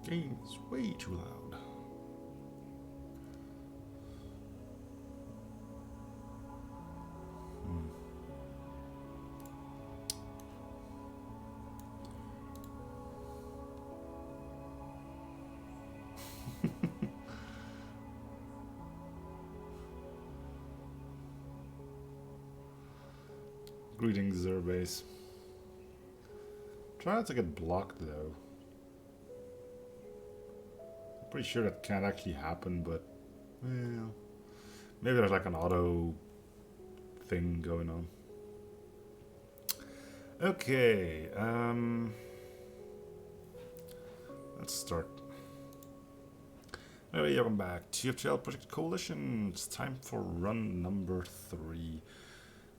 Game is way too loud. Greetings, Zerbase. Try not to get blocked though. Pretty sure that can't actually happen, but well, maybe there's like an auto thing going on. Okay, let's start. Anyway, welcome back to FTL Project Coalition. It's time for run number 3.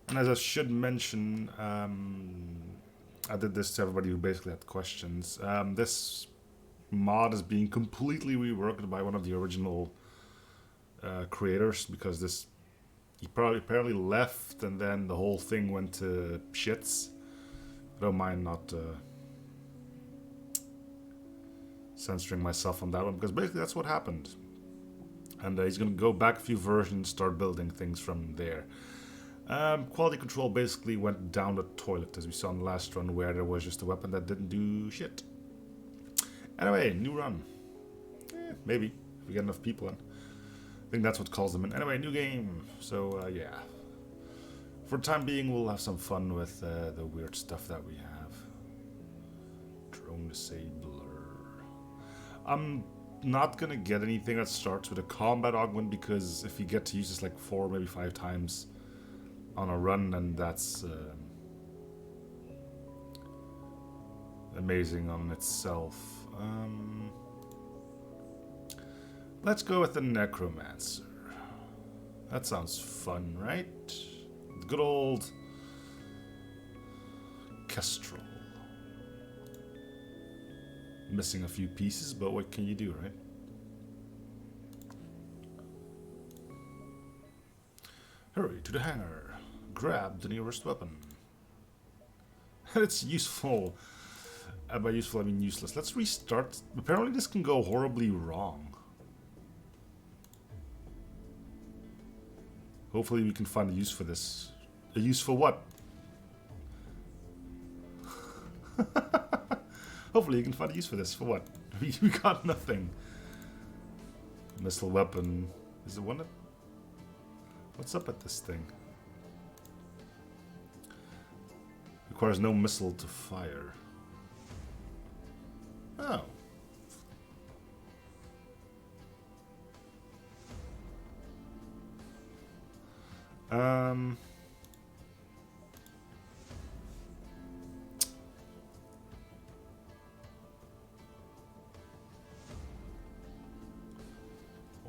And as I should mention, I did this to everybody who basically had questions. This mod is being completely reworked by one of the original creators, because he probably apparently left and then the whole thing went to shits. I don't mind not censoring myself on that one, because basically that's what happened. And he's going to go back a few versions, start building things from there. Quality control basically went down the toilet, as we saw in the last run, where there was just a weapon that didn't do shit. Anyway, new run. Maybe, if we get enough people in. I think that's what calls them in. Anyway, new game. So, yeah. For the time being, we'll have some fun with the weird stuff that we have. Drone disabler. I'm not gonna get anything that starts with a combat augment, because if you get to use this like 4, maybe 5 times on a run, then that's amazing on itself. Let's go with the Necromancer. That sounds fun, right? Good old Kestrel. Missing a few pieces, but what can you do, right? Hurry to the hangar. Grab the nearest weapon. It's useful. By useful, I mean useless. Let's restart. Apparently this can go horribly wrong. Hopefully we can find a use for this. A use for what? Hopefully you can find a use for this. For what? We got nothing. Missile weapon. Is it one that... What's up with this thing? Requires no missile to fire. Oh.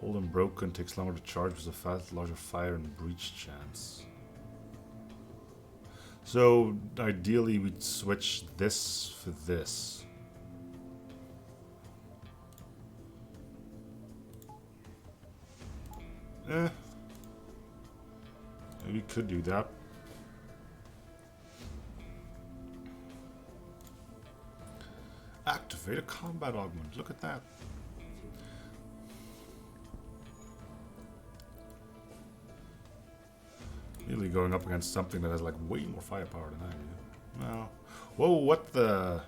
Old and broken, takes longer to charge with a fast, larger fire and breach chance. So ideally we'd switch this for this. We could do that. Activate a combat augment. Look at that. Really going up against something that has like way more firepower than I do. Well, whoa, what the...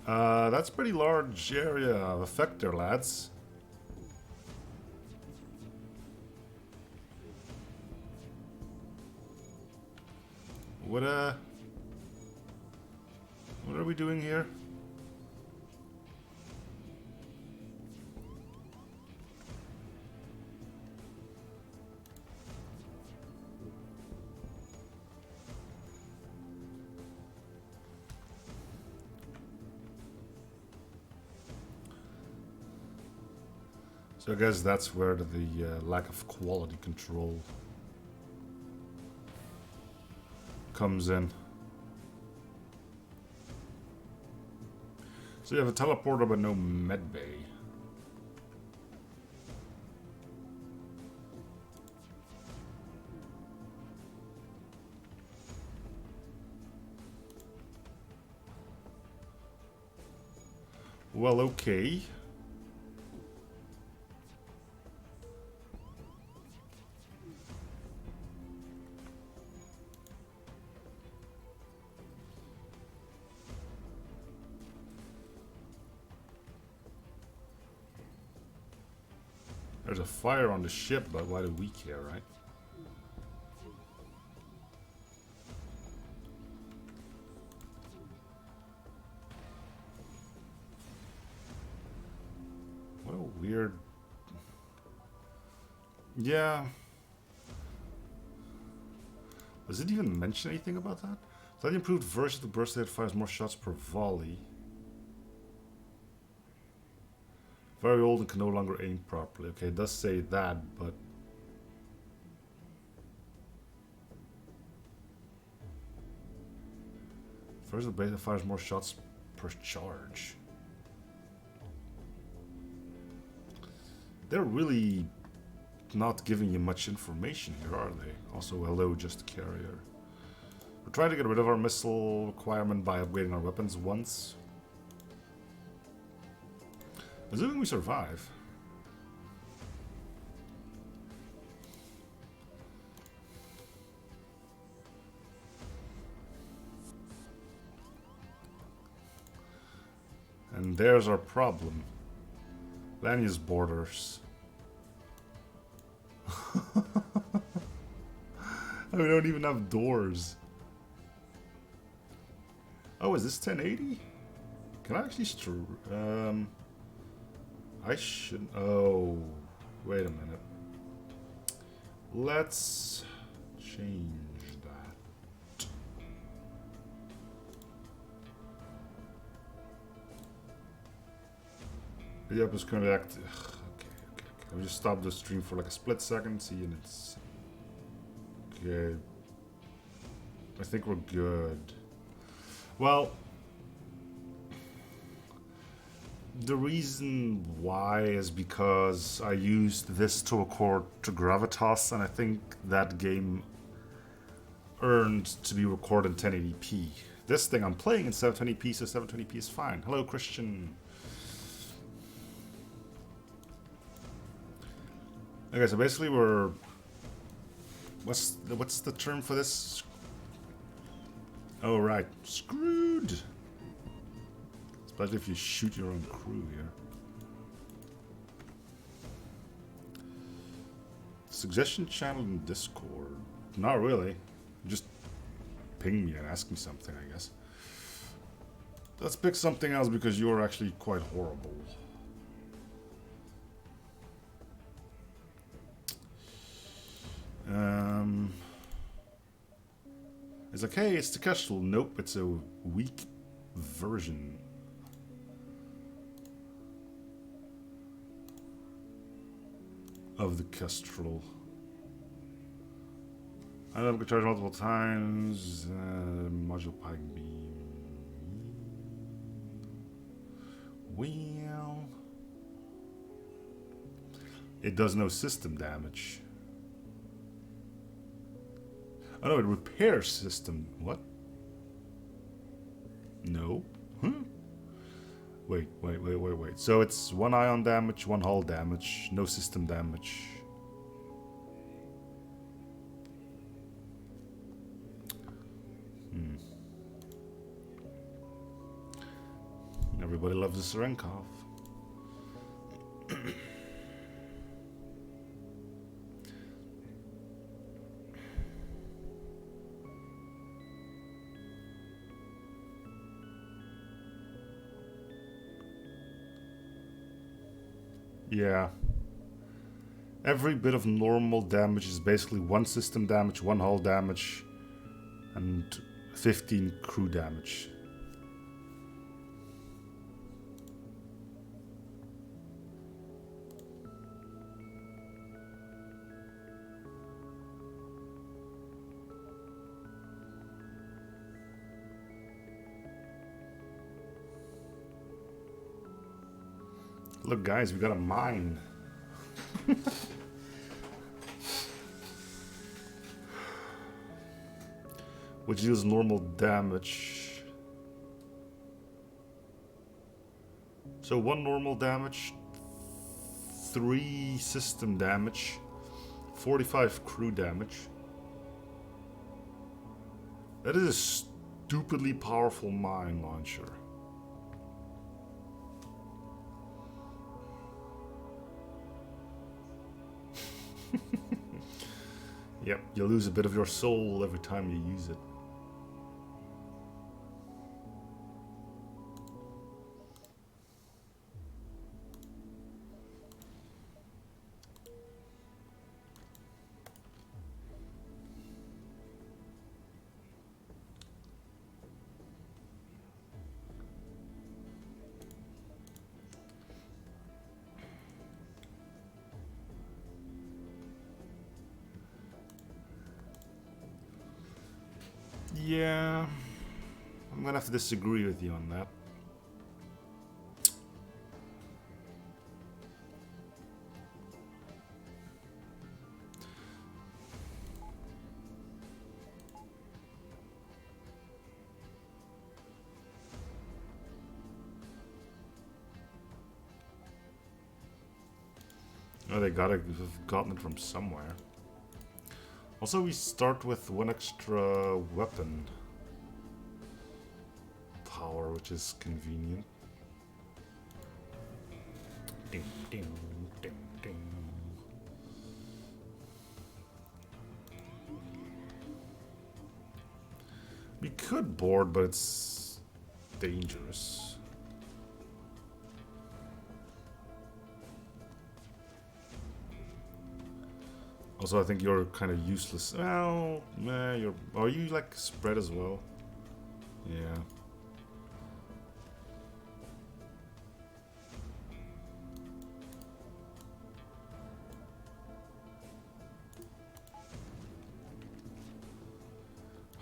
That's a pretty large area of effect there, lads. What are we doing here? So I guess that's where the lack of quality control comes in. So you have a teleporter but no medbay. Well, okay. There's a fire on the ship, but why do we care, right? What a weird... Yeah. Does it even mention anything about that? Slightly improved version of the burst that fires more shots per volley. Very old and can no longer aim properly. Okay, it does say that, but... Version of the blade that fires more shots per charge. They're really not giving you much information here, are they? Also, hello, just carrier. We're trying to get rid of our missile requirement by upgrading our weapons once. Assuming we survive. And there's our problem. Lanya's borders. We don't even have doors. Oh, is this 1080? Can I actually I should... Oh, wait a minute. Let's change that. Yep, it's currently active. Okay. Let me just stop the stream for like a split second, see, and it's... Okay. I think we're good. Well... The reason why is because I used this to record to Gravitas, and I think that game earned to be recorded in 1080p. This thing I'm playing in 720p, so 720p is fine. Hello, Christian. Okay, so basically we're... What's the term for this? Oh, right. Screwed! Especially if you shoot your own crew here. Suggestion channel in Discord. Not really. Just ping me and ask me something, I guess. Let's pick something else because you're actually quite horrible. It's like, hey, it's the Kestrel. Nope, it's a weak version. Of the Kestrel. I know I can charge multiple times. Module pike beam. Well, it does no system damage. Oh no, it repairs system. What? No. Huh? Wait. So it's 1 ion damage, 1 hull damage, no system damage. Everybody loves the Serenkov. Yeah. Every bit of normal damage is basically 1 system damage, 1 hull damage, and 15 crew damage. Look, guys, we got a mine. Which deals normal damage. So 1 normal damage, 3 system damage, 45 crew damage. That is a stupidly powerful mine launcher. Yep, you lose a bit of your soul every time you use it. Yeah, I'm gonna have to disagree with you on that. Oh, they gotta have gotten it from somewhere. Also, we start with 1 extra weapon power, which is convenient. Ding, ding, ding, ding. We could board, but it's dangerous. Also, I think you're kind of useless. Well, nah, you're... Are you, like, spread as well? Yeah.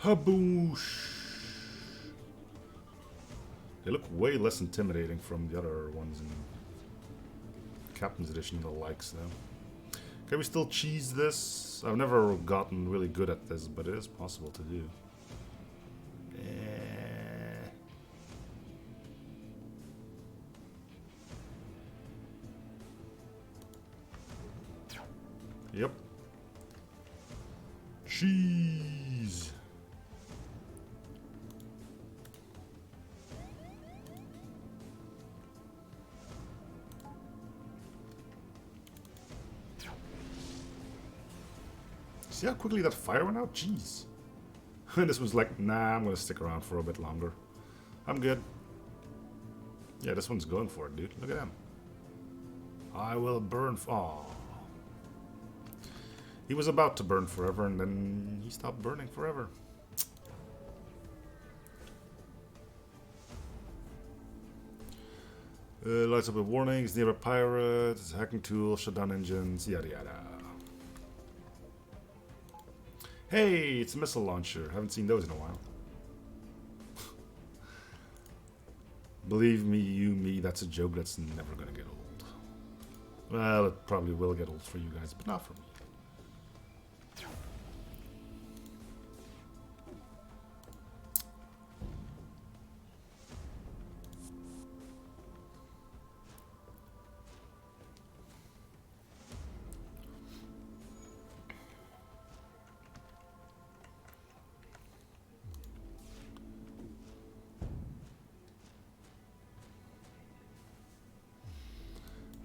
Haboosh! They look way less intimidating from the other ones in Captain's Edition and the likes, though. Can we still cheese this? I've never gotten really good at this, but it is possible to do. Yep. Cheese! See how quickly that fire went out? Jeez. And this was like, nah, I'm gonna stick around for a bit longer. I'm good. Yeah, this one's going for it, dude. Look at him. I will burn. Aw. He was about to burn forever, and then he stopped burning forever. Lights up with warnings, near a pirate, hacking tool, shut down engines, yada yada. Hey, it's a missile launcher. Haven't seen those in a while. Believe me, me, that's a joke that's never gonna get old. Well, it probably will get old for you guys, but not for me.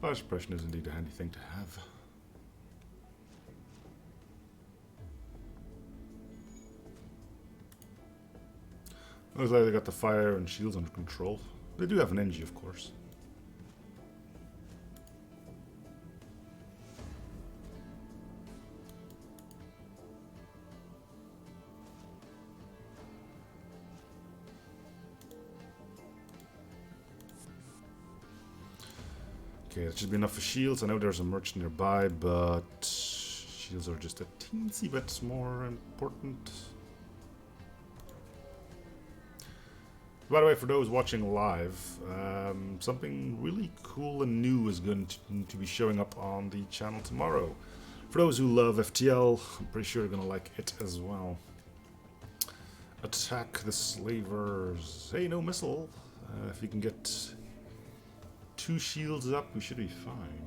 Fire suppression is indeed a handy thing to have. Looks like they got the fire and shields under control. They do have an NG, of course. Okay, that should be enough for shields. I know there's a merchant nearby, but shields are just a teensy bit more important. By the way, for those watching live, something really cool and new is going to be showing up on the channel tomorrow. For those who love FTL, I'm pretty sure you're going to like it as well. Attack the slavers. Hey, no missile. If you can get 2 shields up, we should be fine.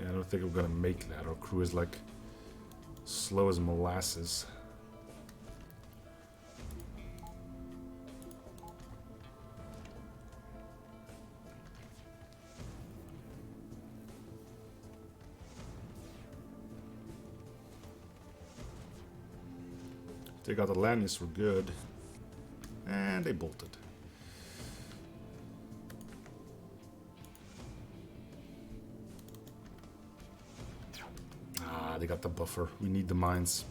I don't think we're gonna make that. Our crew is like slow as molasses. They got the Lanius, we're good. And they bolted. They got the buffer. We need the mines.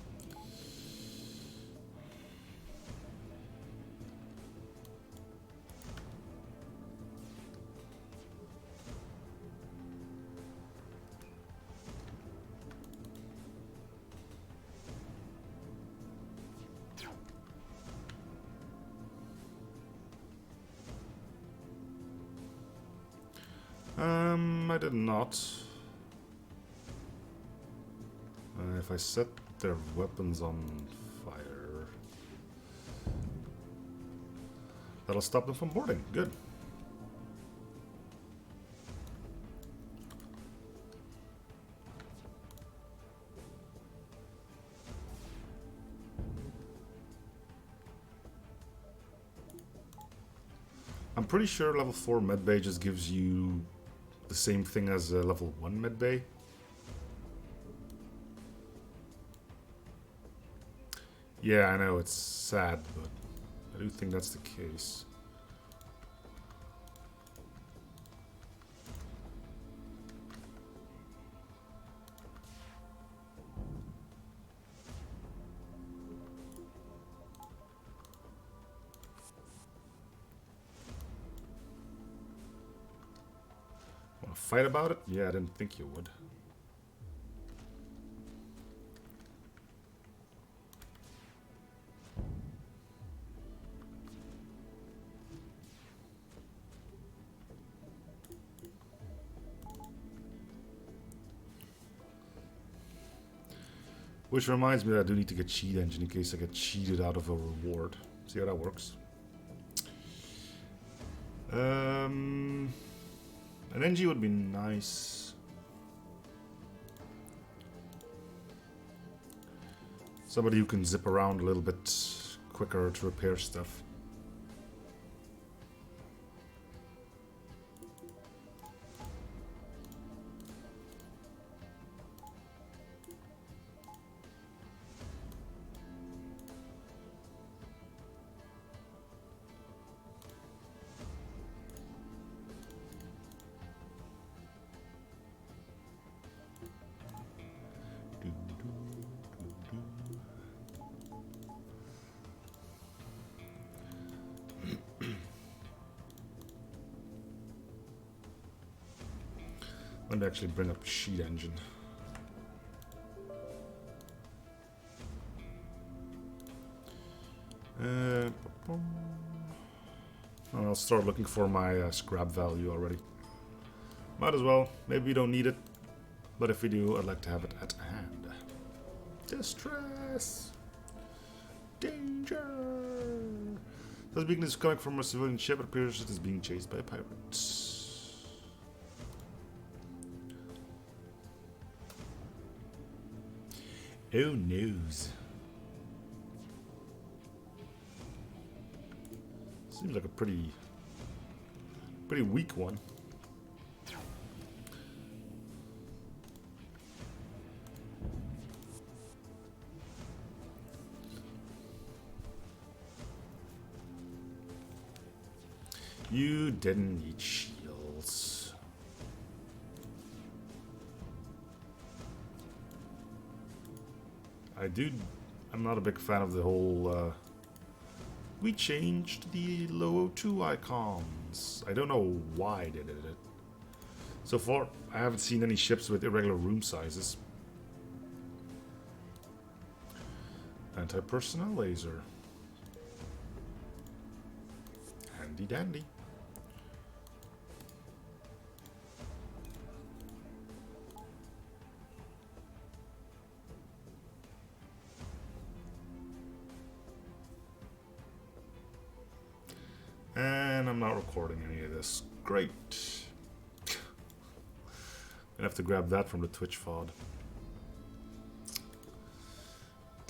I did not. If I set their weapons on fire, that'll stop them from boarding. Good. I'm pretty sure level 4 medbay just gives you the same thing as a level 1 medbay. Yeah, I know, it's sad, but I do think that's the case. Want to fight about it? Yeah, I didn't think you would. Which reminds me that I do need to get cheat engine in case I get cheated out of a reward. See how that works. An NG would be nice. Somebody who can zip around a little bit quicker to repair stuff. Let me actually bring up sheet engine. I'll start looking for my scrap value already. Might as well. Maybe we don't need it, but if we do, I'd like to have it at hand. Distress! Danger! This beacon is coming from a civilian ship. It appears it is being chased by pirates. Oh noes. Seems like a pretty weak one. You didn't need shields. I'm not a big fan of the whole We changed the low O2 icons. I don't know why they did it. So far, I haven't seen any ships with irregular room sizes. Anti-personnel laser. Handy dandy. And I'm not recording any of this. Great. Gonna have to grab that from the Twitch VOD.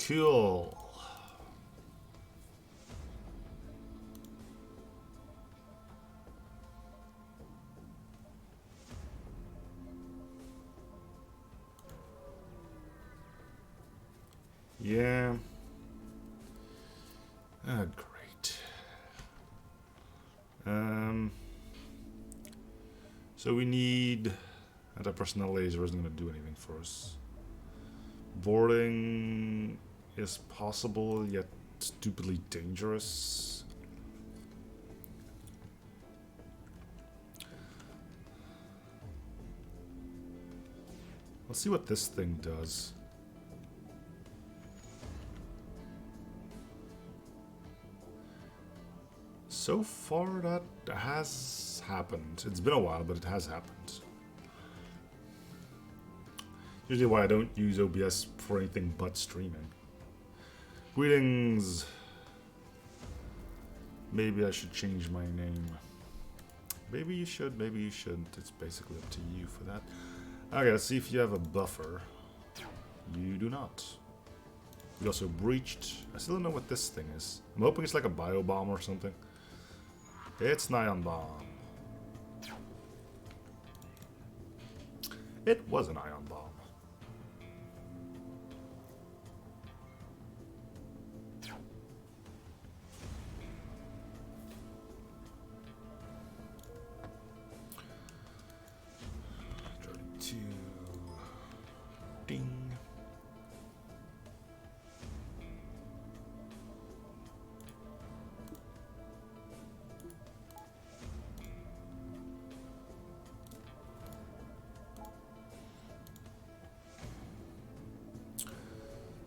Cool. Yeah. Ah, great. So we need... Anti-personnel laser isn't going to do anything for us. Boarding is possible, yet stupidly dangerous. Let's see what this thing does. So far that has happened. It's been a while, but it has happened. Usually why I don't use OBS for anything but streaming. Greetings. Maybe I should change my name. Maybe you should, maybe you shouldn't. It's basically up to you for that. Okay, let's see if you have a buffer. You do not. You also breached. I still don't know what this thing is. I'm hoping it's like a bio bomb or something. It's an ion bomb. It was an ion bomb. Ding.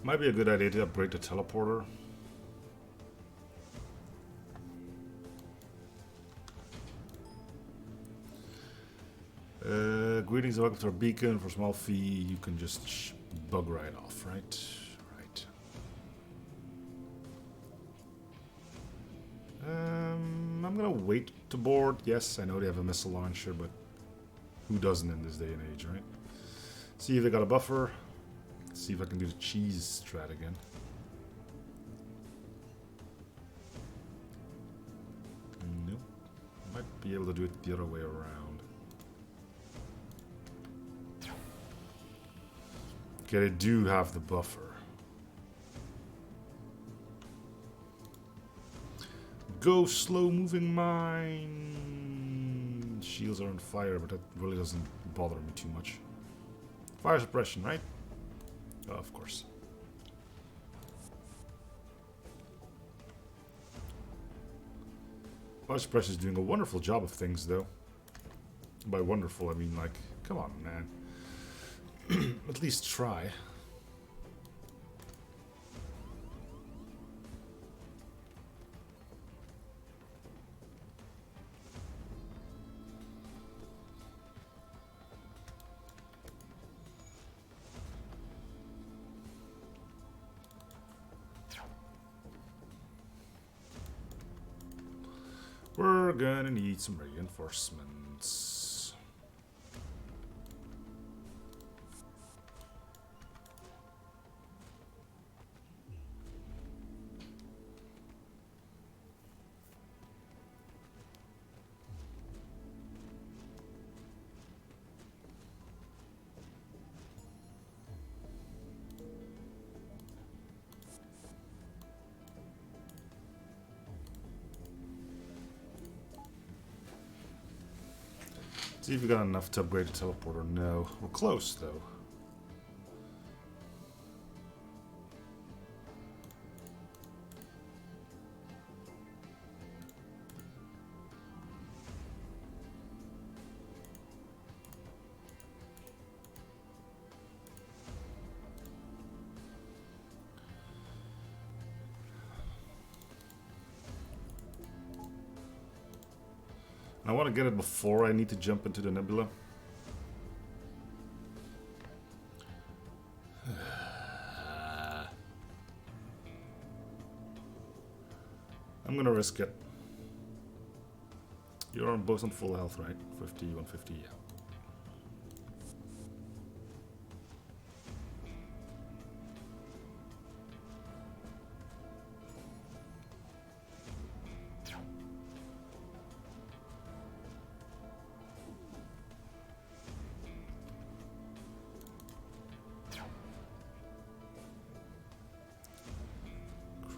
Might be a good idea to upgrade the teleporter. Greetings and welcome to our beacon. For a small fee, you can just bug right off, right? Right. I'm gonna wait to board. Yes, I know they have a missile launcher, but who doesn't in this day and age, right? See if they got a buffer. See if I can do the cheese strat again. Nope. Might be able to do it the other way around. Okay, they do have the buffer. Go slow moving mine. Shields are on fire, but that really doesn't bother me too much. Fire suppression, right? Oh, of course. Fire suppression is doing a wonderful job of things, though. By wonderful, I mean, like, come on, man. At least try. We're gonna need some reinforcements. See if we got enough to upgrade the teleporter. No. We're close, though. I want to get it before I need to jump into the nebula. I'm gonna risk it. You're both on full health, right? 50, 150, yeah.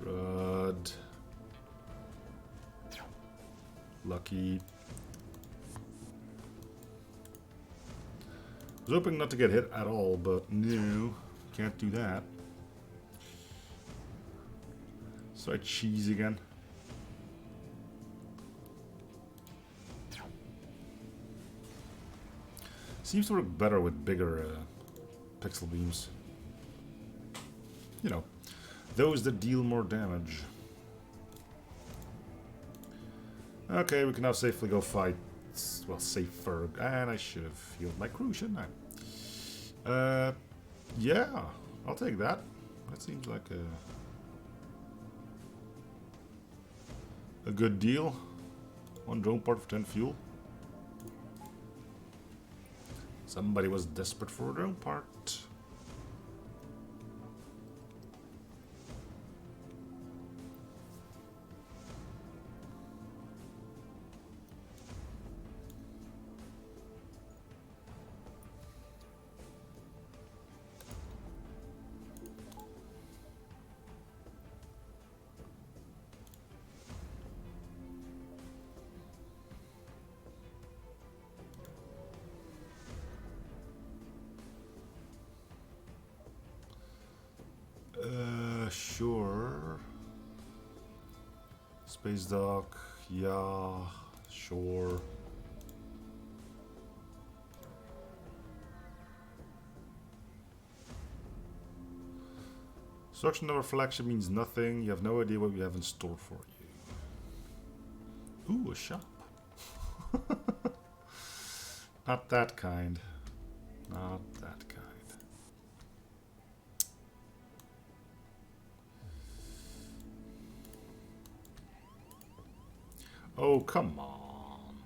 Crud. Lucky. I was hoping not to get hit at all, but no, can't do that. So I cheese again. Seems to work better with bigger pixel beams. You know, those that deal more damage. Okay, we can now safely go fight. Well, safer. And I should have healed my crew, shouldn't I? Yeah, I'll take that. That seems like a good deal. 1 drone part for 10 fuel. Somebody was desperate for a drone part. Sure. Space dock, yeah, sure. Construction of our flagship means nothing. You have no idea what we have in store for you. Ooh, a shop. Not that kind. Not that kind. Oh, come on.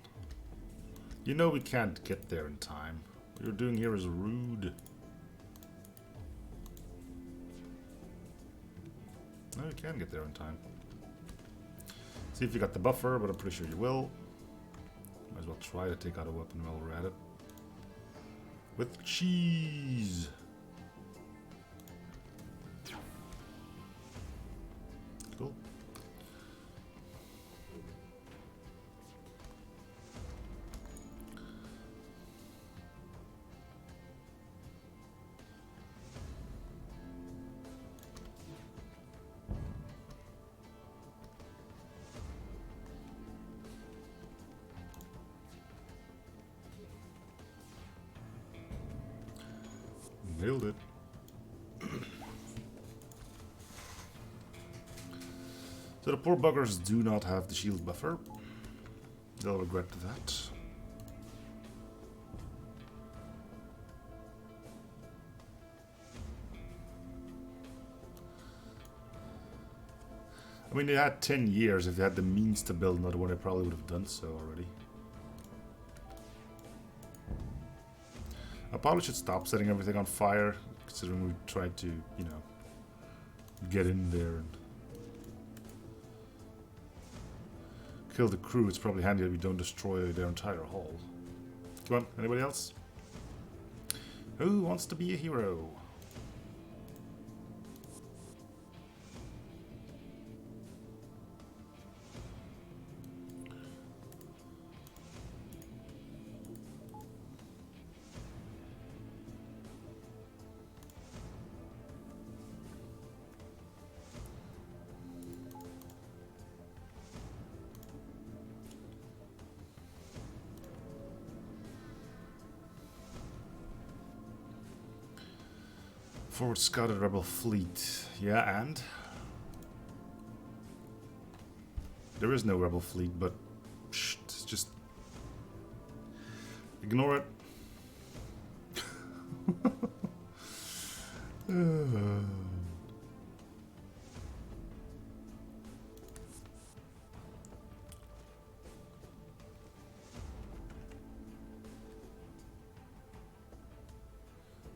You know we can't get there in time. What you're doing here is rude. No, you can get there in time. See if you got the buffer, but I'm pretty sure you will. Might as well try to take out a weapon while we're at it. With cheese. Cool. Nailed it. So the poor buggers do not have the shield buffer. They'll regret that. I mean, they had 10 years. If they had the means to build another one, they probably would have done so already. I probably should stop setting everything on fire, considering we tried to, you know, get in there and kill the crew. It's probably handy that we don't destroy their entire hull. Come on, anybody else? Who wants to be a hero? Forward scouted rebel fleet. Yeah, and? There is no rebel fleet, but it's just Ignore it.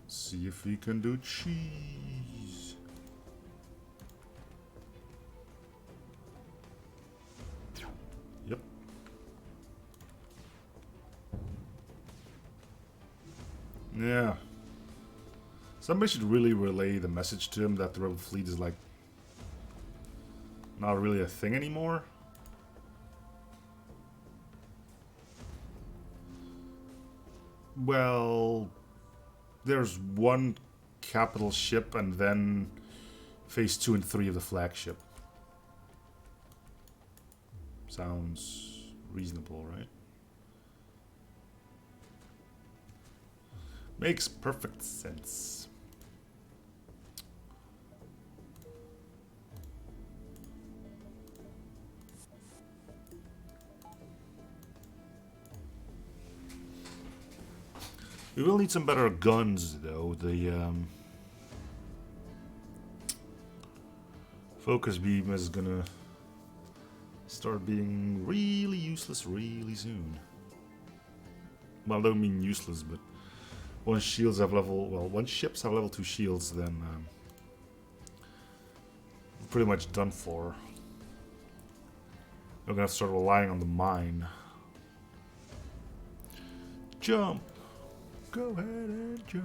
See if we can do cheese. Yep. Yeah. Somebody should really relay the message to him that the rebel fleet is like not really a thing anymore. Well, there's one capital ship and then phase 2 and 3 of the flagship. Sounds reasonable, right? Makes perfect sense. We will need some better guns, though. The focus beam is gonna start being really useless really soon. Well, I don't mean useless, but once shields have level, well, once ships have level 2 shields, then we're pretty much done for. We're gonna have to start relying on the mine. Jump! Go ahead and jump.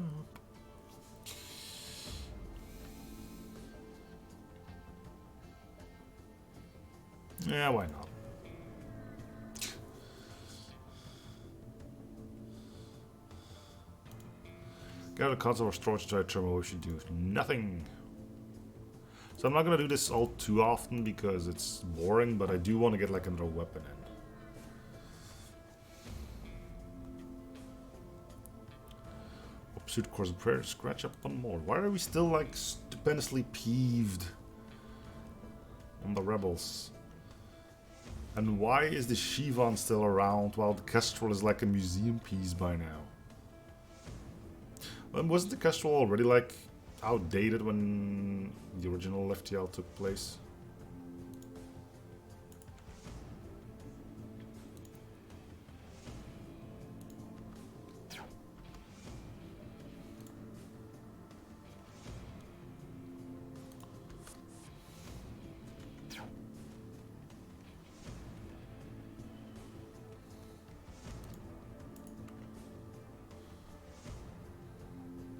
Yeah, why not? Get a console or storage drive terminal, we should do nothing. So I'm not gonna do this all too often because it's boring, but I do want to get like another weapon in. Pursuit course of prayer, scratch up one more. Why are we still like stupendously peeved on the rebels? And why is the Shivan still around while the Kestrel is like a museum piece by now? Well, wasn't the Kestrel already like outdated when the original FTL took place?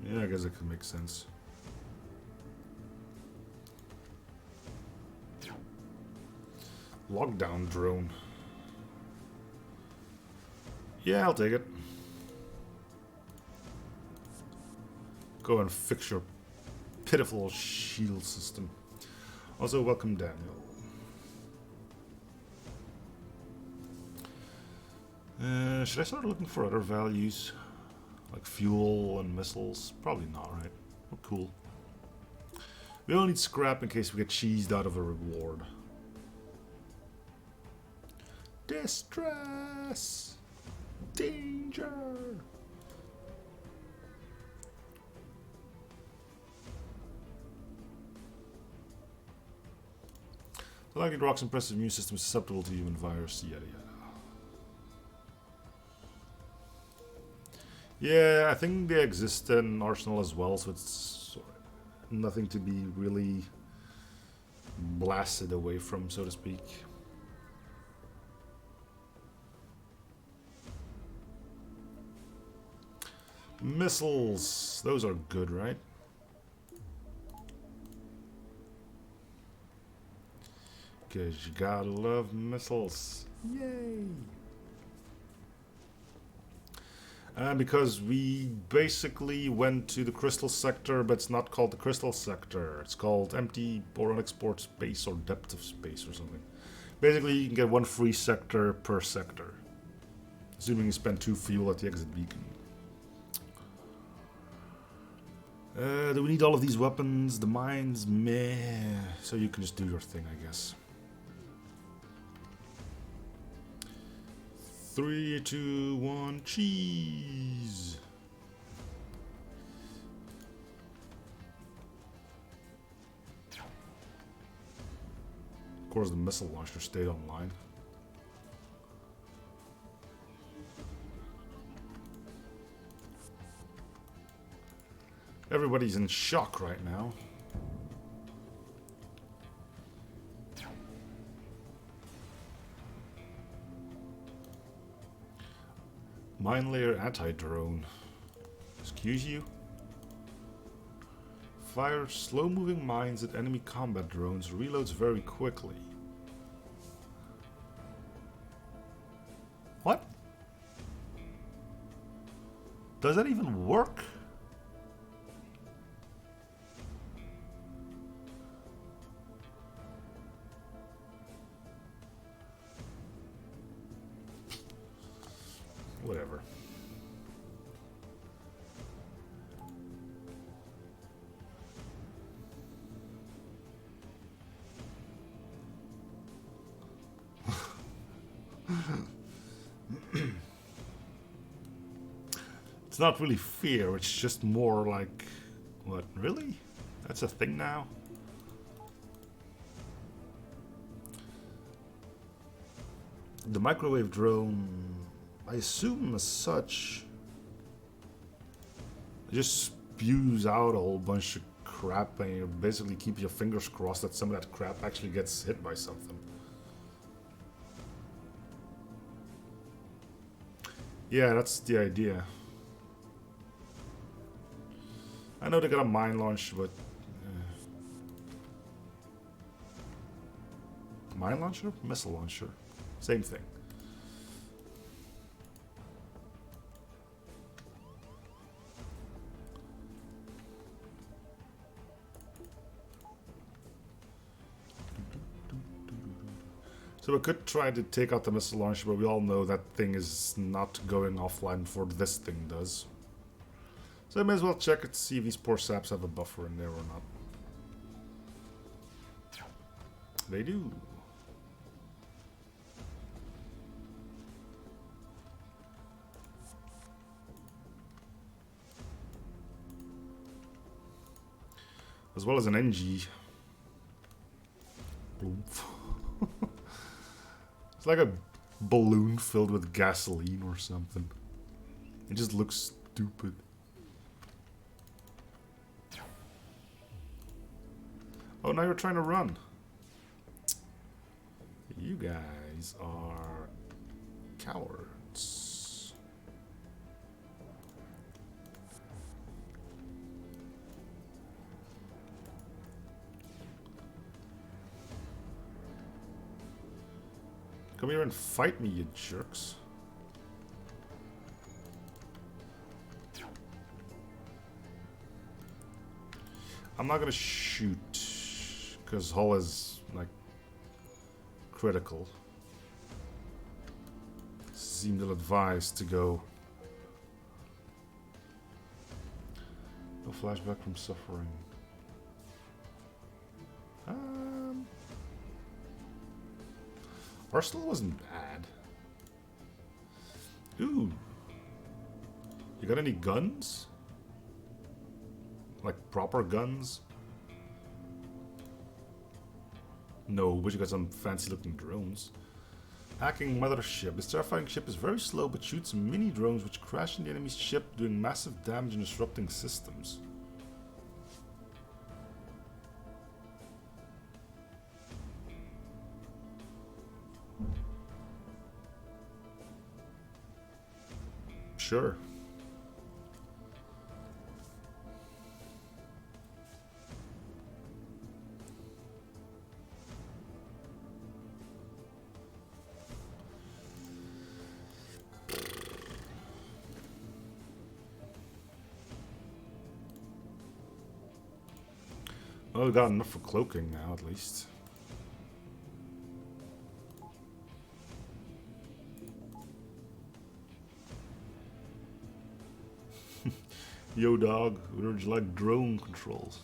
Yeah, I guess it could make sense. Lockdown drone. Yeah, I'll take it. Go and fix your pitiful shield system. Also, welcome Daniel. Should I start looking for other values? Like fuel and missiles? Probably not, right? Oh, cool. We only need scrap in case we get cheesed out of a reward. Distress! Danger! The likely rock's impressive immune system is susceptible to human virus, yada yada. Yeah, I think they exist in Arsenal as well, so it's nothing to be really blasted away from, so to speak. Missiles, those are good, right? Because you gotta love missiles. Yay! Because we basically went to the Crystal Sector, but it's not called the Crystal Sector. It's called Empty or Unexplored Space or Depth of Space or something. Basically, you can get one free sector per sector. Assuming you spend 2 fuel at the exit beacon. Do we need all of these weapons? The mines? Meh. So you can just do your thing, I guess. 3, 2, 1, cheese! Of course, the missile launcher stayed online. Everybody's in shock right now. Mine layer anti-drone. Excuse you? Fires slow-moving mines at enemy combat drones. Reloads very quickly. What? Does that even work? Whatever. It's not really fear, it's just more like... What, really? That's a thing now? The microwave drone, I assume as such, it just spews out a whole bunch of crap and you basically keep your fingers crossed that some of that crap actually gets hit by something. Yeah, that's the idea. I know they got a mine launch, but... Mine launcher? Missile launcher. Same thing. So we could try to take out the missile launcher, but we all know that thing is not going offline before this thing does. So I may as well check it to see if these poor saps have a buffer in there or not. They do. As well as an NG. It's like a balloon filled with gasoline or something. It just looks stupid. Oh, now you're trying to run. You guys are cowards. Come here and fight me, you jerks. I'm not gonna shoot, because hull is, like, critical. Seemed ill-advised to go. No flashback from suffering. Arsenal wasn't bad. Ooh. You got any guns? Like proper guns? No, but you got some fancy looking drones. Hacking mothership. This terrifying ship is very slow but shoots mini drones which crash into the enemy's ship, doing massive damage and disrupting systems. Sure. Well, we got enough for cloaking now, at least. Yo, dog, we heard you like drone controls.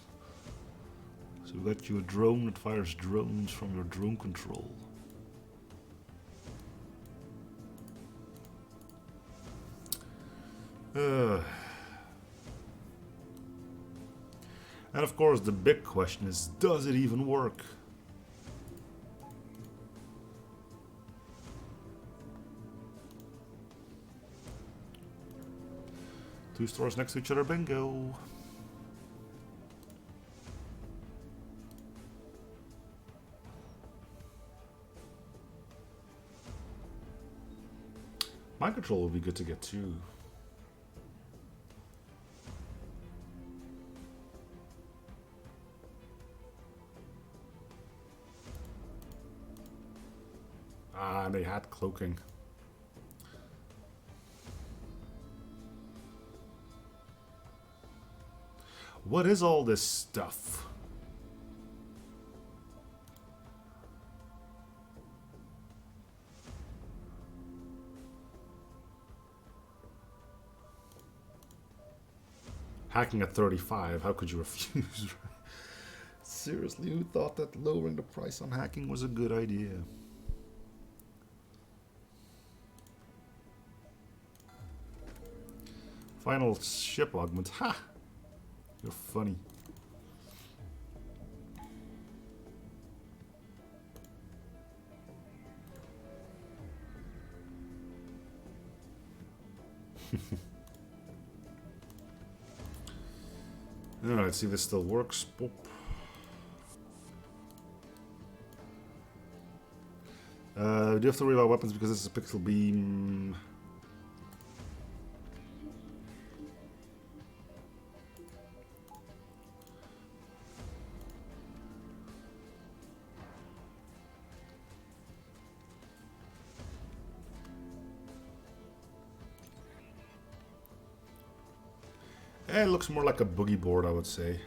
So we got you a drone that fires drones from your drone control. And of course, the big question is, does it even work? Two stores next to each other, bingo. Mind control would be good to get too. Ah, they had cloaking. What is all this stuff? Hacking at 35, how could you refuse? Seriously, who thought that lowering the price on hacking was a good idea? Final ship augment. Ha! You're funny. Alright, let's see if this still works. Boop. Do you have to worry about weapons because it's a pixel beam? It looks more like a boogie board, I would say.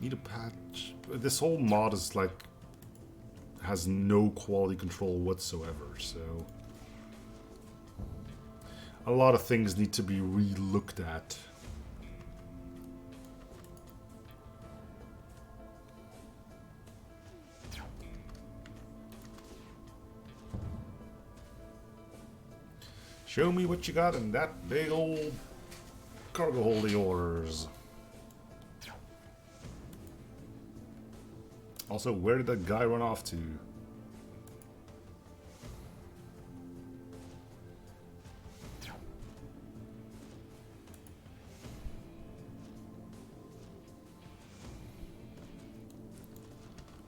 Need a patch. This whole mod is like has no quality control whatsoever, so a lot of things need to be re-looked at. Show me what you got in that big old cargo hold of yours. Also, where did that guy run off to?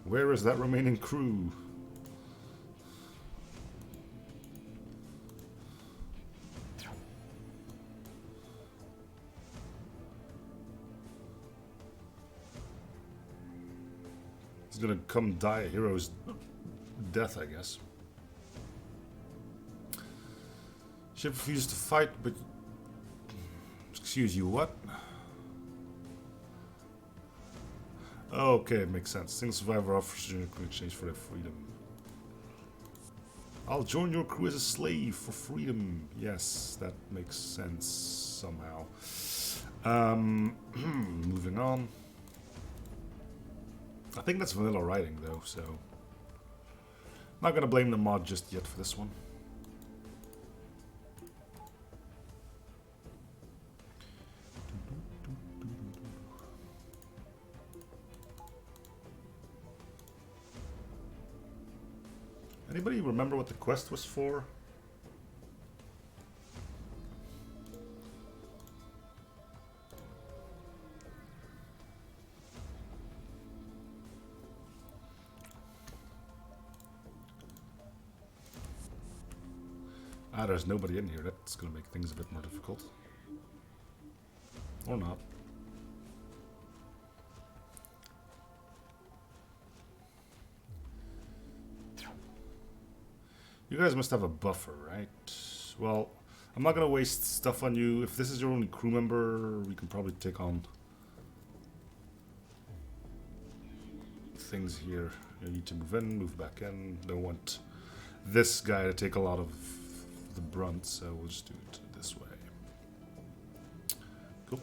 Where is that remaining crew? Gonna come die a hero's death, I guess. Ship refuses to fight, but... Excuse you, what? Okay, it makes sense. Single survivor offers you in exchange for their freedom. I'll join your crew as a slave for freedom. Yes, that makes sense somehow. Moving on. I think that's vanilla writing though, so not gonna blame the mod just yet for this one. Anybody remember what the quest was for? Ah, there's nobody in here. That's gonna make things a bit more difficult. Or not. You guys must have a buffer, right? Well, I'm not gonna waste stuff on you. If this is your only crew member, we can probably take on things here. You need to move in, move back in. Don't want this guy to take a lot of the brunt, so we'll just do it this way. Cool.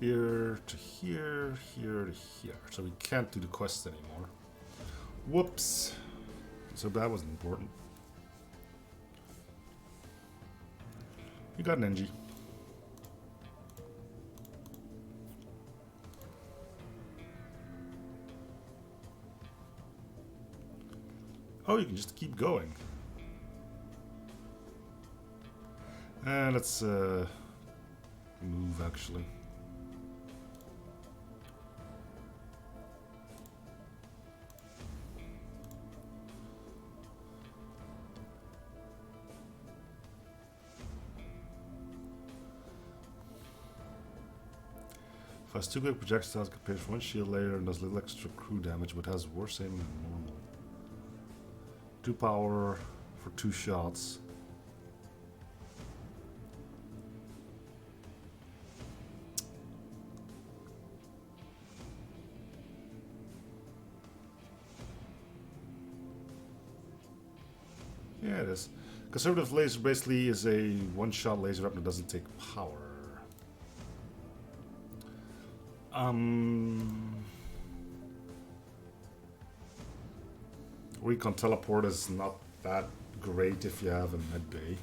Here to here, here to here. So we can't do the quest anymore. Whoops. So that wasn't important. You got an NG. Oh, you can just keep going. And let's move actually. Fires two quick projectiles compared to one shield layer and does little extra crew damage, but has worse aiming than normal. 2 power for 2 shots. Yeah, it is. Conservative laser basically is a one-shot laser weapon that doesn't take power. Recon teleport is not that great if you have a med bay.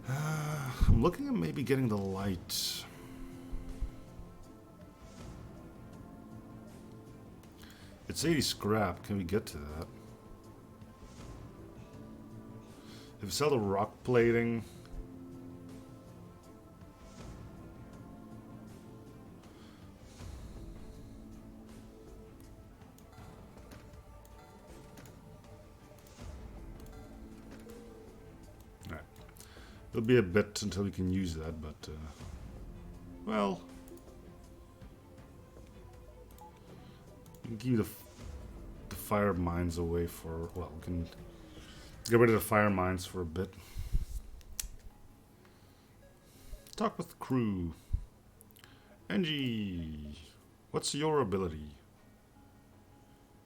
I'm looking at maybe getting the light. It's 80 scrap. Can we get to that? If we sell the rock plating. Alright. It'll be a bit until we can use that, but well, we can keep the fire mines away for, well, we can get rid of the fire mines for a bit. Talk with the crew. Angie, what's your ability?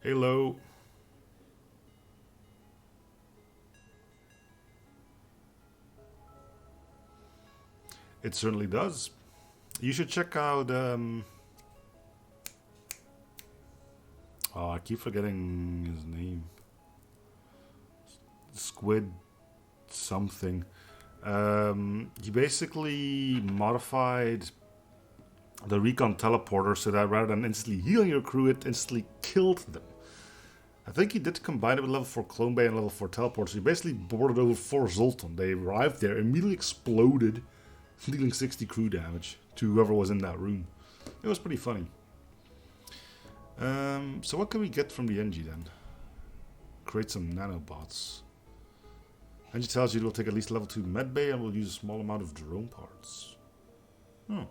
Hello. It certainly does. You should check out oh, I keep forgetting his name. Squid something. He basically modified the recon teleporter so that rather than instantly healing your crew, it instantly killed them. I think he did combine it with level 4 clone bay and level 4 teleport, so he basically boarded over 4 Zoltan. They arrived there, immediately exploded, dealing 60 crew damage to whoever was in that room. It was pretty funny. So what can we get from the NG then? Create some nanobots. NG tells you it will take at least level 2 medbay and will use a small amount of drone parts. Hmm.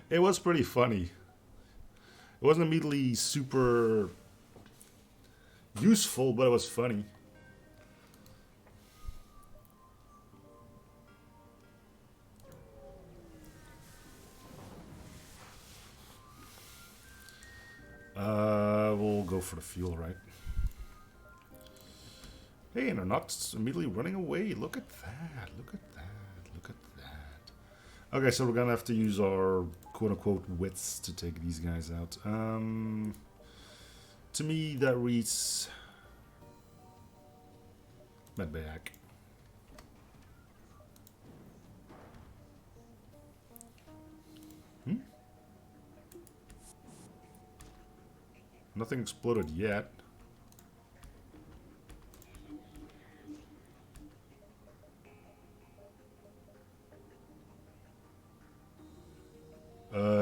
It was pretty funny. It wasn't immediately super useful, but it was funny. We'll go for the fuel, right? Hey, and they're not immediately running away. Look at that. Look at that. Look at that. Okay, so we're gonna have to use our quote-unquote wits to take these guys out. To me, that reads medbayak. Nothing exploded yet.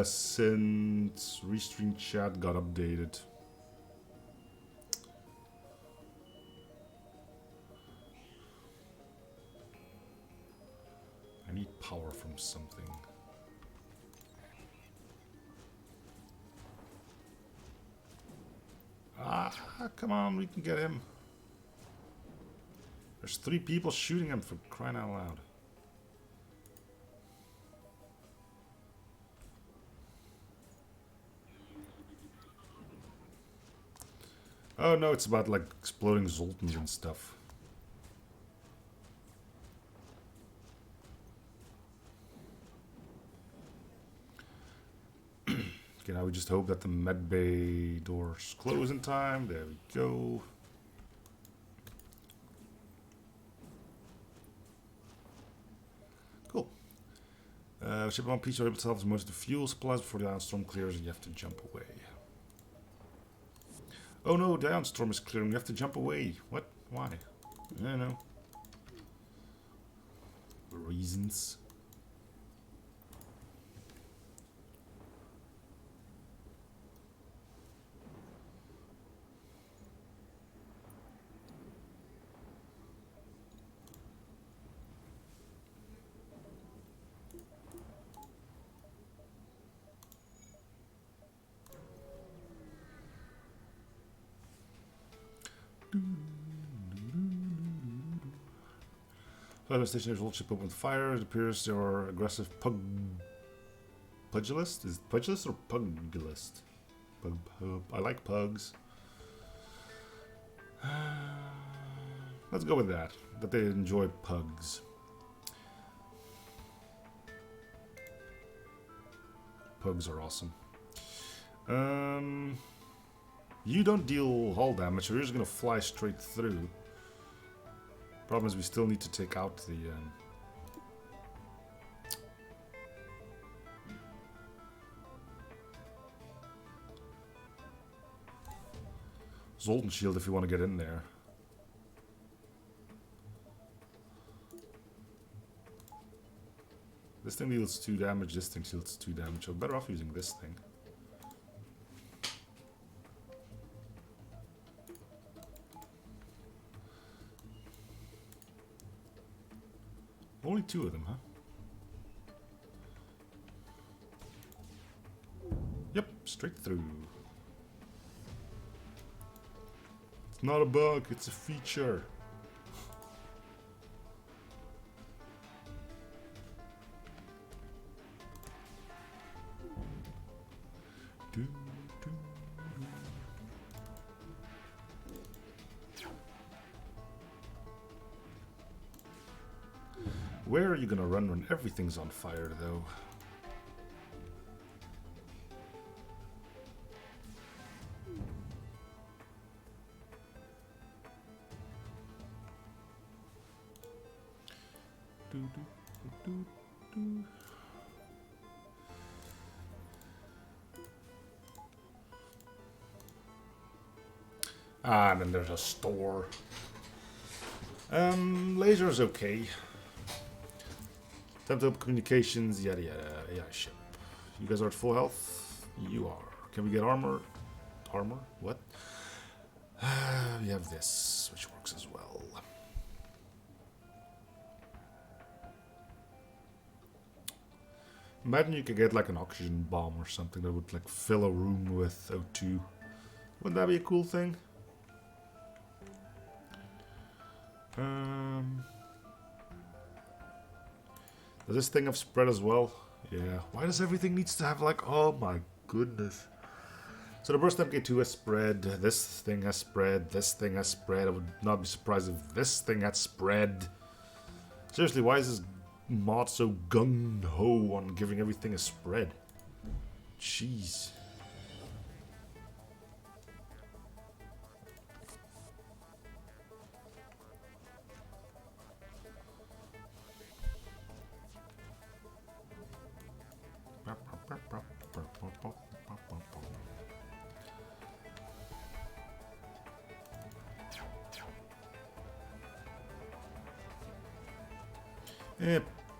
Since Restream chat got updated. I need power from something. Ah, come on, we can get him. There's 3 people shooting him, for crying out loud. Oh no, it's about like exploding Zoltans and stuff. Okay, now we just hope that the medbay doors close in time. There we go. Cool. Ship on piece able to salvage most of the fuel supplies before the ion storm clears and you have to jump away. Oh no, the ion storm is clearing. You have to jump away. What? Why? I don't know. Reasons. Flight station is ship open fire. It appears there are aggressive pugilist? Is it pugilist or pugilist? I like pugs. Let's go with that. That they enjoy pugs. Pugs are awesome. You don't deal hull damage, so you're just gonna fly straight through. Problem is, we still need to take out the. Zoltan shield if you want to get in there. This thing deals 2 damage, this thing deals 2 damage, so better off using this thing. Only 2 of them, huh? Yep, straight through. It's not a bug, it's a feature. Where are you gonna run when everything's on fire, though? Ah, and then there's a store. Laser's okay. Time to open communications, yada yada. Yeah, ship. You guys are at full health? You are. Can we get armor? Armor? What? We have this, which works as well. Imagine you could get like an oxygen bomb or something that would like fill a room with O2. Wouldn't that be a cool thing? Does this thing have spread as well? Yeah. Why does everything needs to have like... Oh my goodness. So the burst MK2 has spread. This thing has spread. This thing has spread. I would not be surprised if this thing had spread. Seriously, why is this mod so gung-ho on giving everything a spread? Jeez.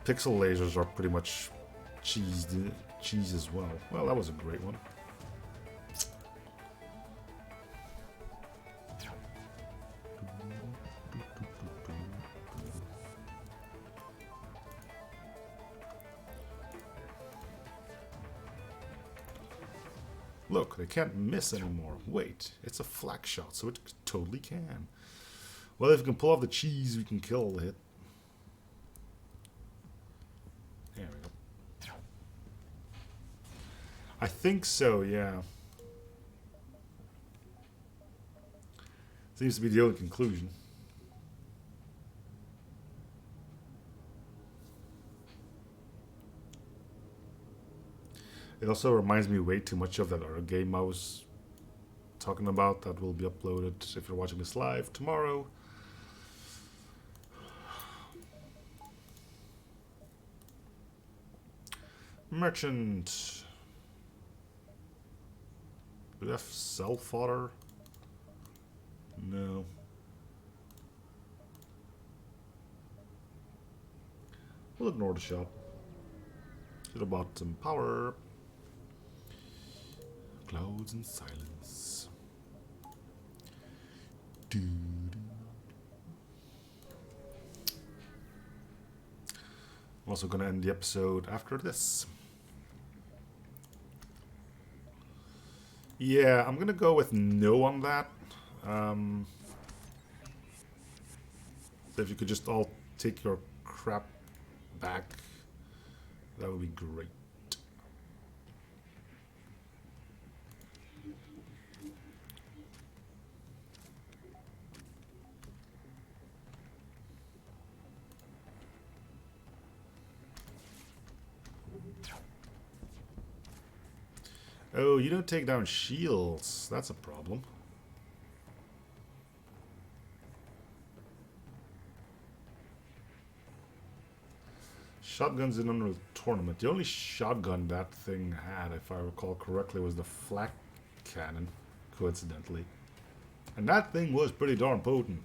Pixel lasers are pretty much cheese as well. Well, that was a great one. Look, they can't miss anymore. Wait, it's a flak shot, so it totally can. Well, if we can pull off the cheese, we can kill the hit. There we go. I think so, yeah. Seems to be the only conclusion. It also reminds me way too much of that other game I was talking about that will be uploaded if you're watching this live tomorrow. Merchant. Do we have sell fodder? No. We'll ignore the shop. Should have bought some power. Clouds and silence. I'm also gonna end the episode after this. Yeah, I'm gonna go with no on that. If you could just all take your crap back, that would be great. Oh, you don't take down shields. That's a problem. Shotguns in Unreal Tournament. The only shotgun that thing had, if I recall correctly, was the flak cannon, coincidentally. And that thing was pretty darn potent.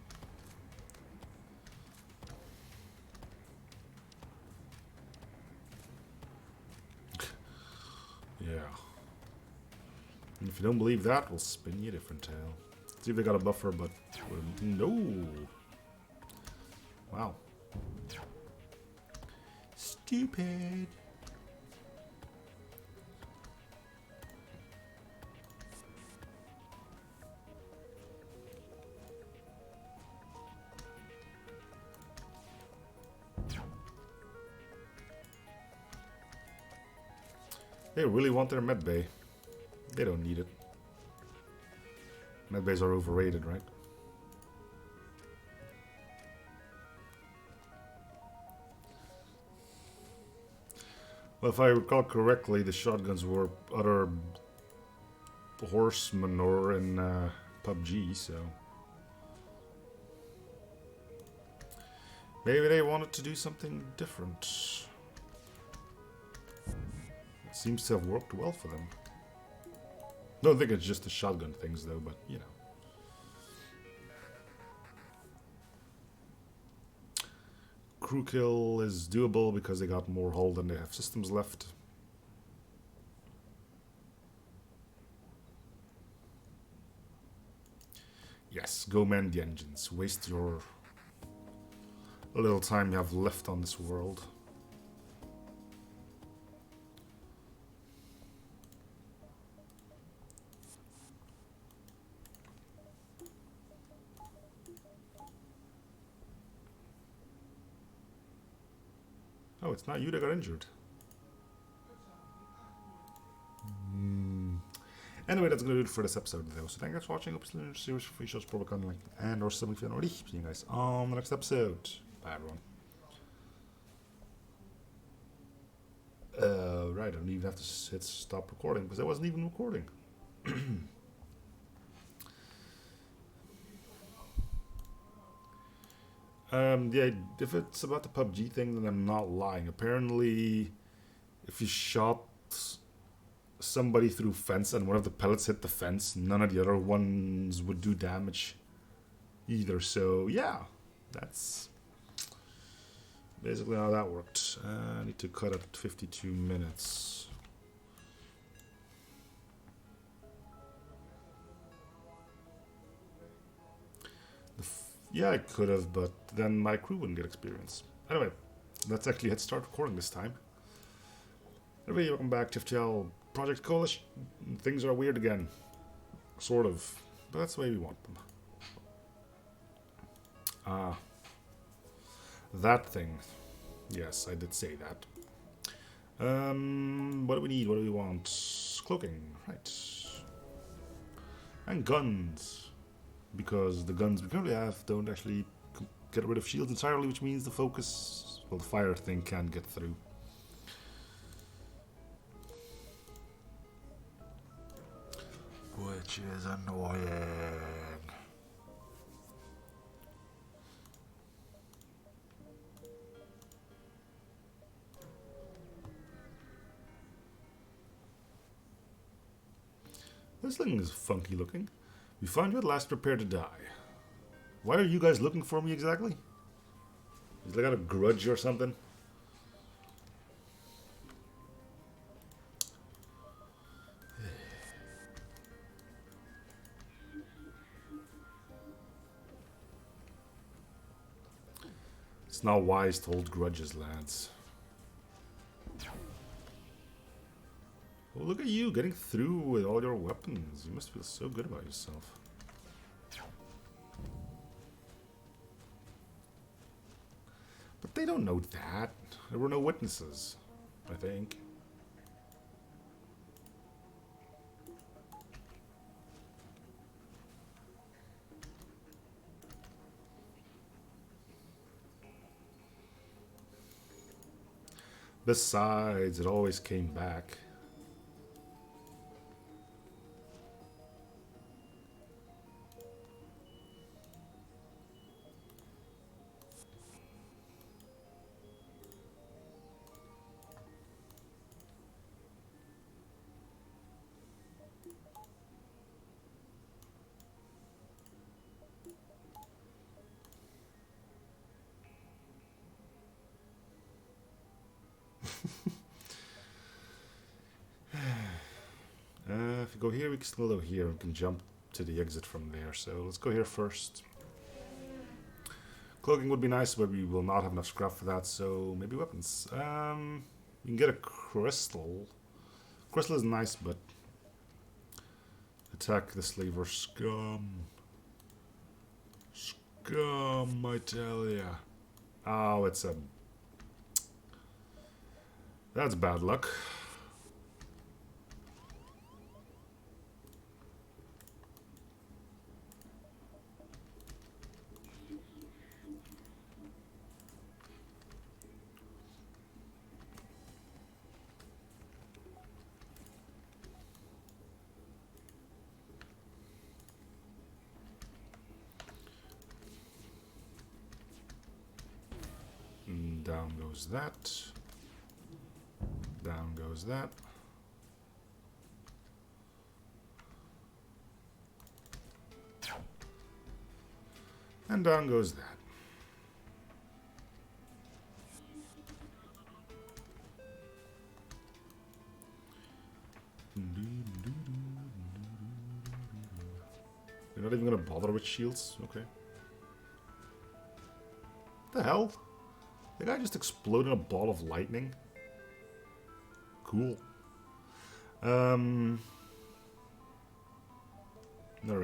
Yeah. And if you don't believe that, we'll spin you a different tale. See if they got a buffer, but no. Wow. Stupid. They really want their med bay. They don't need it. Med bays are overrated, right? Well, if I recall correctly, the shotguns were other horsemen or in PUBG, so maybe they wanted to do something different. It seems to have worked well for them. Don't think it's just the shotgun things though, but you know. Crew kill is doable because they got more hull than they have systems left. Yes, go mend the engines. Waste your little time you have left on this world. Oh, it's not you that got injured. Anyway, that's going to do it for this episode, though. So thank you guys for watching. Hope you enjoyed the series. Free shows, probably kind of like, and or something if you haven't already. See you guys on the next episode. Bye, everyone. Right, I don't even have to hit stop recording because I wasn't even recording. Yeah, if it's about the PUBG thing, then I'm not lying. Apparently, if you shot somebody through fence and one of the pellets hit the fence, none of the other ones would do damage either. So, yeah, that's basically how that worked. I need to cut at 52 minutes. Yeah, I could have, but then my crew wouldn't get experience. Anyway, let's actually start recording this time. Everybody, welcome back to FTL Project Coalition. Things are weird again. Sort of. But that's the way we want them. Ah. That thing. Yes, I did say that. What do we need? What do we want? Cloaking. Right. And guns. because the guns we currently have don't actually get rid of shields entirely, which means the focus, well, the fire thing can't get through. Which is annoying. This thing is funky looking. We find you at last prepared to die. Why are you guys looking for me exactly? Is they got a grudge or something? It's not wise to hold grudges, lads. Oh, look at you getting through with all your weapons. You must feel so good about yourself. But they don't know that. There were no witnesses, I think. Besides, it always came back. If we go here, we can still go here and can jump to the exit from there. So let's go here first. Cloaking would be nice, but we will not have enough scrap for that, so maybe weapons. You can get a crystal. Crystal is nice, but attack the slaver scum. Scum, I tell ya. Oh, it's a... That's bad luck. Down goes that. Down goes that. And down goes that. You're not even gonna bother with shields? Okay. What the hell? The guy just exploded in a ball of lightning. Cool. Another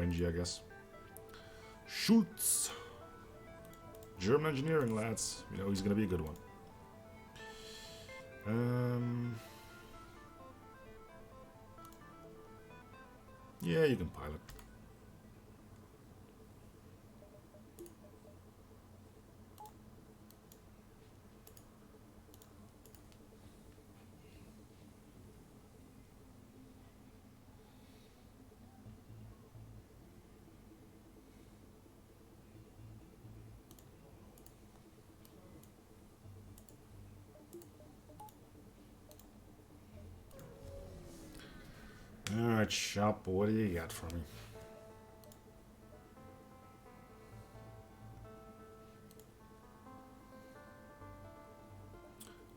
NG, I guess. Shoots. German engineering, lads. You know he's gonna be a good one. Yeah, you can pilot. Alright, shop, what do you got for me?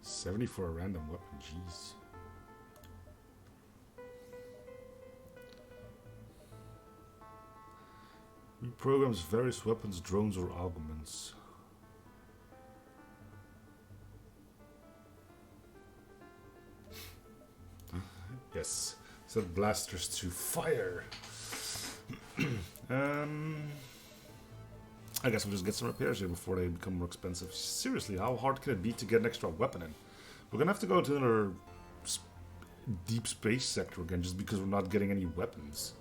$70 for a random weapon, jeez. Reprograms various weapons, drones, or augments. Yes. Set blasters to fire. I guess we'll just get some repairs here before they become more expensive. Seriously, how hard can it be to get an extra weapon in? We're gonna have to go to another deep space sector again just because we're not getting any weapons.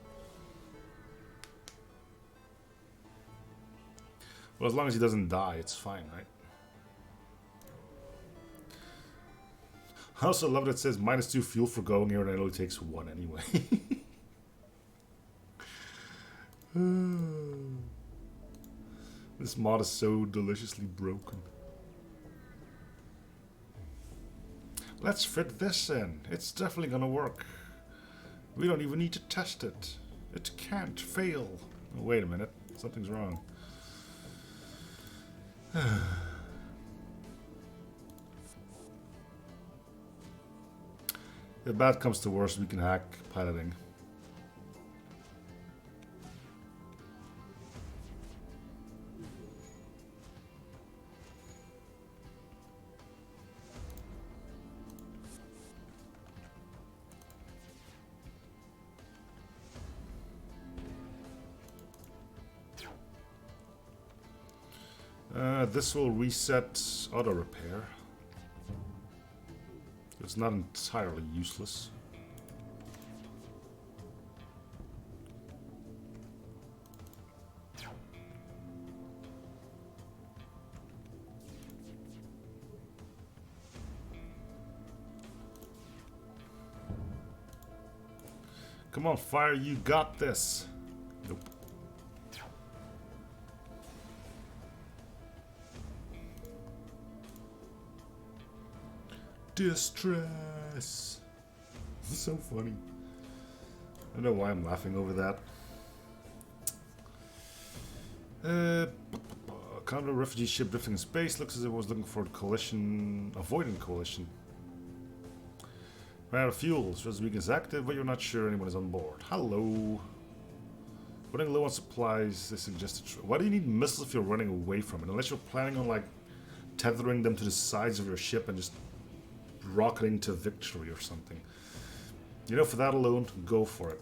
Well, as long as he doesn't die, it's fine, right? I also love that it says -2 fuel for going here, and it only takes 1 anyway. This mod is so deliciously broken. Let's fit this in. It's definitely gonna work. We don't even need to test it. It can't fail. Oh, wait a minute. Something's wrong. If bad comes to worst, we can hack piloting. This will reset auto repair. It's not entirely useless. Come on, fire, you got this. Nope. Distress. So funny. I don't know why I'm laughing over that. Counter refugee ship drifting in space. Looks as if it was looking for collision, avoiding collision. Ran out of fuel. Shows the beacon is active, but you're not sure anyone is on board. Hello. Running low on supplies. They suggested. Why do you need missiles if you're running away from it? Unless you're planning on like tethering them to the sides of your ship and just rocketing to victory or something. You know, for that alone, go for it.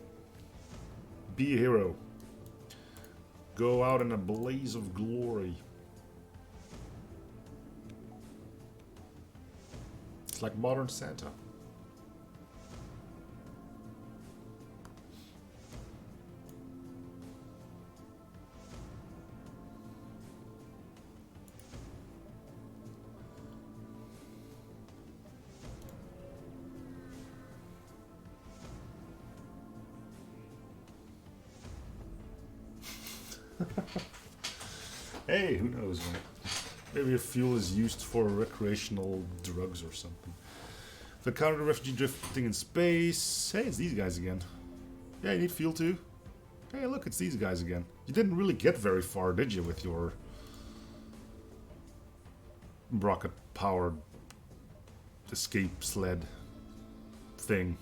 Be a hero. Go out in a blaze of glory. It's like modern Santa. Hey, who knows, man? Maybe if fuel is used for recreational drugs or something. The counter refugee drifting in space. Hey, it's these guys again. Yeah, you need fuel too? Hey, look, it's these guys again. You didn't really get very far, did you, with your rocket-powered escape sled thing,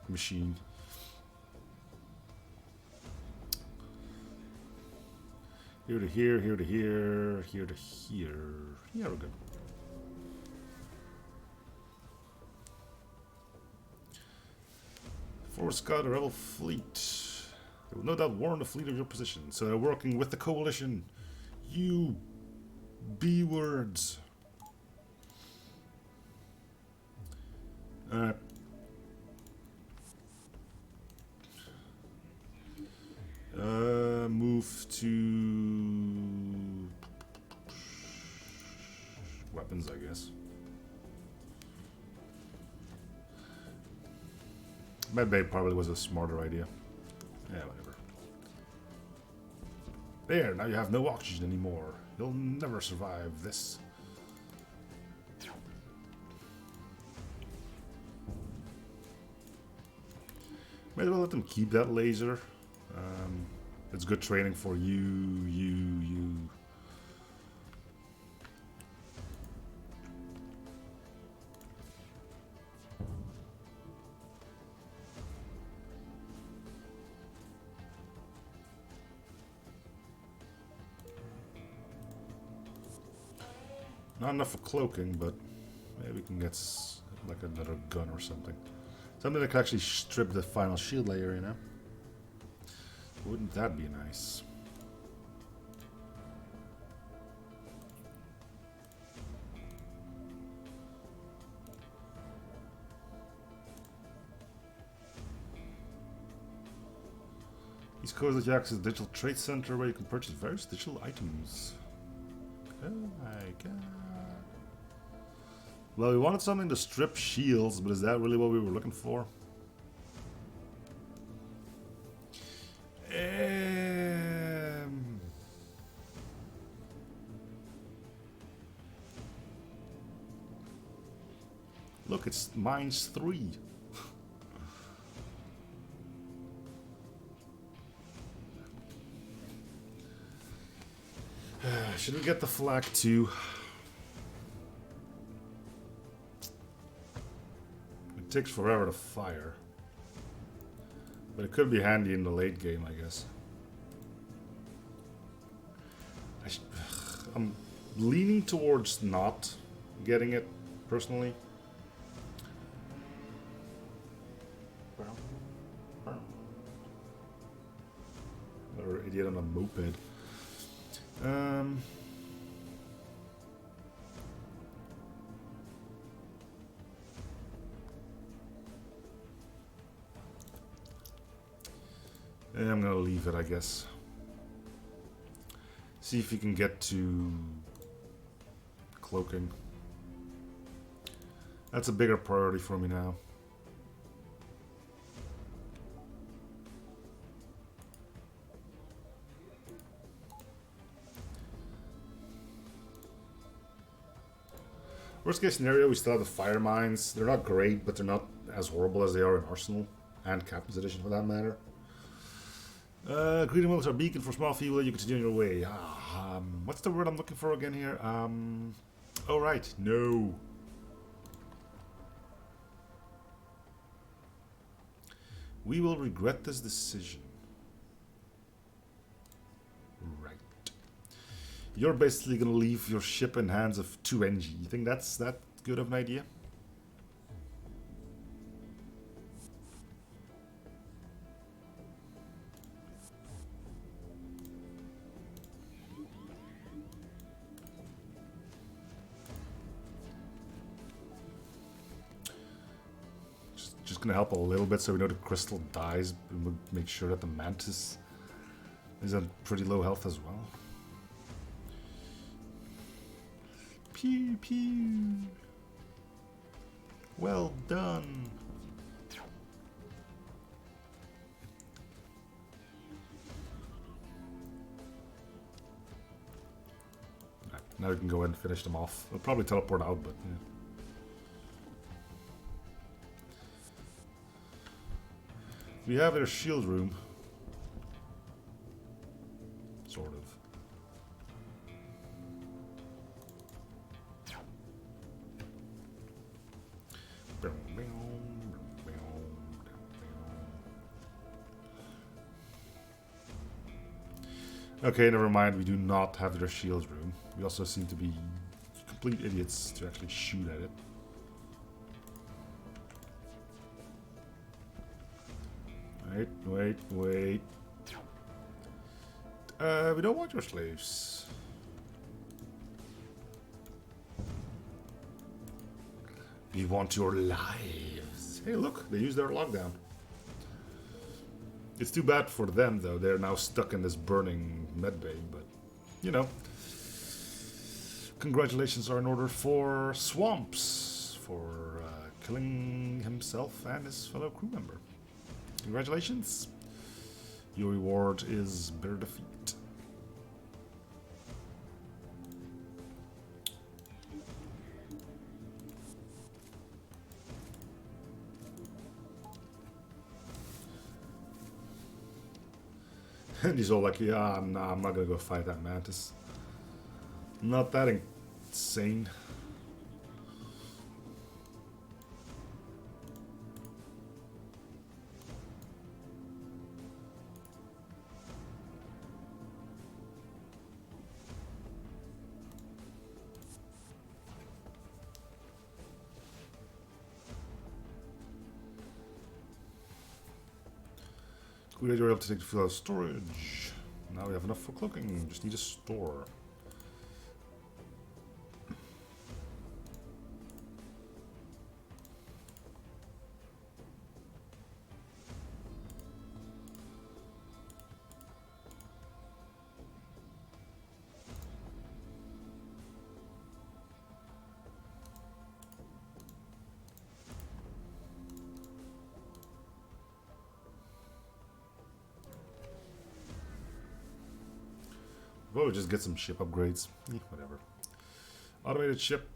machine. Here to here, here to here, here to here. Yeah, we're good. Forward scout a rebel fleet. They will no doubt warn the fleet of your position, so they're working with the coalition. You B-words. Alright. Move to weapons, I guess. Medbay probably was a smarter idea. Yeah, whatever. There, now you have no oxygen anymore. You'll never survive this. Might as well let them keep that laser. It's good training for you. Not enough for cloaking, but maybe we can get like another gun or something. Something that can actually strip the final shield layer, you know? Wouldn't that be nice? East Coast of Jack's digital trade center where you can purchase various digital items. Oh my god. Well, we wanted something to strip shields, but is that really what we were looking for? Look, it's -3. Should we get the flak too? It takes forever to fire. But it could be handy in the late game, I guess. I'm leaning towards not getting it, personally. Or idiot on a moped. I'm gonna leave it, I guess. See if you can get to cloaking. That's a bigger priority for me now. Worst case scenario, we still have the fire mines. They're not great, but they're not as horrible as they are in Arsenal and Captain's Edition for that matter. Creating military beacon for small fuel, you continue your way. What's the word I'm looking for again here? Oh right, no. We will regret this decision. Right. You're basically gonna leave your ship in hands of 2NG. You think that's that good of an idea? Just gonna help a little bit so we know the crystal dies, and we'll make sure that the mantis is at pretty low health as well. Pew pew. Well done. Right, now we can go ahead and finish them off. We'll probably teleport out, but yeah. We have their shield room. Sort of. Okay, never mind. We do not have their shield room. We also seem to be complete idiots to actually shoot at it. Wait. We don't want your slaves. We want your lives. Hey, look, they used their lockdown. It's too bad for them, though. They're now stuck in this burning medbay, but, you know. Congratulations are in order for Swamps for killing himself and his fellow crew member. Congratulations. Your reward is bitter defeat. And he's all like, yeah, nah, I'm not gonna go fight that mantis. Not that insane. We were able to take the fuel out of storage. Now we have enough for cloaking. Just need a store. Well, we just get some ship upgrades. Whatever. Automated ship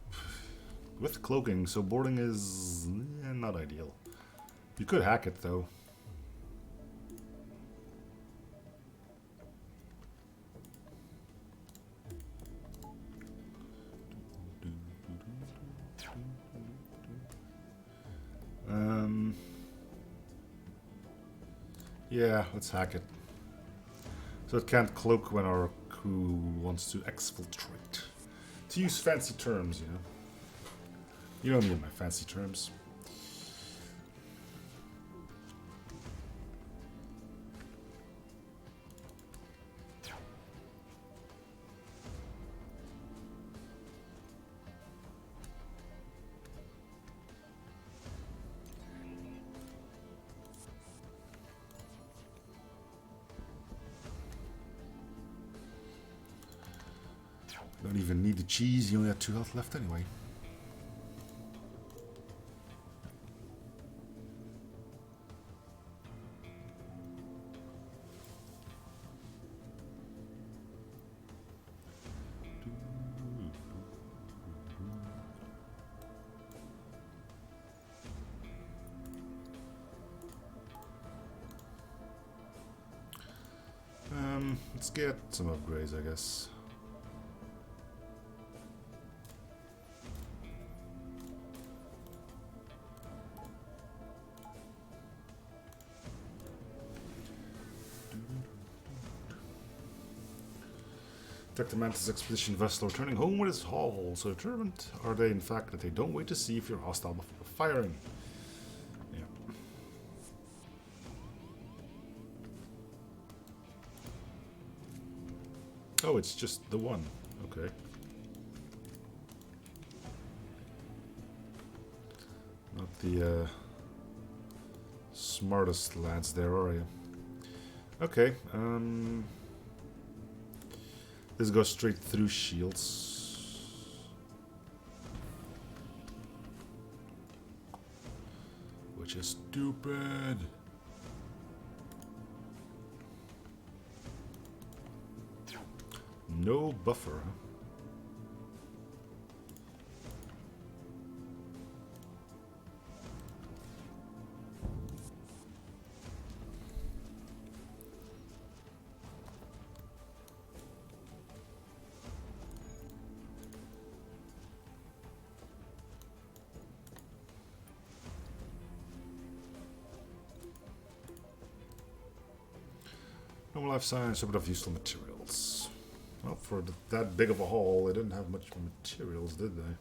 with cloaking, so boarding is not ideal. You could hack it though. Yeah, let's hack it. So it can't cloak when our crew wants to exfiltrate. To use fancy terms, you know. You know me and my fancy terms. Don't even need the cheese, you only have 2 health left anyway. Let's get some upgrades, I guess. Detect the Mantis expedition vessel returning home with its haul. So determined are they in fact that they don't wait to see if you're hostile before firing. Yeah. Oh, it's just the one. Okay. Not the smartest lads there, are you? Okay. This goes straight through shields. Which is stupid. No buffer, huh? Normal life science, a bit of useful materials. Well, for that big of a haul, they didn't have much materials, did they?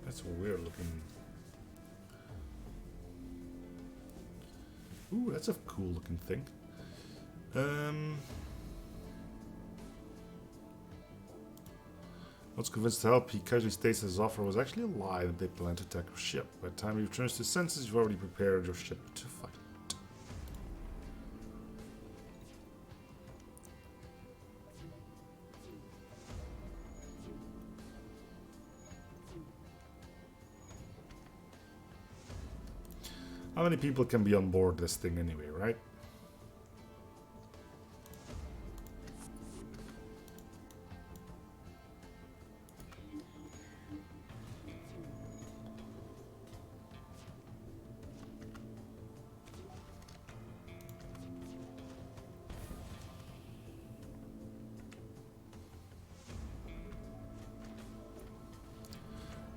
That's a weird looking. Ooh, that's a cool looking thing. Once convinced to help, he casually states that his offer was actually a lie and they plan to attack your ship. By the time he returns to his senses, you've already prepared your ship to fight. How many people can be on board this thing anyway, right?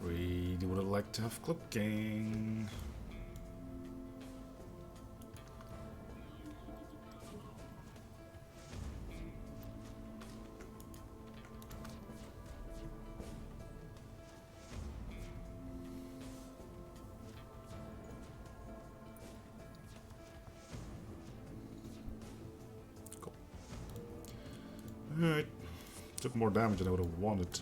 Really would have liked to have cloaking. Alright. Took more damage than I would have wanted.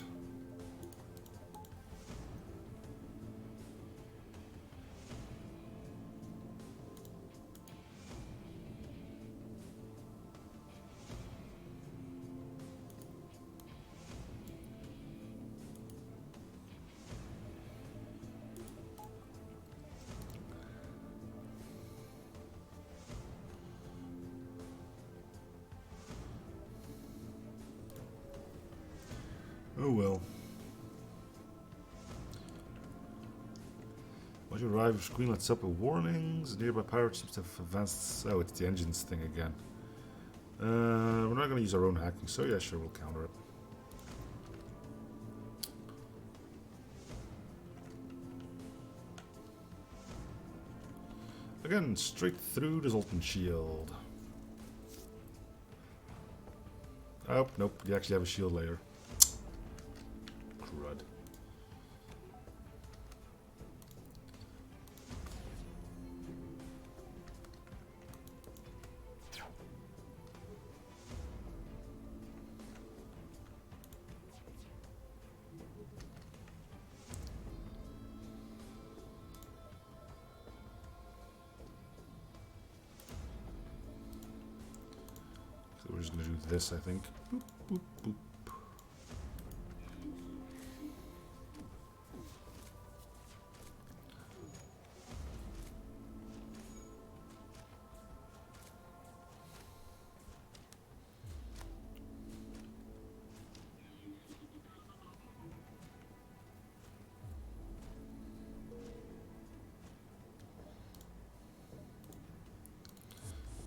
Oh well. Once you arrive, your screen lights up with warnings. Nearby pirate ships have advanced. Oh, it's the engines thing again. We're not going to use our own hacking, so yeah, sure, we'll counter it. Again, straight through the Zoltan shield. Oh, nope, you actually have a shield layer. Crud. So we're just going to do this, I think. Boop, boop, boop.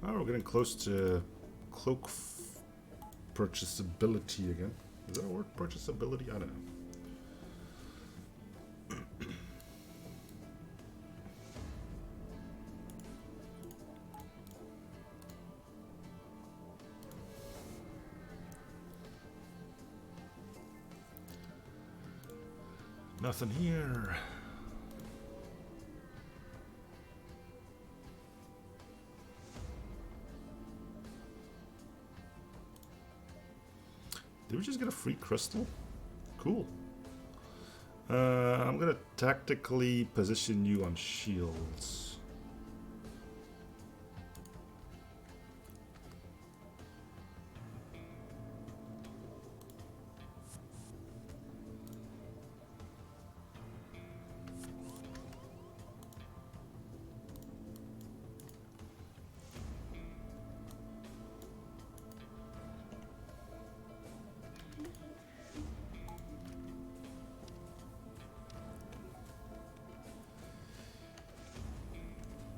Oh, we're getting close to cloak purchasability again. Is that a word? Purchasability? I don't know. Nothing here. Did we just get a free crystal? Cool. I'm gonna tactically position you on shields.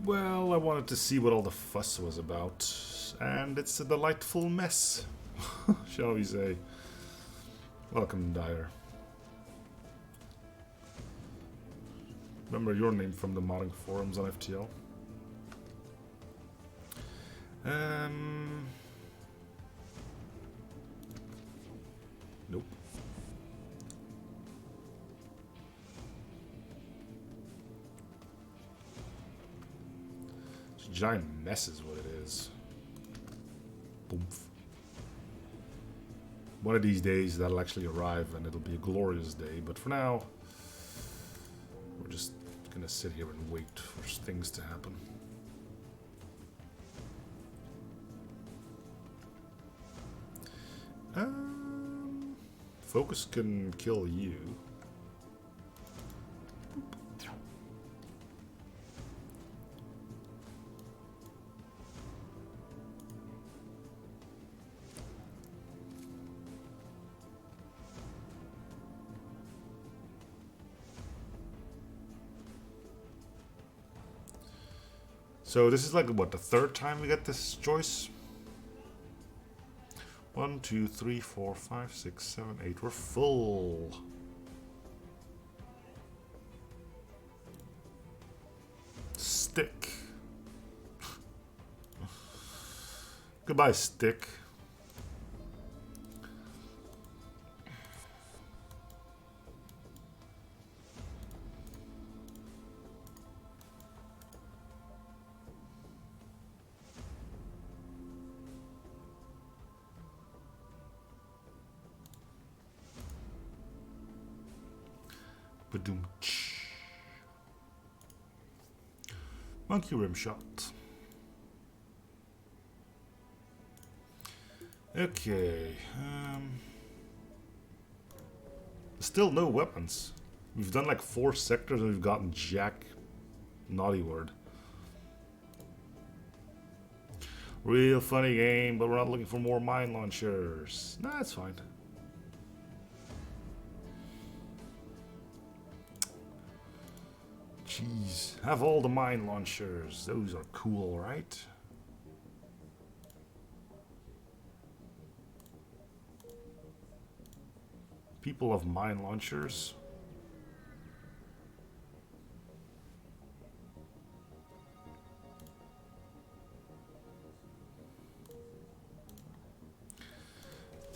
Well, I wanted to see what all the fuss was about, and it's a delightful mess, shall we say. Welcome, Dyer. Remember your name from the modding forums on FTL. Nope. It's a giant mess is what it is. Boomf. One of these days that'll actually arrive and it'll be a glorious day, but for now, we're just gonna sit here and wait for things to happen. Focus can kill you. So this is like, what, the third time we get this choice? 1, 2, 3, 4, 5, 6, 7, 8. We're full. Stick. Goodbye, stick. Badoom. Monkey rim shot. Okay. Still no weapons. We've done like 4 sectors and we've gotten jack. Naughty word. Real funny game, but we're not looking for more mine launchers. Nah, it's fine. Jeez. Have all the mine launchers. Those are cool, right? People of mine launchers.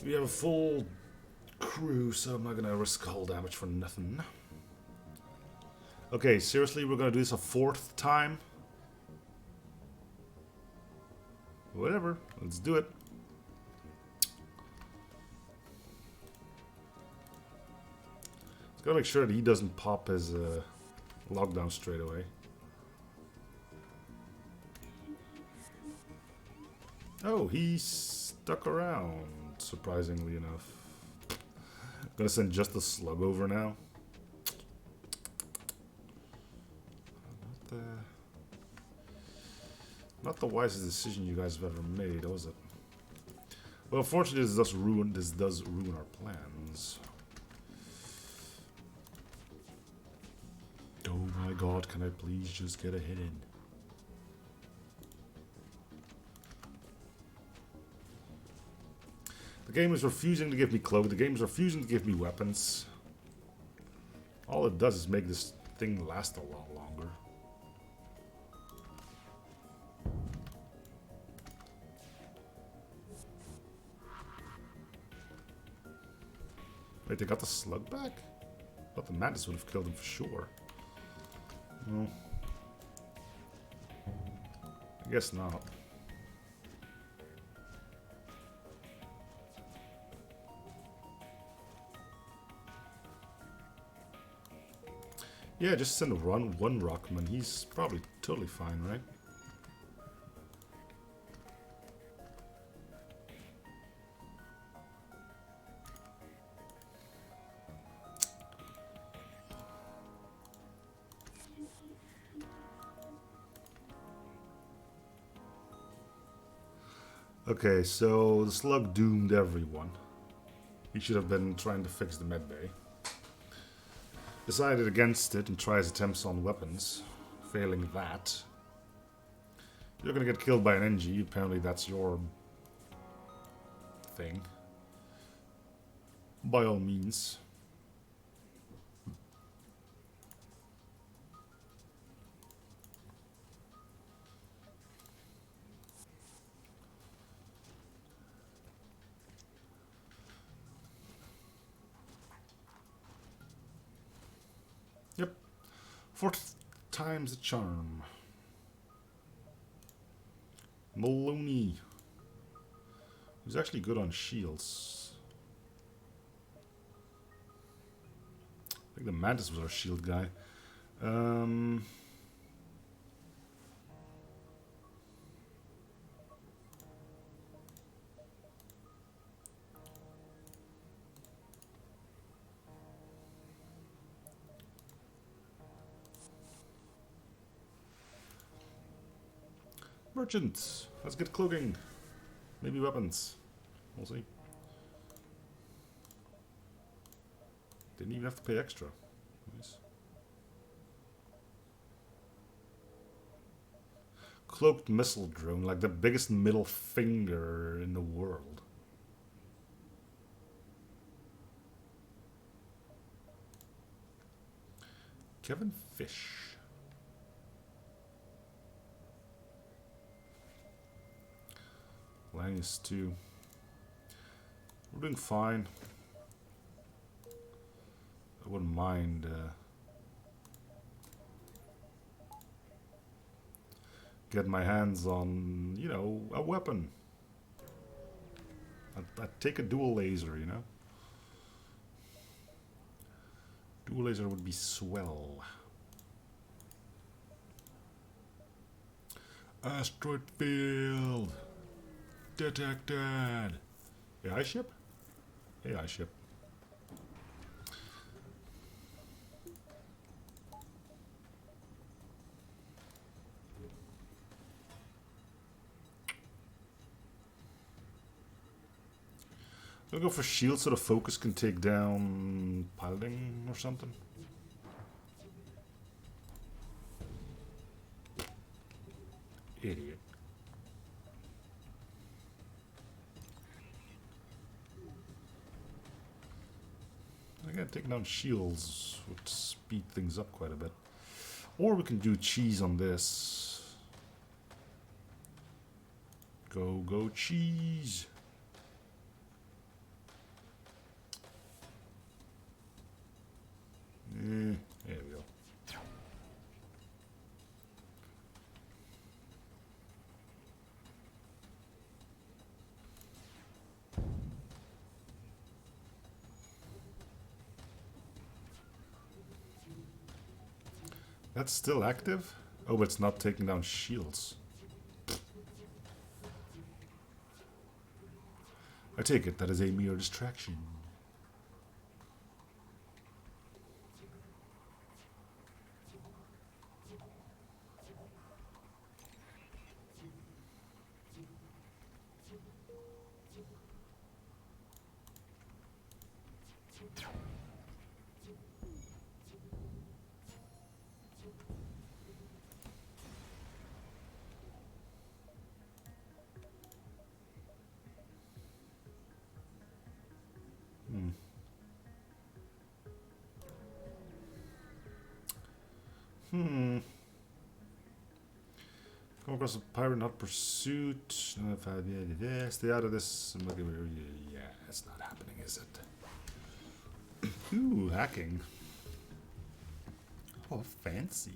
We have a full crew, so I'm not gonna risk hull damage for nothing. Okay, seriously, we're gonna do this a 4th time? Whatever, let's do it. Just gotta make sure that he doesn't pop his lockdown straight away. Oh, he stuck around, surprisingly enough. I'm gonna send just a slug over now. Not the wisest decision you guys have ever made, was it? Well, unfortunately, this does ruin our plans. Oh my god, can I please just get a hit in? The game is refusing to give me cloak. The game is refusing to give me weapons. All it does is make this thing last a lot longer. Wait, they got the slug back? I thought the madness would have killed him for sure. No. I guess not. Yeah, just send one Rockman. He's probably totally fine, right? Okay, so the slug doomed everyone. He should have been trying to fix the medbay. Decided against it and tries attempts on weapons. Failing that. You're gonna get killed by an NG. Apparently that's your thing. By all means. Yep. 4th time's the charm. Maloney. He's actually good on shields. I think the Mantis was our shield guy. Merchants. Let's get cloaking. Maybe weapons. We'll see. Didn't even have to pay extra. Nice. Cloaked missile drone, like the biggest middle finger in the world. Kevin Fish. Langus 2. We're doing fine. I wouldn't mind getting my hands on, you know, a weapon. I'd take a dual laser, you know. Dual laser would be swell. Asteroid field detected. AI ship? AI ship. I'll go for shield so the focus can take down piloting or something. Idiot. Again, taking down shields would speed things up quite a bit. Or we can do cheese on this. Go, go, cheese! There we go. That's still active? Oh, but it's not taking down shields. I take it that is a mere distraction. Come across a pirate, not pursuit. Stay out of this. Yeah, it's not happening, is it? Ooh, hacking. Oh, fancy.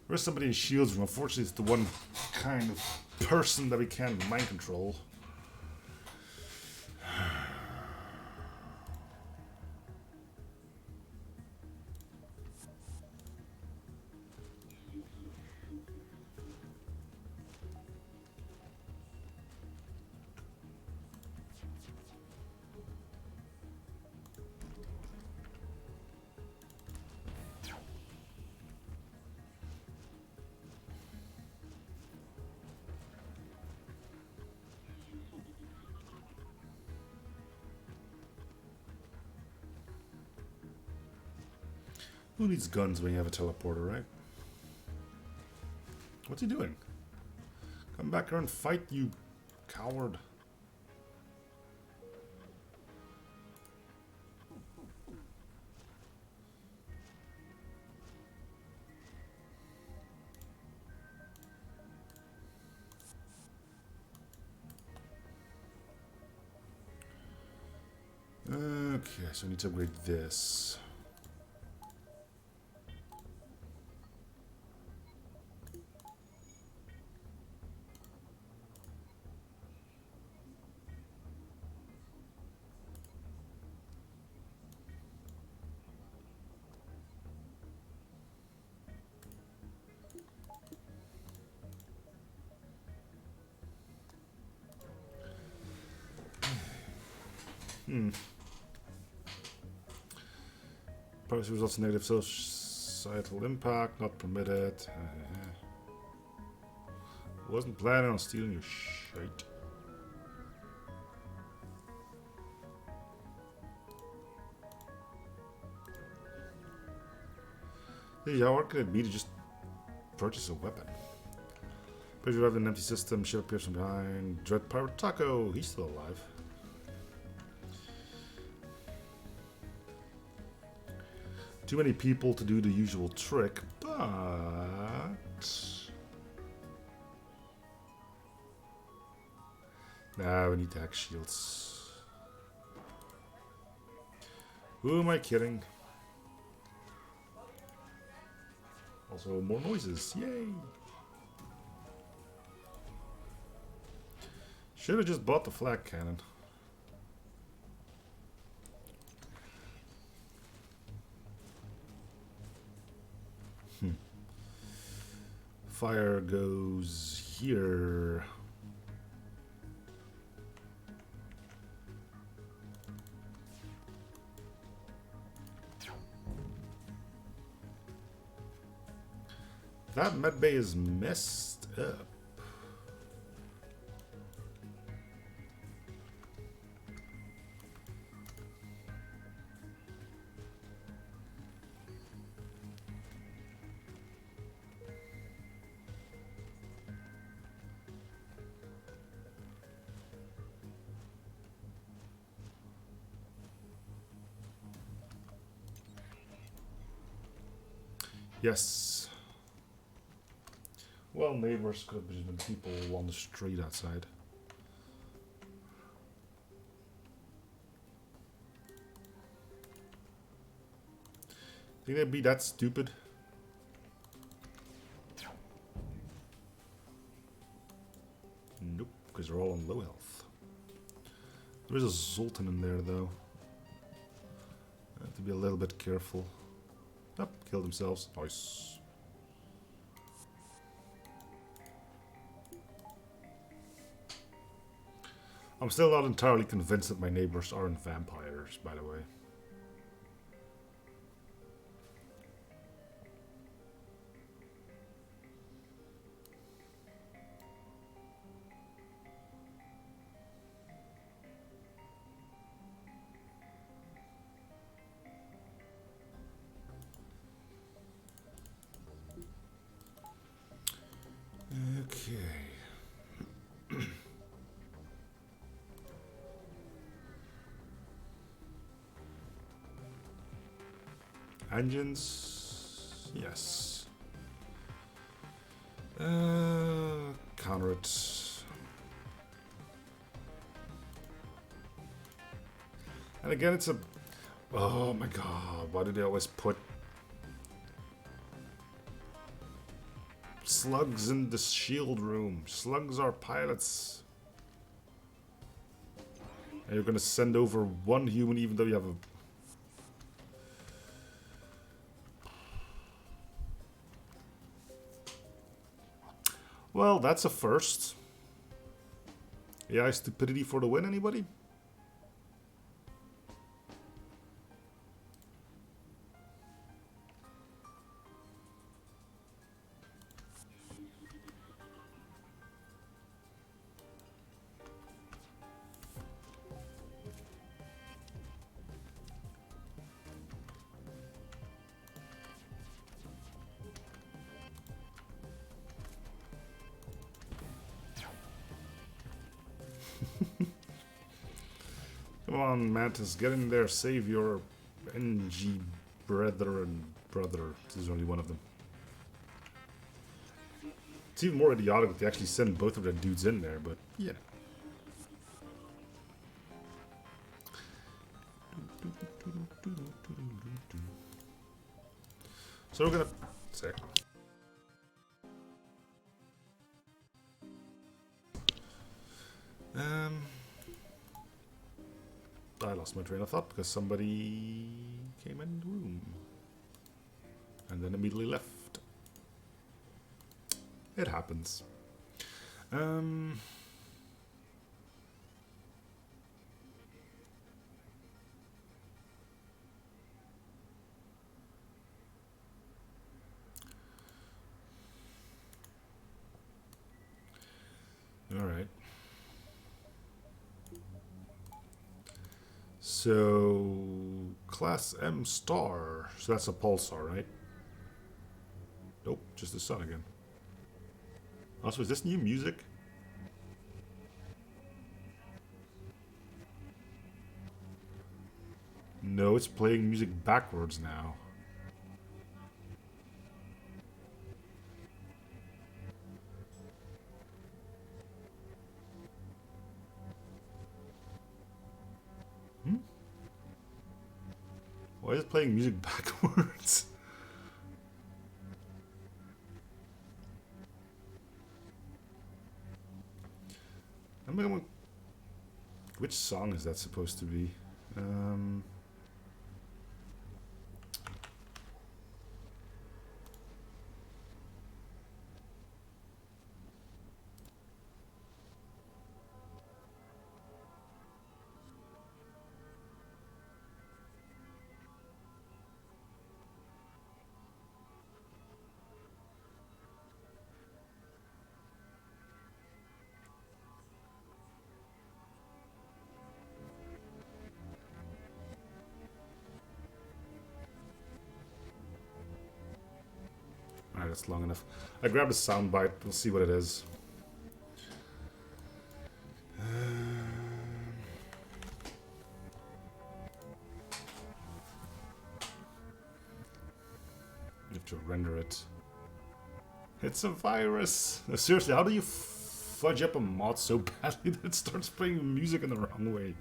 Where's somebody in Shields room? Unfortunately, it's the one kind of person that we can't mind control. Who needs guns when you have a teleporter, right? What's he doing? Come back here and fight, you coward. Okay, so I need to upgrade this. Policy results in negative societal impact, not permitted. Wasn't planning on stealing your shit. Hey, how hard could it be to just purchase a weapon? Please arrive in an empty system, ship appears from behind. Dread Pirate Taco, he's still alive. Too many people to do the usual trick, but... Nah, we need to hack shields. Who am I kidding? Also, more noises. Yay! Should have just bought the flak cannon. fire goes here. That medbay is messed up. Yes. Well, neighbors could have been people on the street outside. Think they'd be that stupid? Nope, because they're all on low health. There is a Zoltan in there, though. I have to be a little bit careful. Oh, killed themselves. Nice. I'm still not entirely convinced that my neighbors aren't vampires, by the way. Okay. Engines, yes. Counter it. And again, it's a... Oh my god, why do they always put slugs in the shield room? Slugs are pilots. And you're gonna send over one human even though you have a... Well, that's a first. AI stupidity for the win, anybody? Come on, Mantis, get in there, save your NG brethren. Brother, there's only one of them. It's even more idiotic that they actually send both of their dudes in there, but yeah. So we're gonna say. I lost my train of thought because somebody came in the room and then immediately left. It happens. All right. So, Class M star. So that's a pulsar, right? Nope, just the sun again. Also, is this new music? No, it's playing music backwards now. Why is it playing music backwards? Which song is that supposed to be? that's long enough. I grabbed a soundbite. We'll see what it is. You have to render it. It's a virus! Seriously, how do you fudge up a mod so badly that it starts playing music in the wrong way?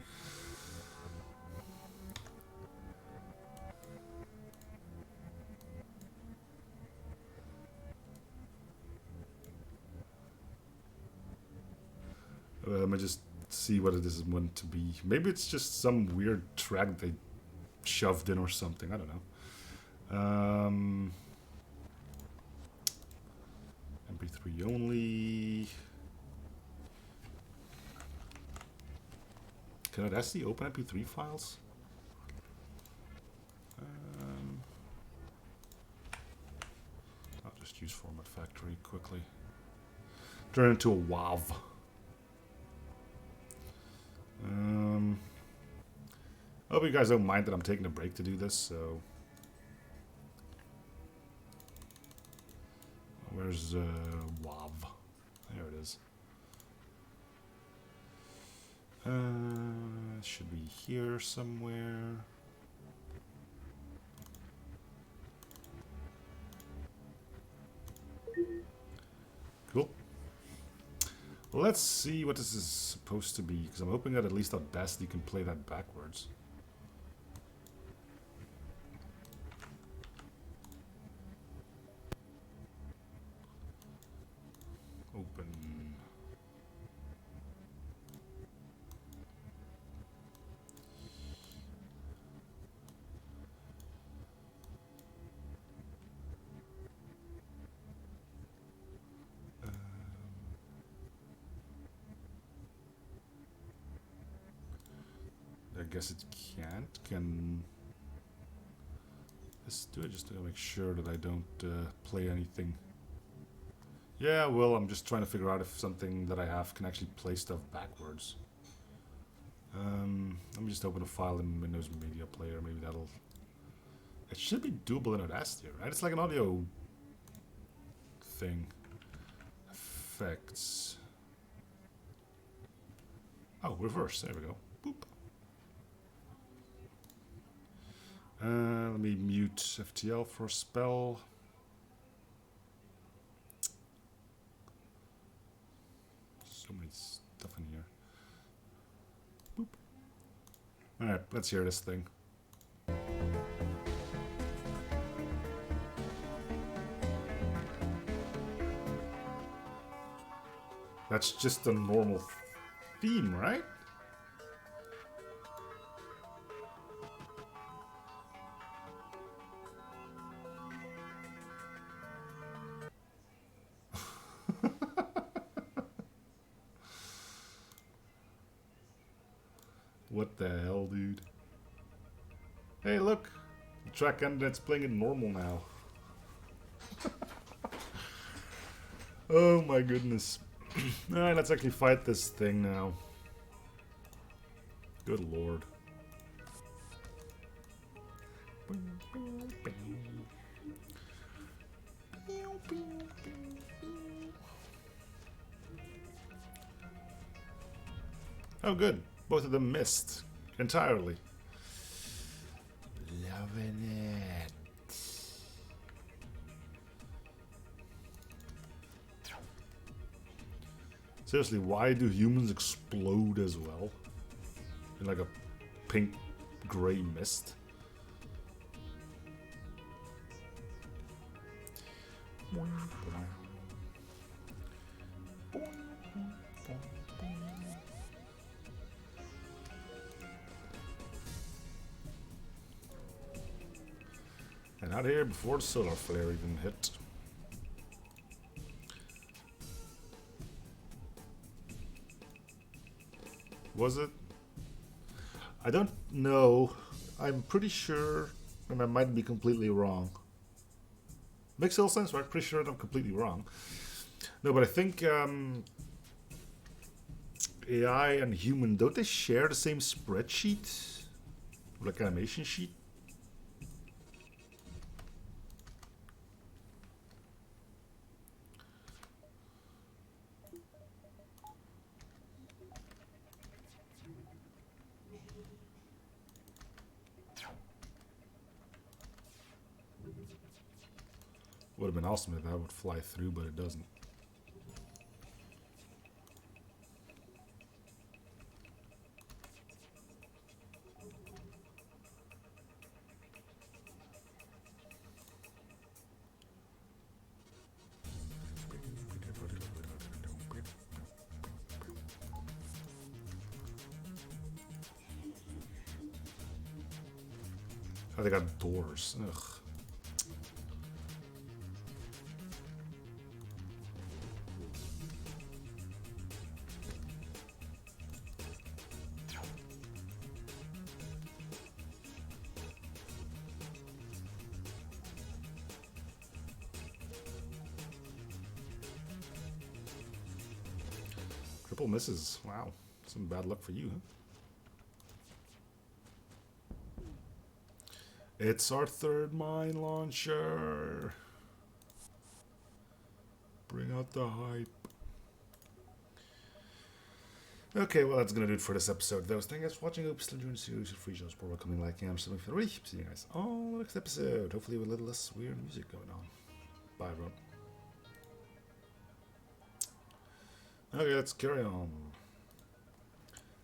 Let me just see what it is meant to be. Maybe it's just some weird track they shoved in or something. I don't know. MP3 only. Can Audacity open MP3 files? I'll just use Format Factory quickly. Turn it into a WAV. I hope you guys don't mind that I'm taking a break to do this, so... Where's WAV? There it is. It should be here somewhere. Cool. Well, let's see what this is supposed to be, because I'm hoping that at least at best you can play that backwards. Open. I guess it can't. Can this do it just to make sure that I don't play anything? Yeah, well, I'm just trying to figure out if something that I have can actually play stuff backwards. Let me just open a file in Windows Media Player. Maybe that'll... It should be doable in Audacity, right? It's like an audio thing. Effects. Oh, reverse. There we go. Boop. Let me mute FTL for a spell. So many stuff in here. Boop. Alright, let's hear this thing. That's just a normal theme, right? What the hell, dude? Hey, look! The track ended, it's playing it normal now. Oh my goodness. Alright, let's actually fight this thing now. Good lord. Oh good. Both of them missed. Entirely. Loving it. Seriously, why do humans explode as well? In like a pink gray mist? And out here before the solar flare even hit. Was it? I don't know. I'm pretty sure, and I might be completely wrong. Makes a little sense, right? Pretty sure that I'm completely wrong. No, but I think AI and human, don't they share the same spreadsheet? Like animation sheet? Would have been awesome if that would fly through, but it doesn't. Oh, they got doors. Ugh. Triple misses. Wow. Some bad luck for you, huh? It's our third mine launcher. Bring out the hype. Okay, well, that's going to do it for this episode. Thank you guys for watching. I hope you're still enjoying the series. Free shows, for welcoming, like, and something for See you guys on the next episode. Hopefully with a little less weird music going on. Bye, everyone. Okay, let's carry on.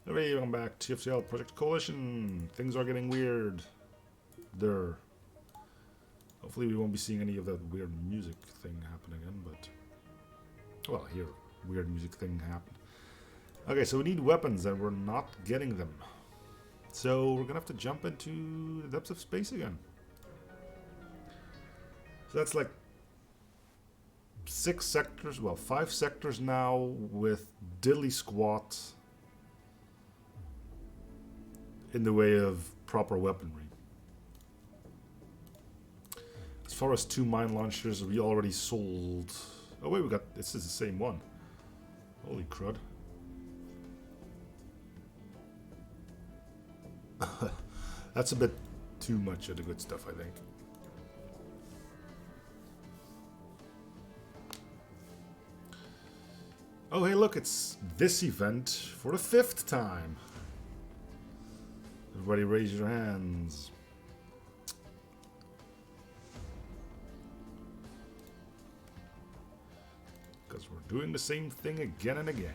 Okay, welcome back to FTL Project Coalition. Things are getting weird. There. Hopefully we won't be seeing any of that weird music thing happen again, but... Well, here, weird music thing happen. Okay, so we need weapons, and we're not getting them. So we're gonna have to jump into the depths of space again. So that's like 6 sectors, well, 5 sectors now with diddly squat in the way of proper weaponry. As far as 2 mine launchers, we already sold... Oh wait, we got... This is the same one. Holy crud. That's a bit too much of the good stuff, I think. Oh hey look, it's this event for the 5th time. Everybody raise your hands. Because we're doing the same thing again and again.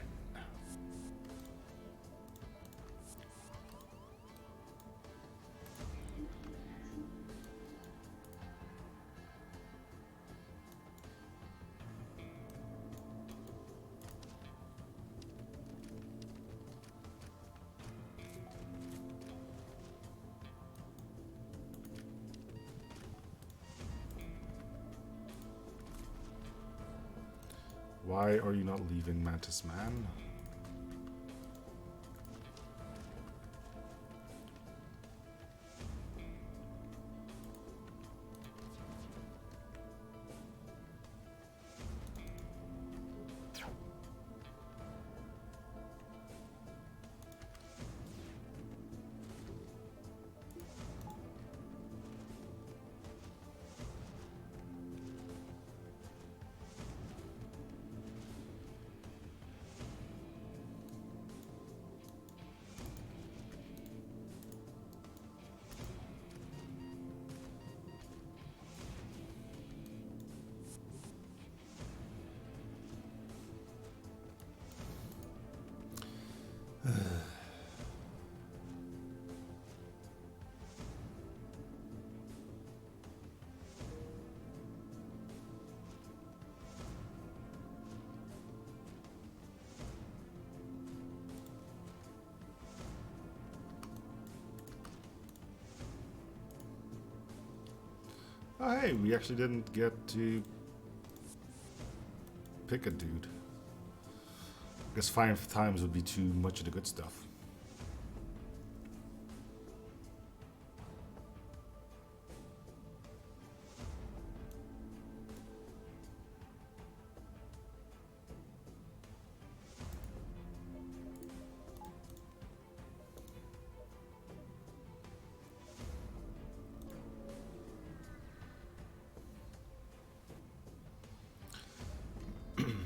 Why are you not leaving, Mantis Man? Oh, hey, we actually didn't get to pick a dude. I guess 5 times would be too much of the good stuff.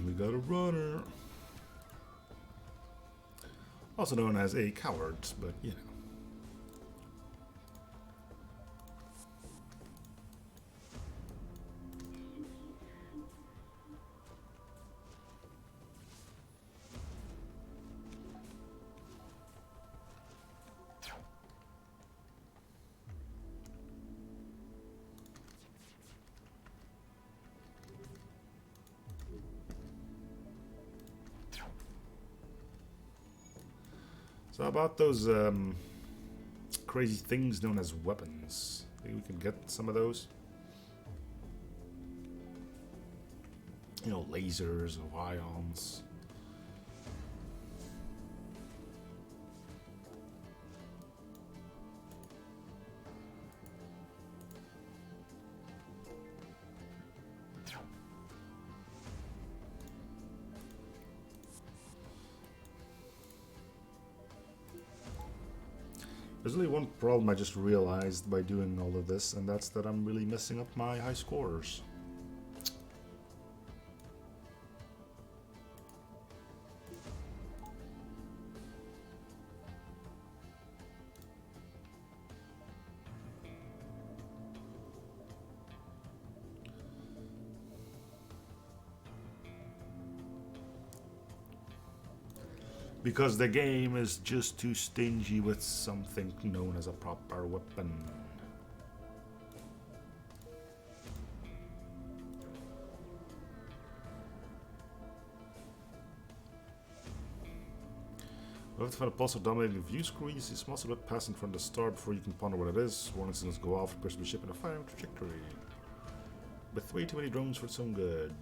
We got a runner. Also known as a coward, but you know. So about those crazy things known as weapons. Think we can get some of those? You know, lasers or ions. There's only one problem I just realized by doing all of this, and that's that I'm really messing up my high scores. Because the game is just too stingy with something known as a proper weapon. We have to find a pulsar dominating the view screen. You see a small silhouette passing from the start before you can ponder what it is. Warning signals go off, appears to be ship in a firing trajectory. With way too many drones for its own good.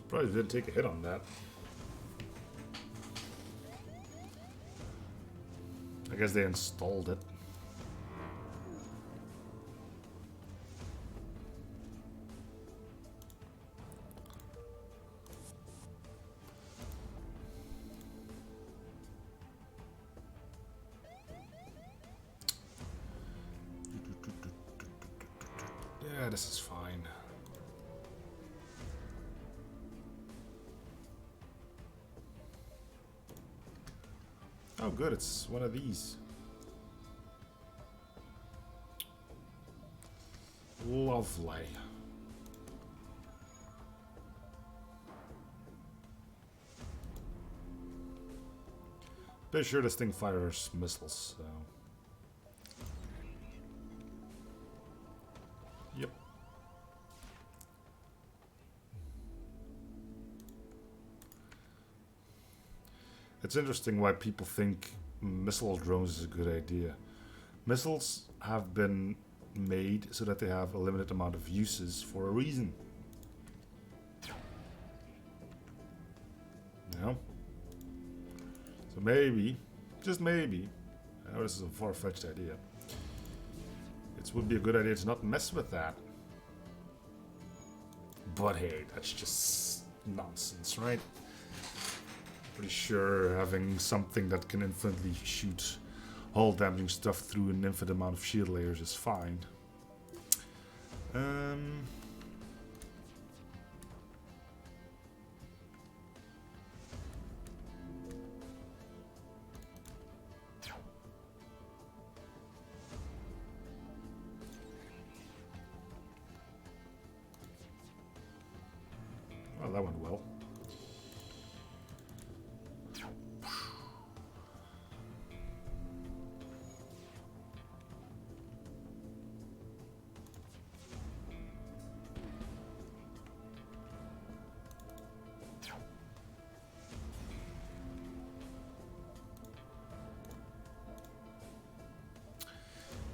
Probably did take a hit on that. I guess they installed it. Yeah, this is fine. Oh good, it's one of these. Lovely. Pretty sure this thing fires missiles, so... Yep. It's interesting why people think missile drones is a good idea. Missiles have been made so that they have a limited amount of uses for a reason. You know? So maybe, just maybe, I know this is a far-fetched idea, it would be a good idea to not mess with that. But hey, that's just nonsense, right? Pretty sure having something that can infinitely shoot hull damaging stuff through an infinite amount of shield layers is fine. Well, that went well.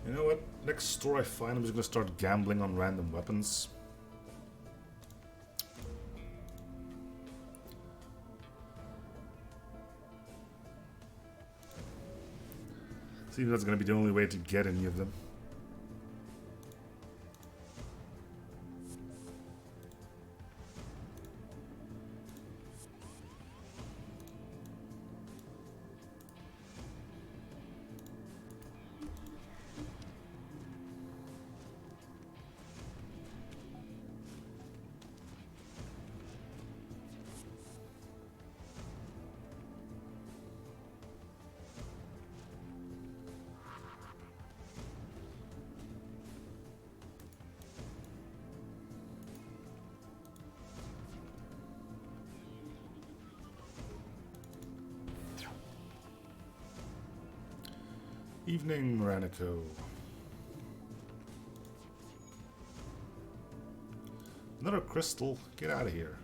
You know what? Next store I find, I'm just gonna start gambling on random weapons. See if that's gonna be the only way to get any of them. Evening, Ranico. Another crystal. Get out of here.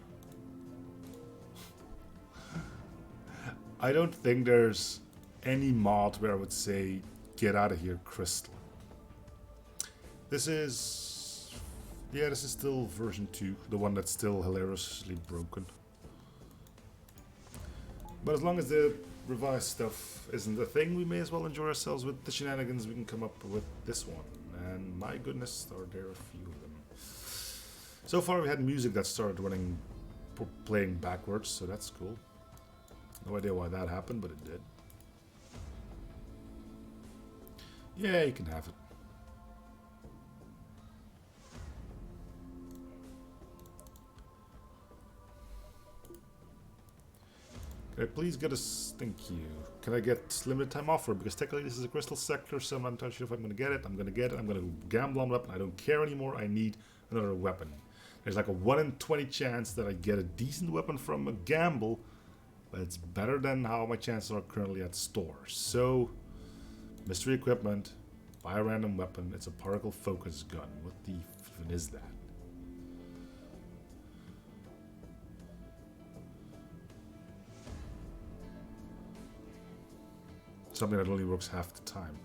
I don't think there's any mod where I would say, get out of here, crystal. This is... yeah, this is still version 2. The one that's still hilariously broken. But as long as the revised stuff isn't a thing, we may as well enjoy ourselves with the shenanigans we can come up with this one. And my goodness, are there a few of them. So far we had music that started running, playing backwards, so that's cool. No idea why that happened, but it did. Yeah, you can have it. Can I please get a... thank you. Can I get limited time offer? Because technically this is a crystal sector, so I'm not entirely sure if I'm going to get it. I'm going to get it. I'm going to gamble on weapon. I don't care anymore. I need another weapon. There's like a 1 in 20 chance that I get a decent weapon from a gamble, but it's better than how my chances are currently at stores. So, mystery equipment, buy a random weapon. It's a particle focus gun. What the f*** is that? Something that only works half the time.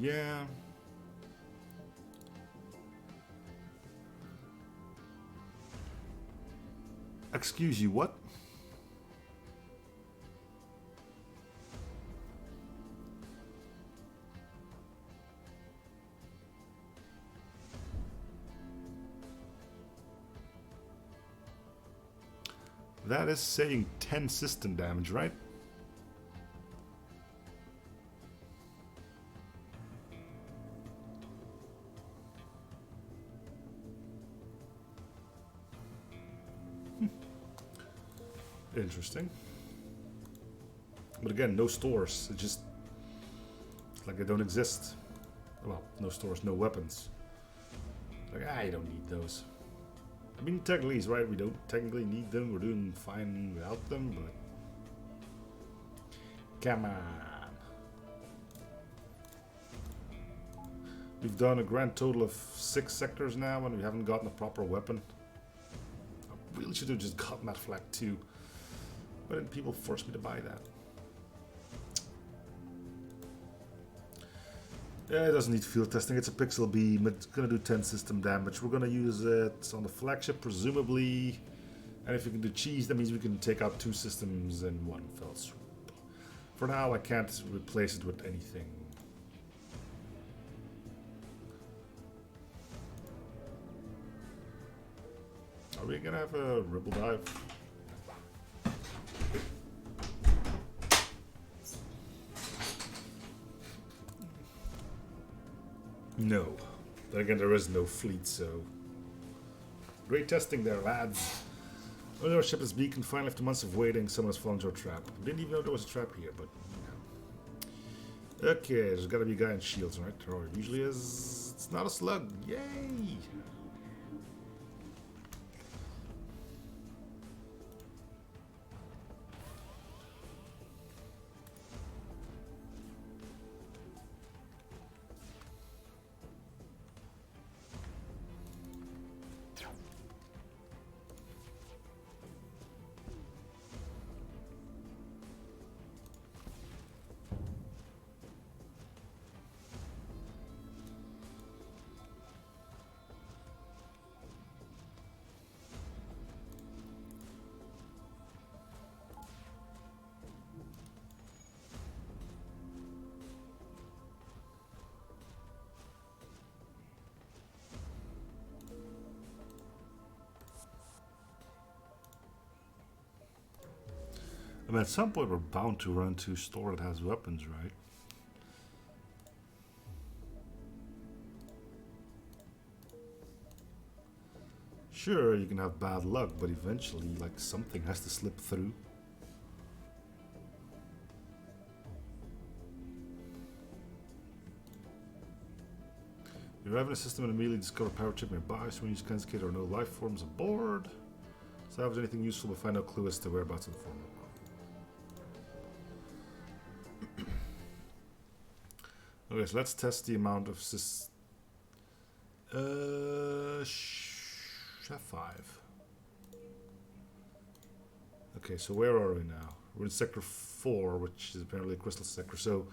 Yeah. Excuse you, what? That is saying 10 system damage, right? Interesting. But again, no stores. It's just like they don't exist. Well, no stores, no weapons. Like, you don't need those. I mean, technically he's right. We don't technically need them. We're doing fine without them, but... come on. We've done a grand total of 6 sectors now, and we haven't gotten a proper weapon. I really should have just gotten that flag too. But then people forced me to buy that. Yeah, it doesn't need field testing. It's a pixel beam. It's gonna do 10 system damage. We're gonna use it on the flagship, presumably. And if we can do cheese, that means we can take out 2 systems in one fell swoop. For now, I can't replace it with anything. Are we gonna have a ribble dive? No. Then again, there is no fleet, so... great testing there, lads. Only our ship is beacon. Finally, after months of waiting, someone has fallen into a trap. We didn't even know there was a trap here, but... you know. Okay, there's gotta be a guy in shields, right? Or it usually is... it's not a slug. Yay! I mean, at some point we're bound to run to a store that has weapons, right? Sure, you can have bad luck, but eventually, like, something has to slip through. You arrive in a system and immediately discover a power chip nearby, so when you scan there are no life forms aboard. Salvage anything useful, but find no clue as to whereabouts of the former. Okay, so let's test the amount of chef 5. Okay, so where are we now? We're in sector 4, which is apparently a crystal sector. So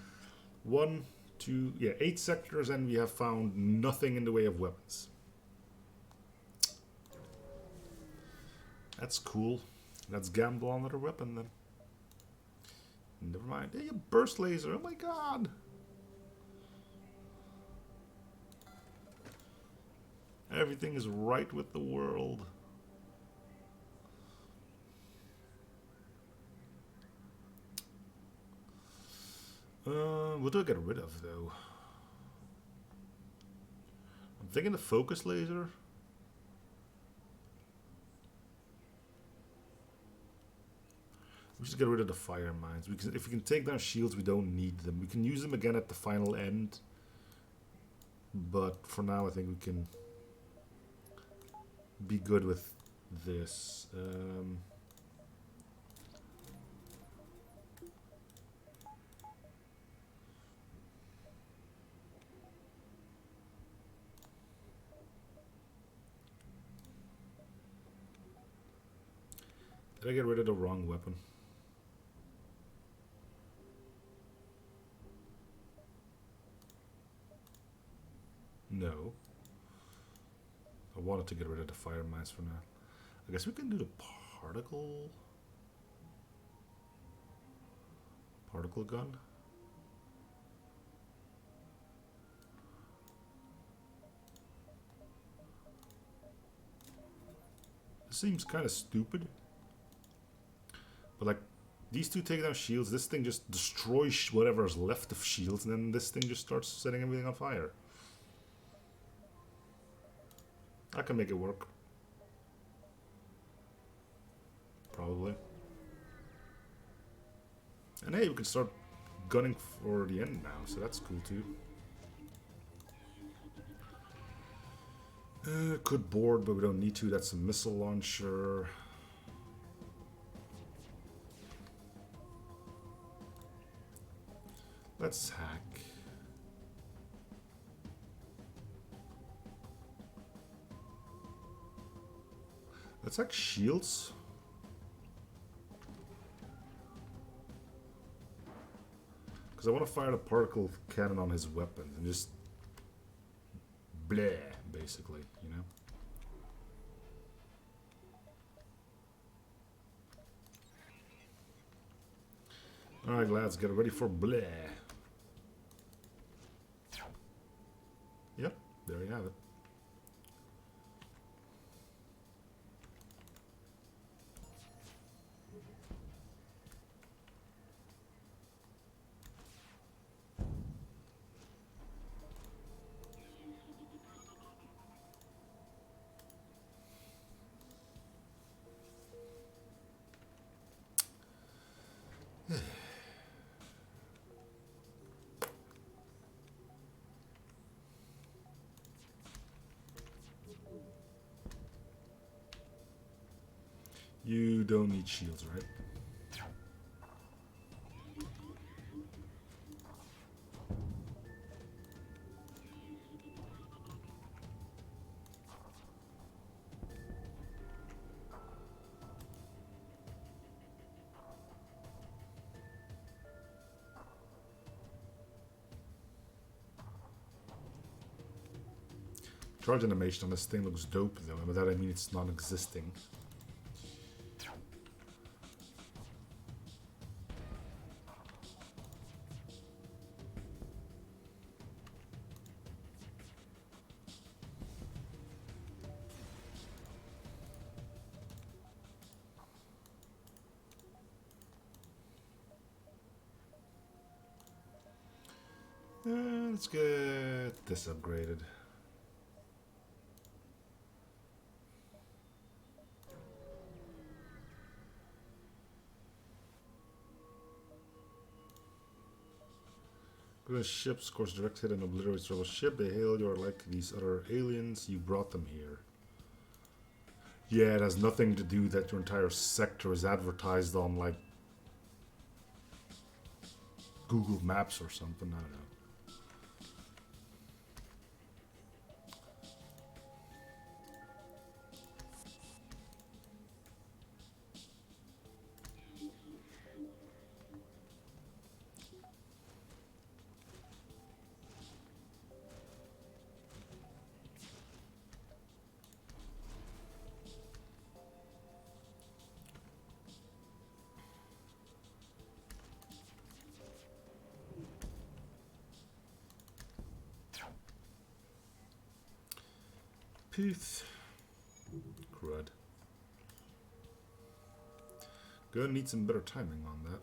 1, 2, yeah, 8 sectors, and we have found nothing in the way of weapons. That's cool. Let's gamble on another weapon then. Never mind. Hey, a burst laser. Oh my god. Everything is right with the world. What do I get rid of though? I'm thinking the focus laser. We should get rid of the fire mines. If we can take down shields, we don't need them. We can use them again at the final end. But for now, I think we can be good with this. Did I get rid of the wrong weapon? No. I wanted to get rid of the fire mines for now. I guess we can do the particle gun. This seems kind of stupid. But like, these two take down shields, this thing just destroys whatever's left of shields, and then this thing just starts setting everything on fire. I can make it work. Probably. And hey, we can start gunning for the end now, so that's cool too. Could board, but we don't need to. That's a missile launcher. Let's hack. Let's hack shields. Because I want to fire the particle cannon on his weapon and just bleh, basically, you know? Alright, lads, get ready for bleh. Yep, there you have it. You don't need shields, right? Charge animation on this thing looks dope though, and by that I mean it's non-existing. Let's get this upgraded. Go to ship, scores direct hit and obliterates rebel ship. They hail you are like these other aliens. You brought them here. Yeah, it has nothing to do that your entire sector is advertised on like Google Maps or something. I don't know. Pith. Crud. Gonna need some better timing on that.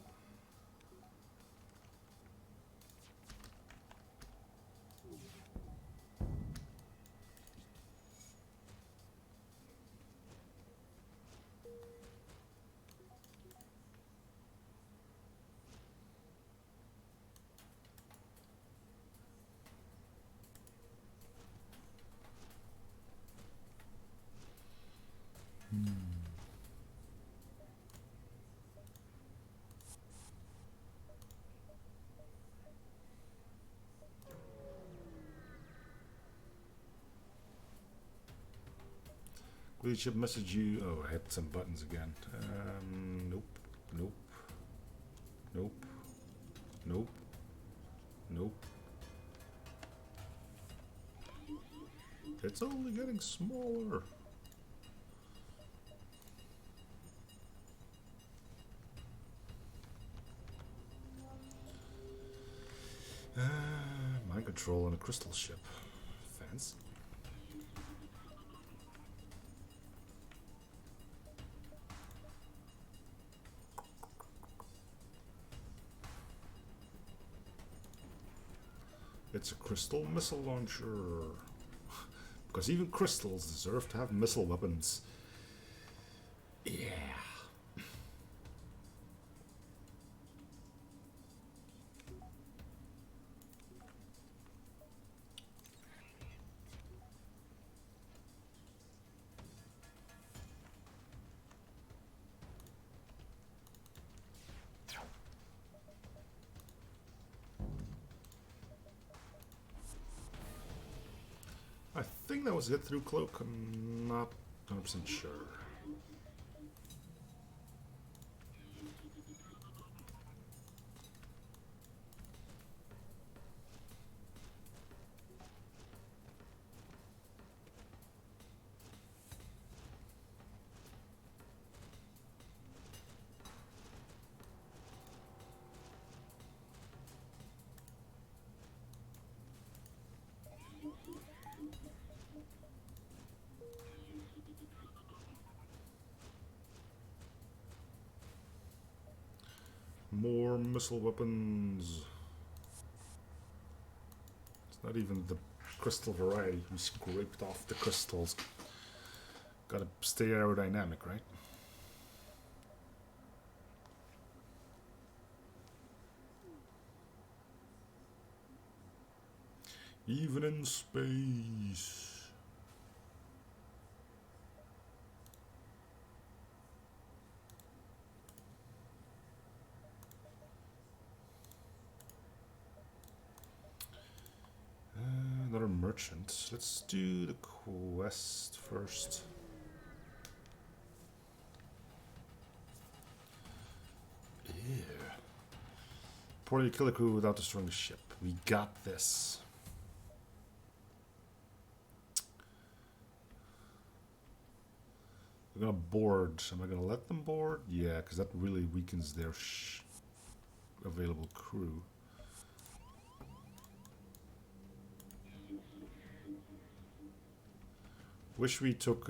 Will chip message you? Oh, I hit some buttons again. Nope. Nope. Nope. Nope. Nope. It's only getting smaller. Mind control on a crystal ship. Fancy. It's a crystal missile launcher. Because even crystals deserve to have missile weapons. Yeah. I think that was hit through cloak. I'm not 100% sure. More missile weapons. It's not even the crystal variety. We scraped off the crystals. Gotta stay aerodynamic, right? Even in space. Another merchant. Let's do the quest first. Yeah. Poorly kill a crew without destroying the ship. We got this. They're gonna board. Am I gonna let them board? Yeah, because that really weakens their available crew. Wish we took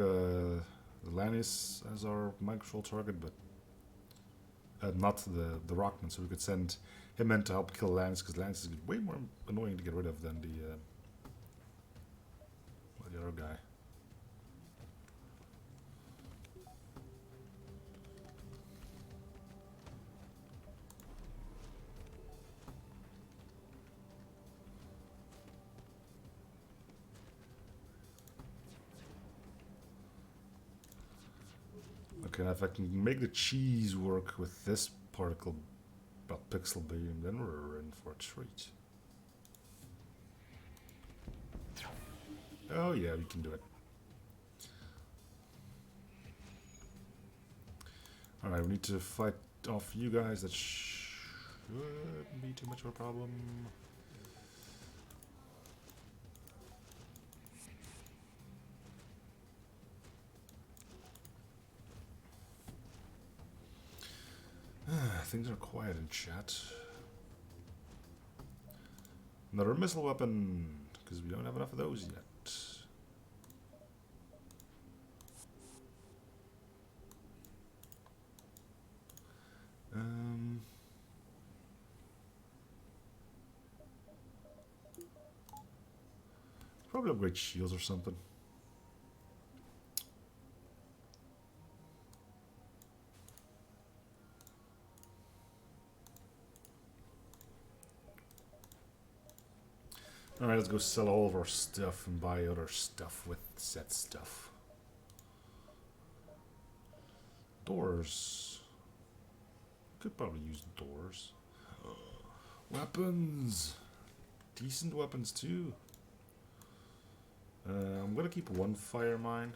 Lannis as our mind control target, but not the Rockman, so we could send him in to help kill Lannis, because Lannis is way more annoying to get rid of than the other guy. Okay, if I can make the cheese work with this particle, pixel beam, then we're in for a treat. Oh yeah, we can do it. Alright, we need to fight off you guys. That shouldn't be too much of a problem. Things are quiet in chat. Another missile weapon, because we don't have enough of those yet. probably upgrade shields or something. Alright, let's go sell all of our stuff and buy other stuff with said stuff. Doors. Could probably use doors. Weapons! Decent weapons too. I'm gonna keep one fire mine.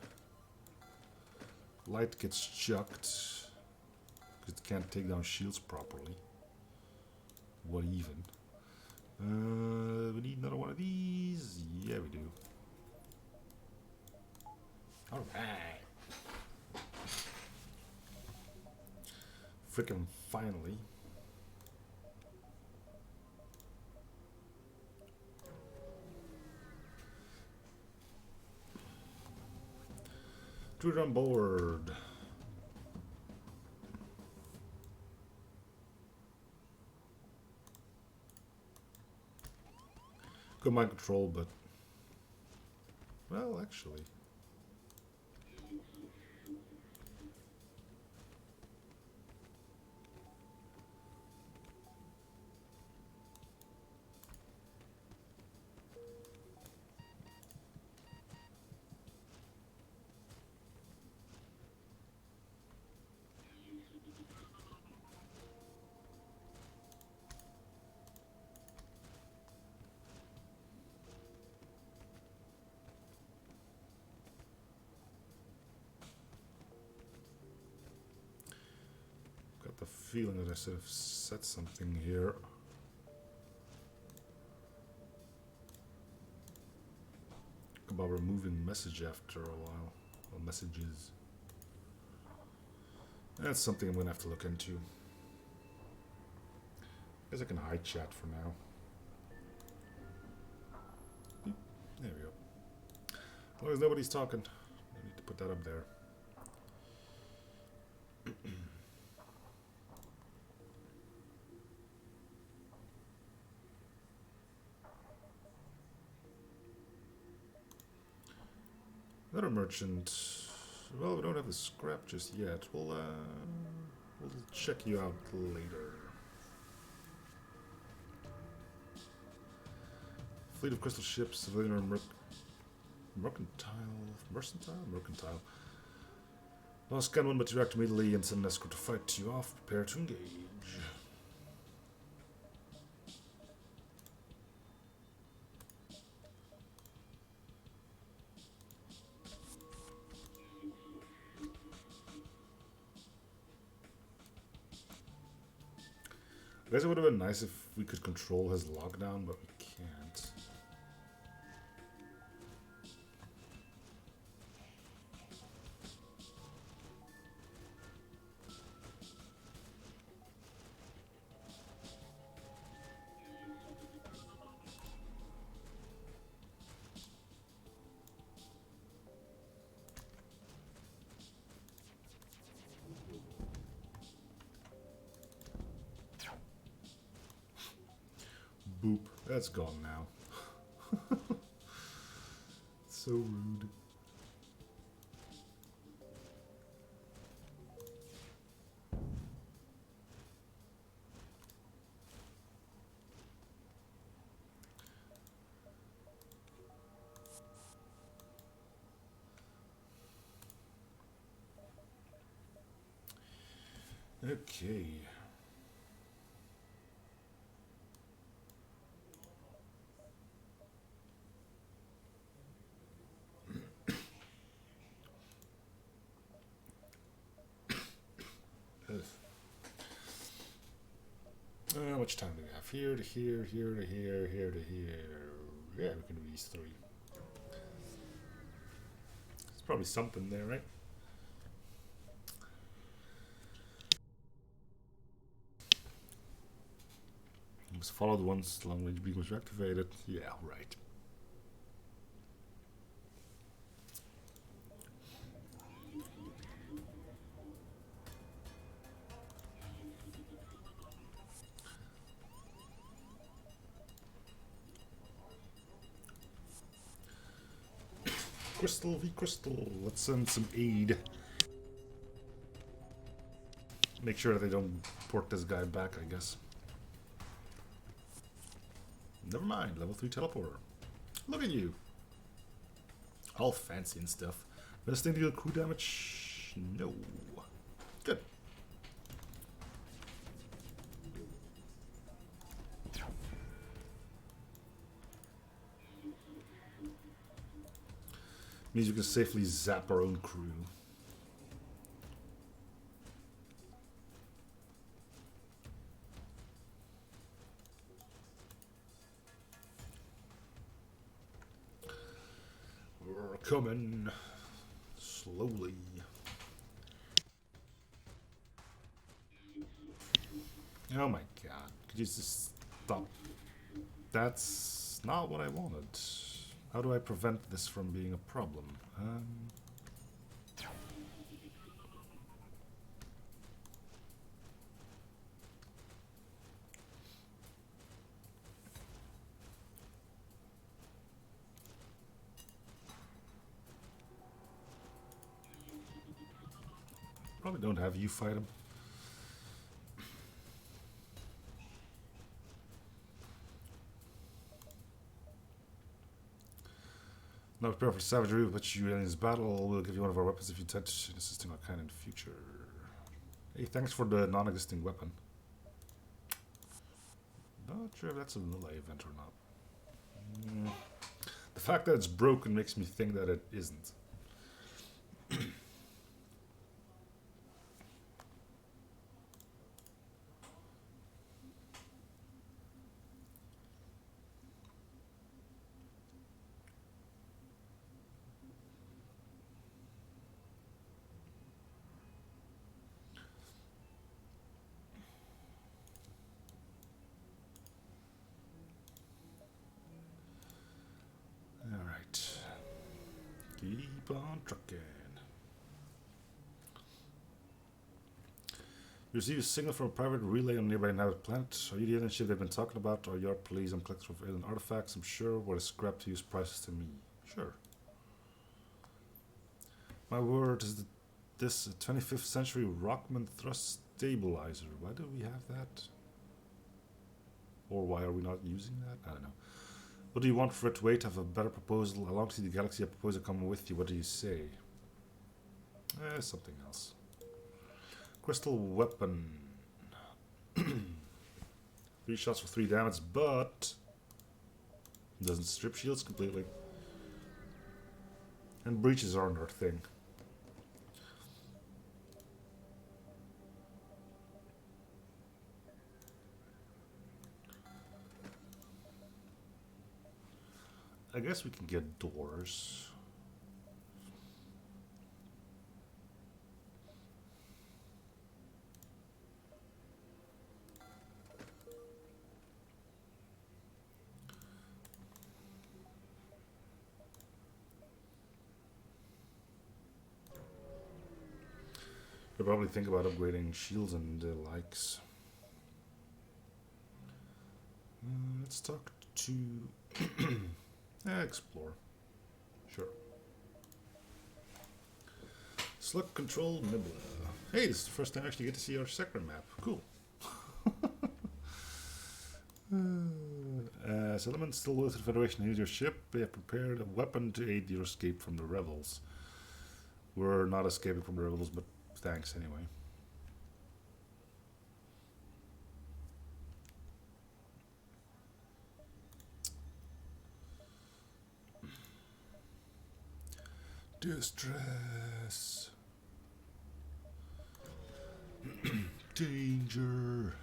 Light gets chucked. Because it can't take down shields properly. What even? We need another one of these. Yeah, we do. Alright. Frickin' finally. Druid on board. Good mind control, but... Well, actually... Got the feeling that I should have said something here. About removing message after a while. Or messages. That's something I'm going to have to look into. Guess I can hide chat for now. Beep. There we go. As long as nobody's talking, I need to put that up there. Another merchant. Well, we don't have the scrap just yet. We'll check you out later. Fleet of crystal ships, civilian or mercantile. I'll scan one, but you act immediately and send an escort to fight you off. Prepare to engage. I guess it would have been nice if we could control his lockdown, but we can't. Boop. That's gone now. So rude. Okay. How much time do we have? Here to here, here to here, here to here. Yeah, we can do these three. There's probably something there, right? You must follow the ones long range beacon was activated. Yeah, right. Crystal v Crystal. Let's send some aid. Make sure that they don't port this guy back, I guess. Never mind, level 3 teleporter. Look at you. All fancy and stuff. Best thing to deal crew damage? No. Good. Means we can safely zap our own crew. We're coming slowly. Oh my god. Could you just stop? That's not what I wanted. How do I prevent this from being a problem? Probably don't have you fight him. Not prepared for savagery with which you aliens battle. We'll give you one of our weapons if you intend to assisting our kind in the future. Hey, thanks for the non-existing weapon. Not sure if that's a melee event or not. The fact that it's broken makes me think that it isn't. Alright. Keep on trucking. You receive a signal from a private relay on a nearby inhabited planet. Are you the alien ship they've been talking about? Or yard police and collector of alien artifacts? I'm sure what is scrap to use prices to me. Sure. My word, is this a 25th century Rockman thrust stabilizer? Why do we have that? Or why are we not using that? I don't know. What do you want for it to wait? Have a better proposal? Along to the galaxy, a proposal coming with you. What do you say? Something else. Crystal weapon. 3 shots for 3 damage, but doesn't strip shields completely. And breaches aren't our thing. I guess we can get doors. We'll probably think about upgrading shields and the likes. Let's talk to explore. Sure. Slug control Nibla. Hey, this is the first time I actually get to see our sector map. Cool. Settlements still with the Federation use your ship. They have prepared a weapon to aid your escape from the rebels. We're not escaping from the rebels, but thanks anyway. Distress. Danger.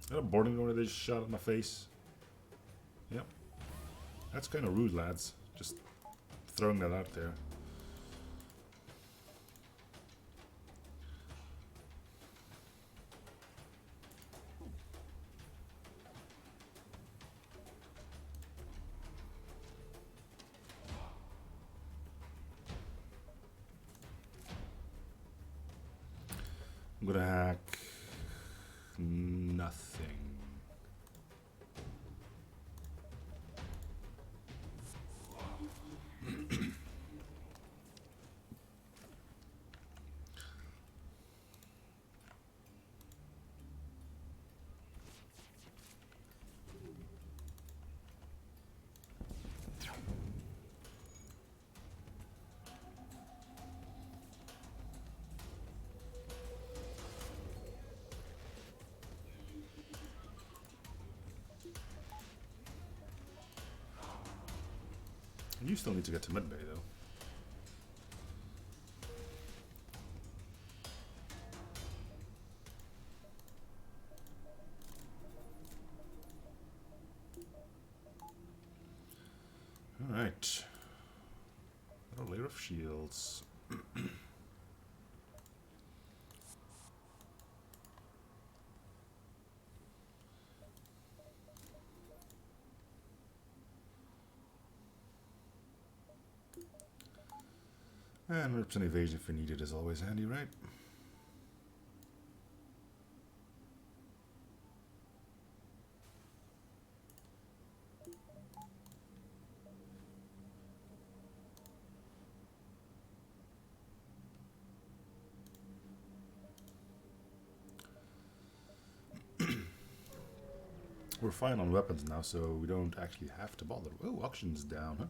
Is that a boarding owner they just shot at my face? Yep. That's kind of rude, lads. Just throwing that out there. I'm gonna hack nothing. You still need to get to mid bay though. Alright. Another layer of shields. And rips an evasion if we need it is always handy, right? We're fine on weapons now, so we don't actually have to bother. Oh, auction's down, huh?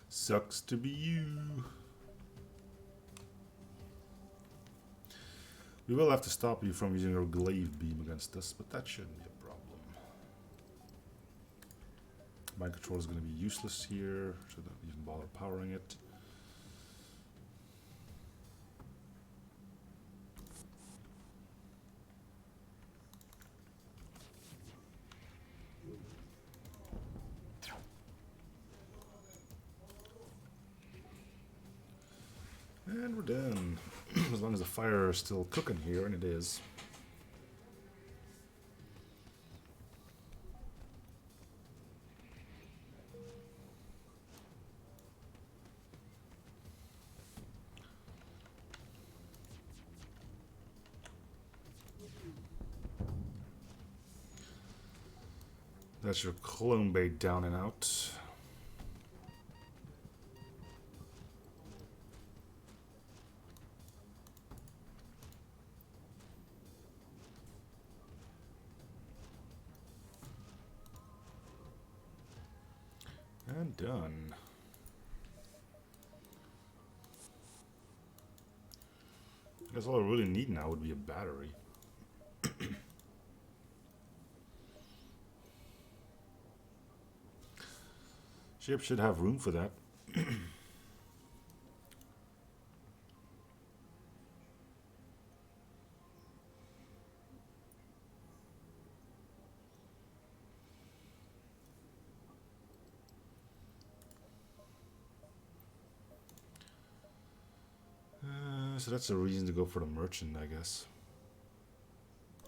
Sucks to be you. We will have to stop you from using your glaive beam against us, but that shouldn't be a problem. Mind control is going to be useless here, so don't even bother powering it. And we're done. As long as the fire is still cooking here, and it is. That's your clone bait down and out. And done. I guess all I really need now would be a battery. Ship should have room for that. So that's a reason to go for the merchant, I guess.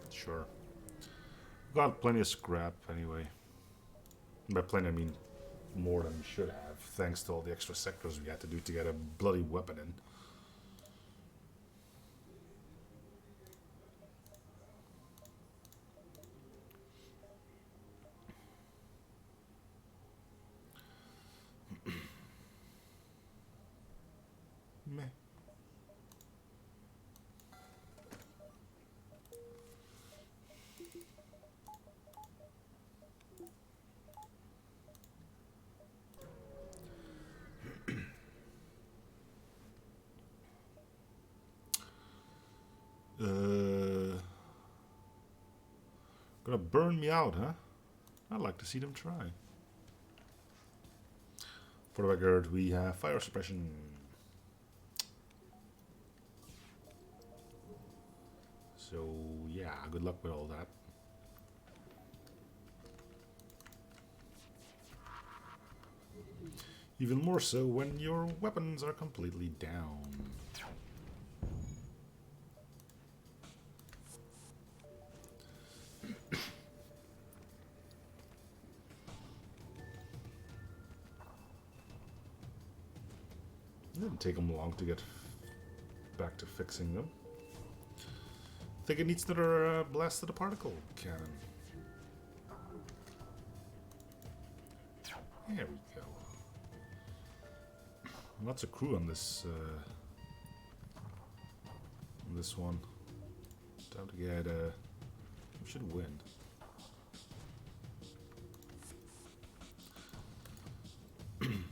Sure. Got plenty of scrap anyway. By plenty I mean more than we should have, thanks to all the extra sectors we had to do to get a bloody weapon in. Meh. Gonna burn me out, huh? I'd like to see them try. For the record, we have fire suppression. So, yeah, good luck with all that. Even more so when your weapons are completely down. It didn't take them long to get back to fixing them. I think it needs another blast of the particle cannon. There we go. Lots of crew on this one. Time to get we should win.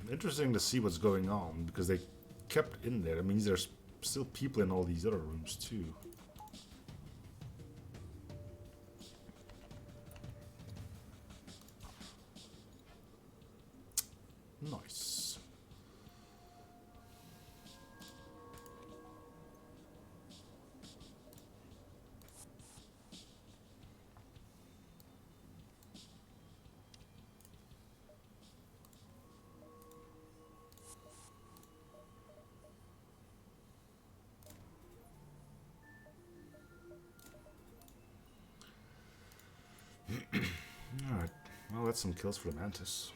Interesting to see what's going on because they kept in there. I mean, there's still people in all these other rooms too. Nice. Alright. Well, that's some kills for the Mantis.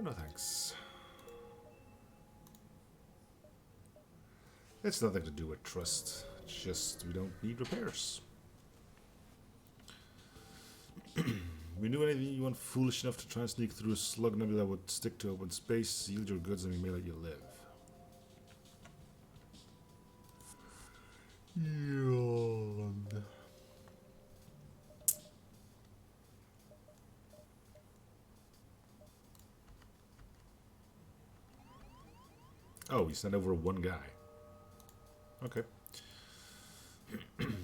No thanks. It's nothing to do with trust. It's just we don't need repairs. We knew anything you weren't foolish enough to try and sneak through a slug nebula that would stick to open space, yield your goods, and we may let you live. Yawn. Oh, you sent over one guy. Okay.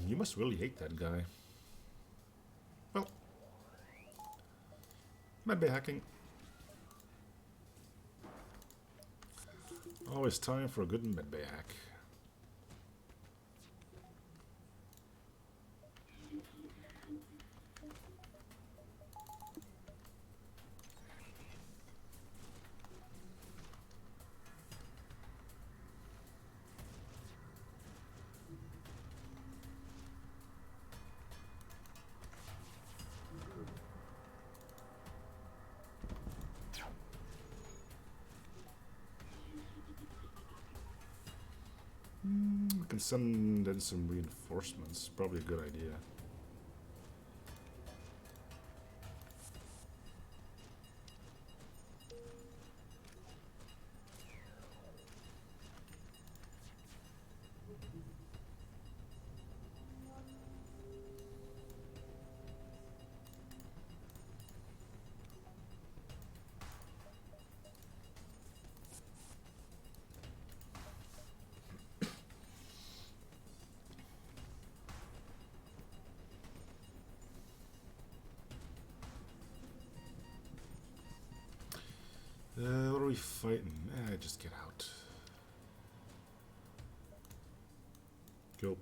You must really hate that guy. Well, medbay hacking. Always time for a good medbay hack. We can send in some reinforcements. Probably a good idea. What are we fighting? Just get out. Go.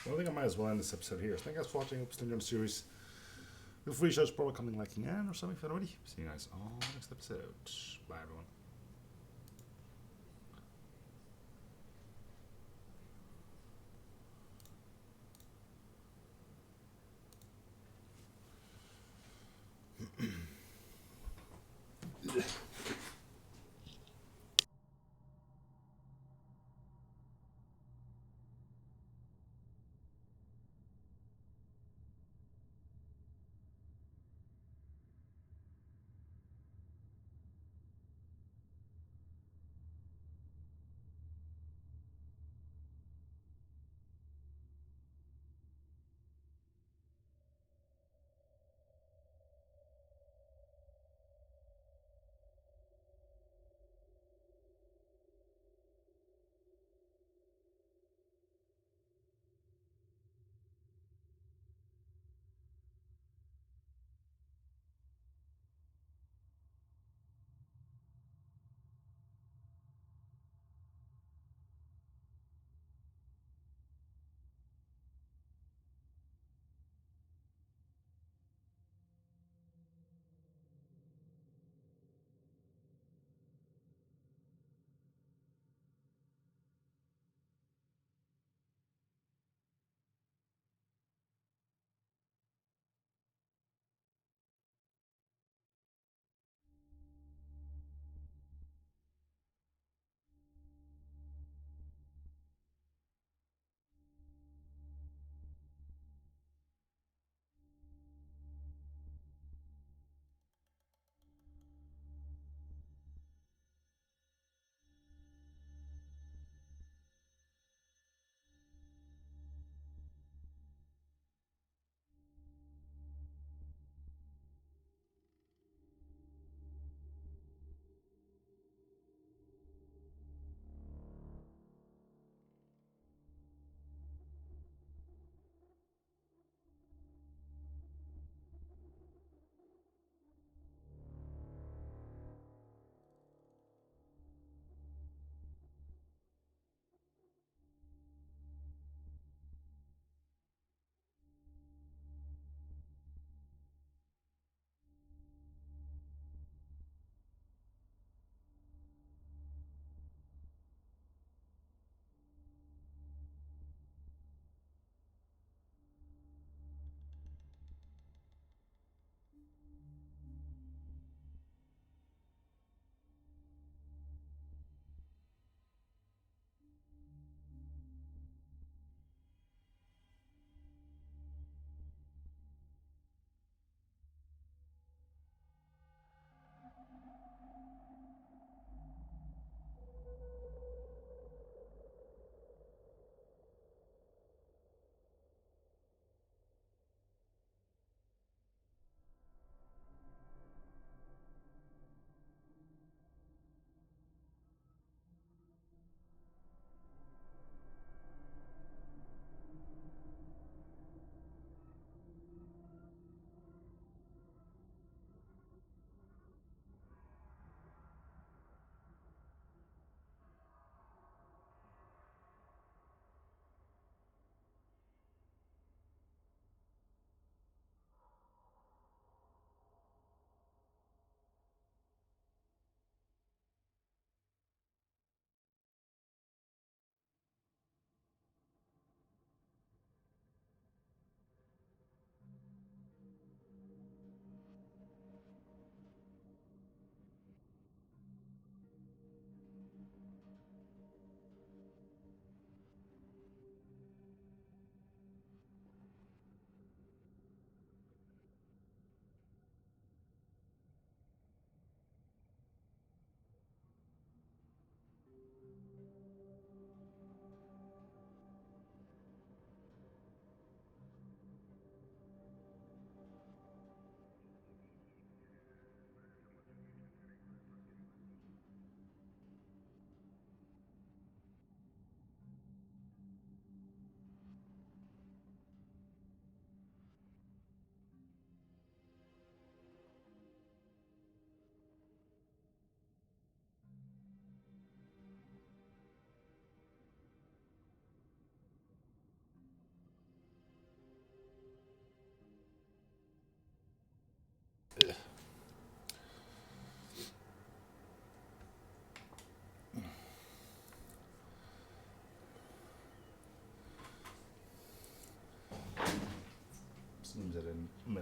Well, I think I might as well end this episode here. So thank you guys for watching. Hope you're enjoying the series. Feel free to show us probably coming like an or something if you haven't already. See you guys on the next episode. Bye, everyone.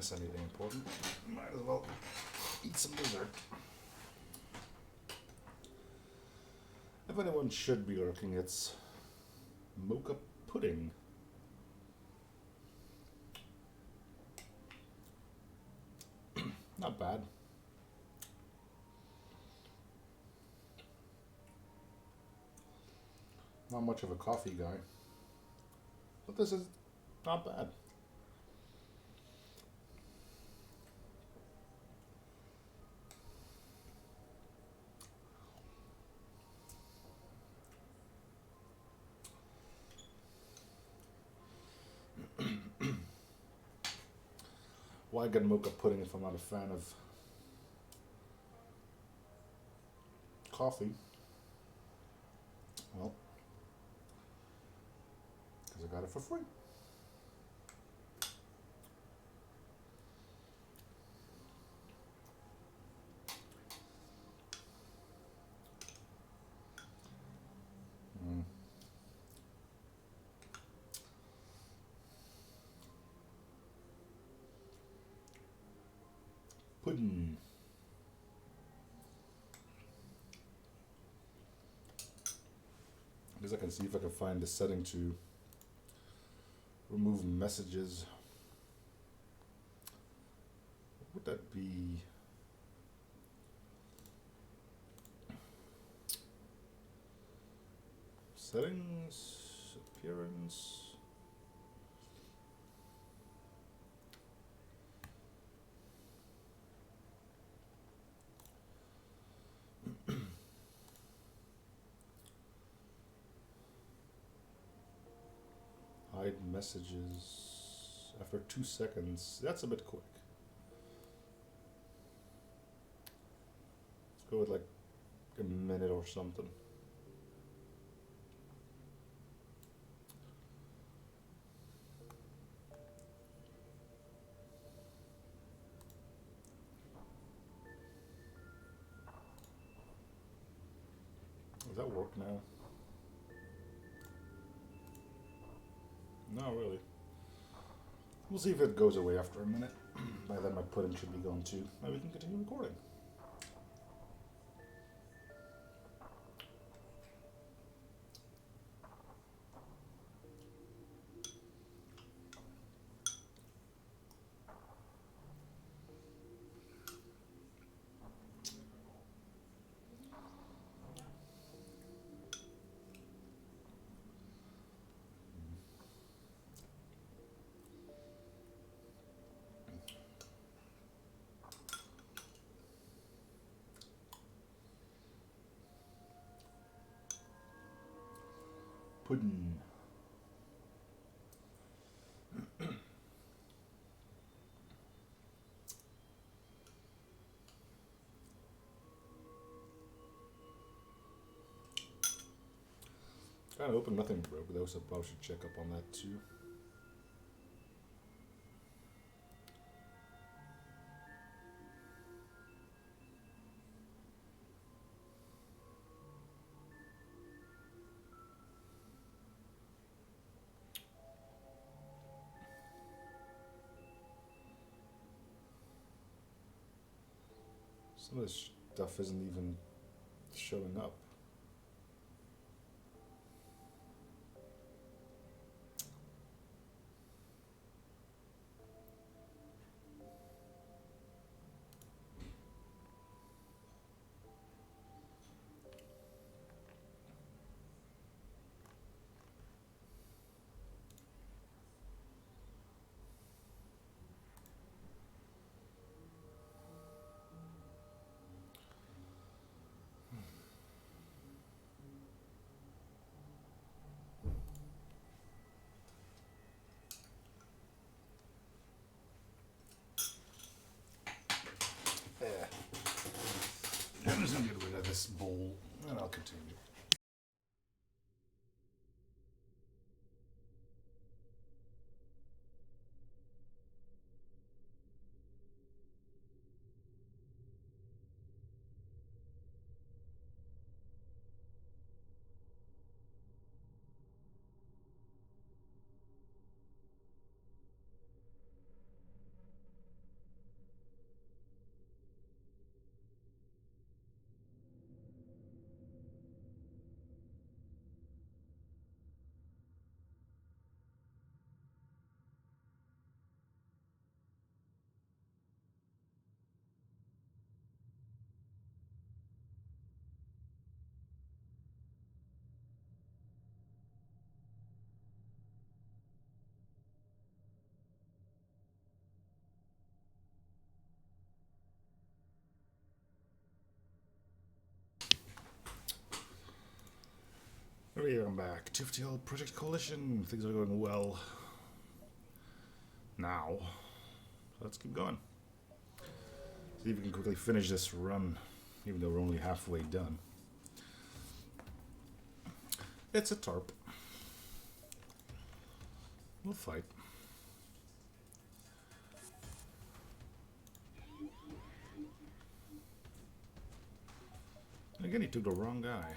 miss anything important. Might as well eat some dessert. If anyone should be lurking, it's mocha pudding. Not bad. Not much of a coffee guy, but this is not bad. Why get mocha pudding if I'm not a fan of coffee? Well, because I got it for free. Mm. Pudding. I guess I can see if I can find the setting to remove messages. What would that be? Settings, appearance. Hide messages after 2 seconds. That's a bit quick. Let's go with like a minute or something. Does that work now? Not really. We'll see if it goes away after a minute. By then my pudding should be gone too. Now we can continue recording. Pudding. Kind of open, nothing broke, but I probably should check up on that too. Some of this stuff isn't even showing up. I'm just gonna get rid of this bowl and I'll continue. Alright, I'm back. FTL Project Coalition. Things are going well. Now, let's keep going. See if we can quickly finish this run, even though we're only halfway done. It's a tarp. We'll fight. Again, he took the wrong guy.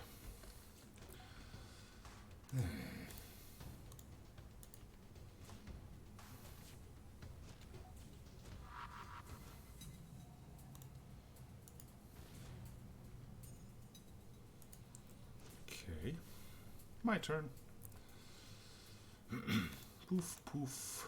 Okay. My turn. Poof, poof.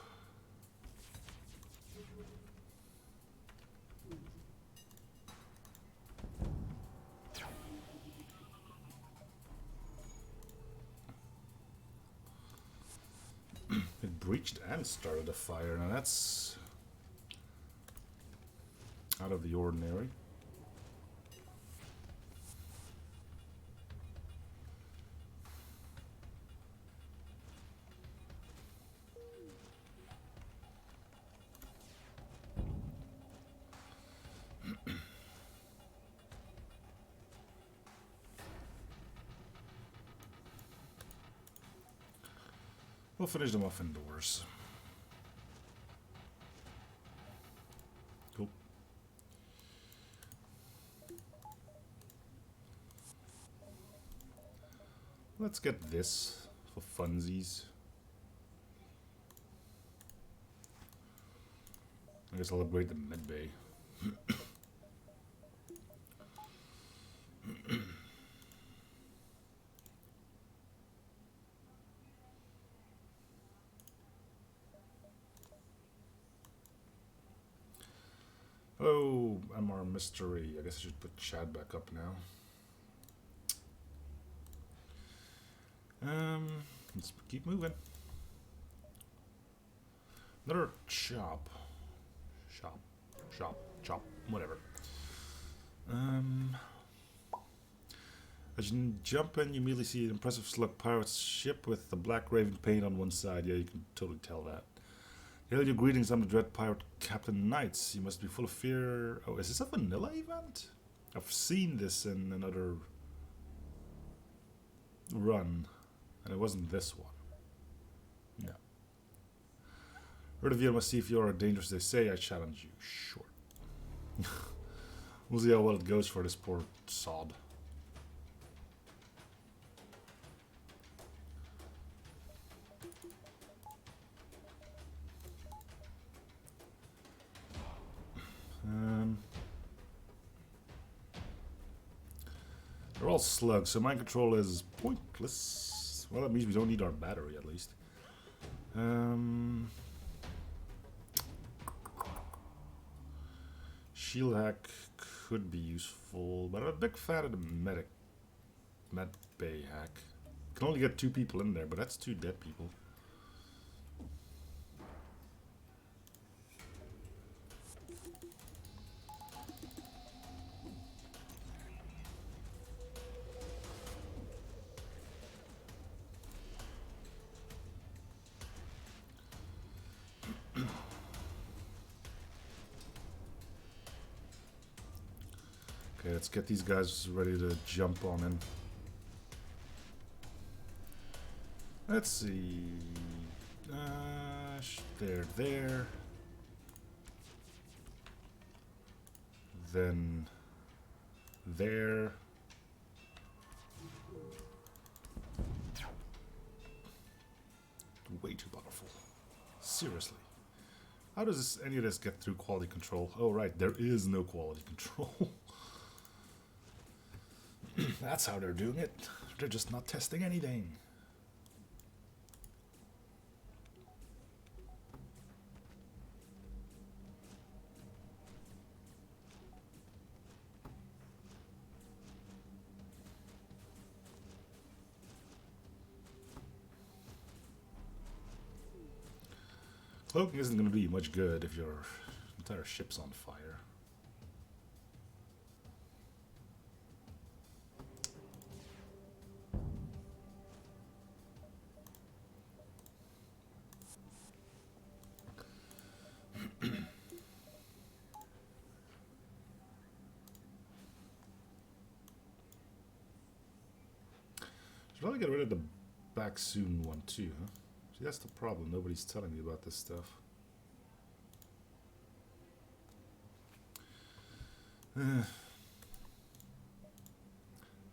It breached and started a fire. Now that's out of the ordinary. We'll finish them off indoors. Cool. Let's get this for funsies. I guess I'll upgrade the med bay. Oh, MR Mystery. I guess I should put Chad back up now. Let's keep moving. Another chop. Chop, whatever. As you jump in, you immediately see an impressive slug pirate's ship with the black raven paint on one side. Yeah, you can totally tell that. Hail your greetings, I'm the dread pirate Captain Knights. You must be full of fear. Oh, is this a vanilla event? I've seen this in another run, and it wasn't this one. No. Heard of you, I must see if you are as dangerous as they say. I challenge you. Sure. We'll see how well it goes for this poor sod. They're all slugs, so mind control is pointless. Well, that means we don't need our battery, at least. Shield hack could be useful, but I'm a big fan of the med bay hack. Can only get 2 people in there, but that's 2 dead people. Okay, let's get these guys ready to jump on in. Let's see. They're there. Then there. Way too powerful. Seriously. How does any of this get through quality control? Oh, right, there is no quality control. That's how they're doing it. They're just not testing anything. Cloaking isn't going to do you much good if your entire ship's on fire. probably get rid of the back soon one too, huh? See, that's the problem. Nobody's telling me about this stuff.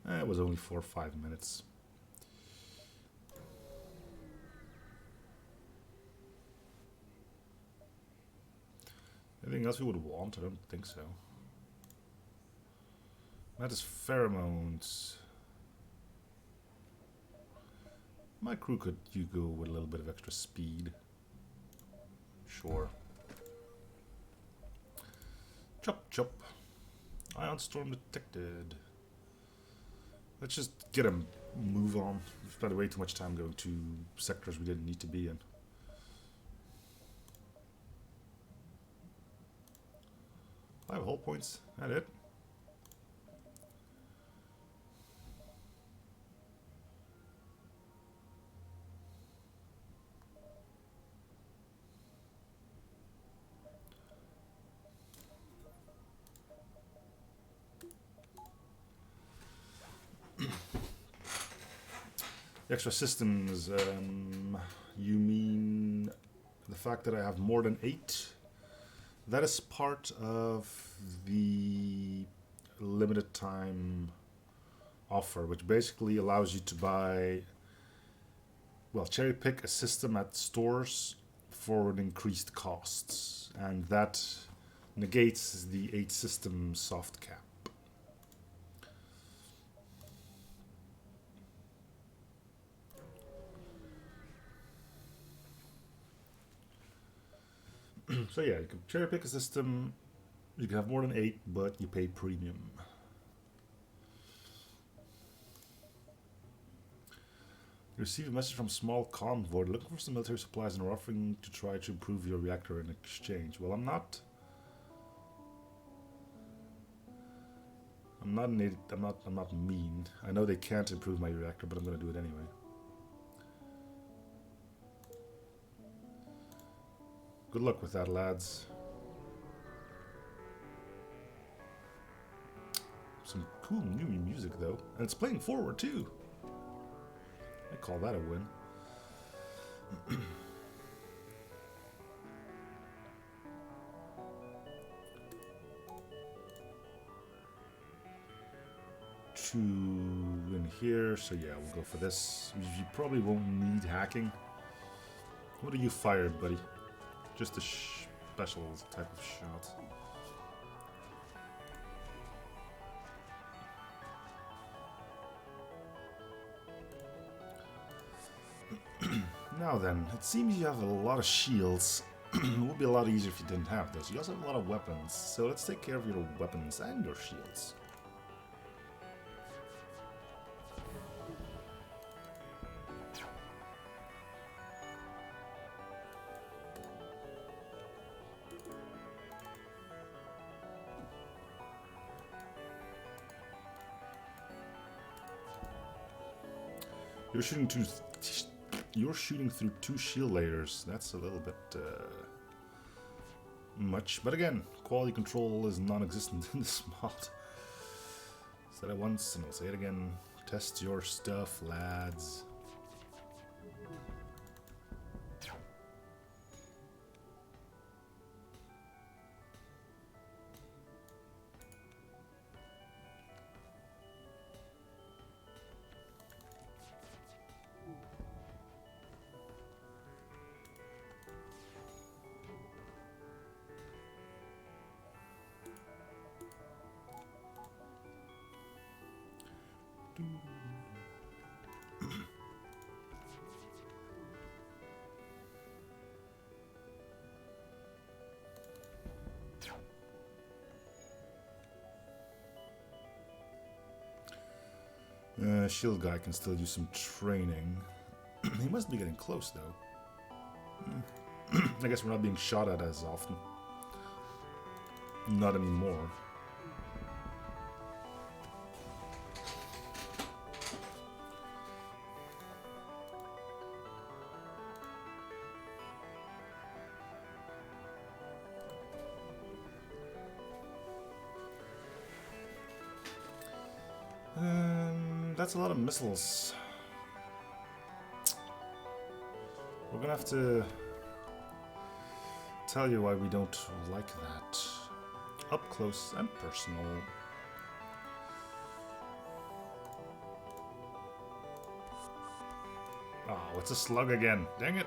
It was only 4 or 5 minutes. Anything else we would want? I don't think so. That is pheromones. My crew could go with a little bit of extra speed. Sure. Chop chop. Ion storm detected. Let's just get a move on. We've spent way too much time going to sectors we didn't need to be in. 5 hull points. That it? Extra systems, you mean the fact that I have more than 8? That is part of the limited time offer, which basically allows you to buy, well, cherry pick a system at stores for an increased costs, and that negates the 8 system soft cap. So yeah, you can cherry pick a system, you can have more than 8, but you pay premium. You receive a message from small convoy looking for some military supplies and are offering to try to improve your reactor in exchange. Well, I'm not mean. I know they can't improve my reactor, but I'm gonna do it anyway. Good luck with that, lads. Some cool new music, though. And it's playing forward, too. I call that a win. Two in here, so yeah, we'll go for this. You probably won't need hacking. What are you fired, buddy? Just a special type of shot. Now then, it seems you have a lot of shields. It would be a lot easier if you didn't have those. You also have a lot of weapons, so let's take care of your weapons and your shields. You're shooting through 2 shield layers. That's a little bit much. But again, quality control is non-existent in this mod. Said it once and I'll say it again. Test your stuff, lads. Shield guy can still use some training. He must be getting close, though. I guess we're not being shot at as often. Not anymore. That's a lot of missiles. gonna have to tell you why we don't like that. Up close and personal. Oh, it's a slug again. Dang it.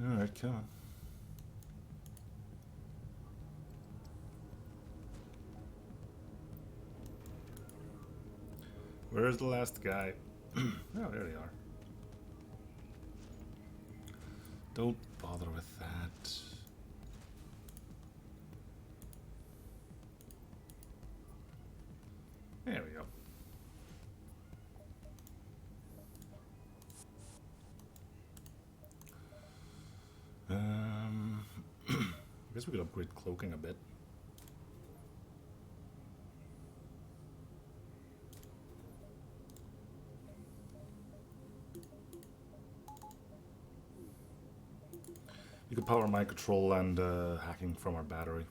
Alright, come on. Where's the last guy? Oh, there they are. Don't bother with that. There we go. I guess we could upgrade cloaking a bit. You could power mind control and hacking from our battery.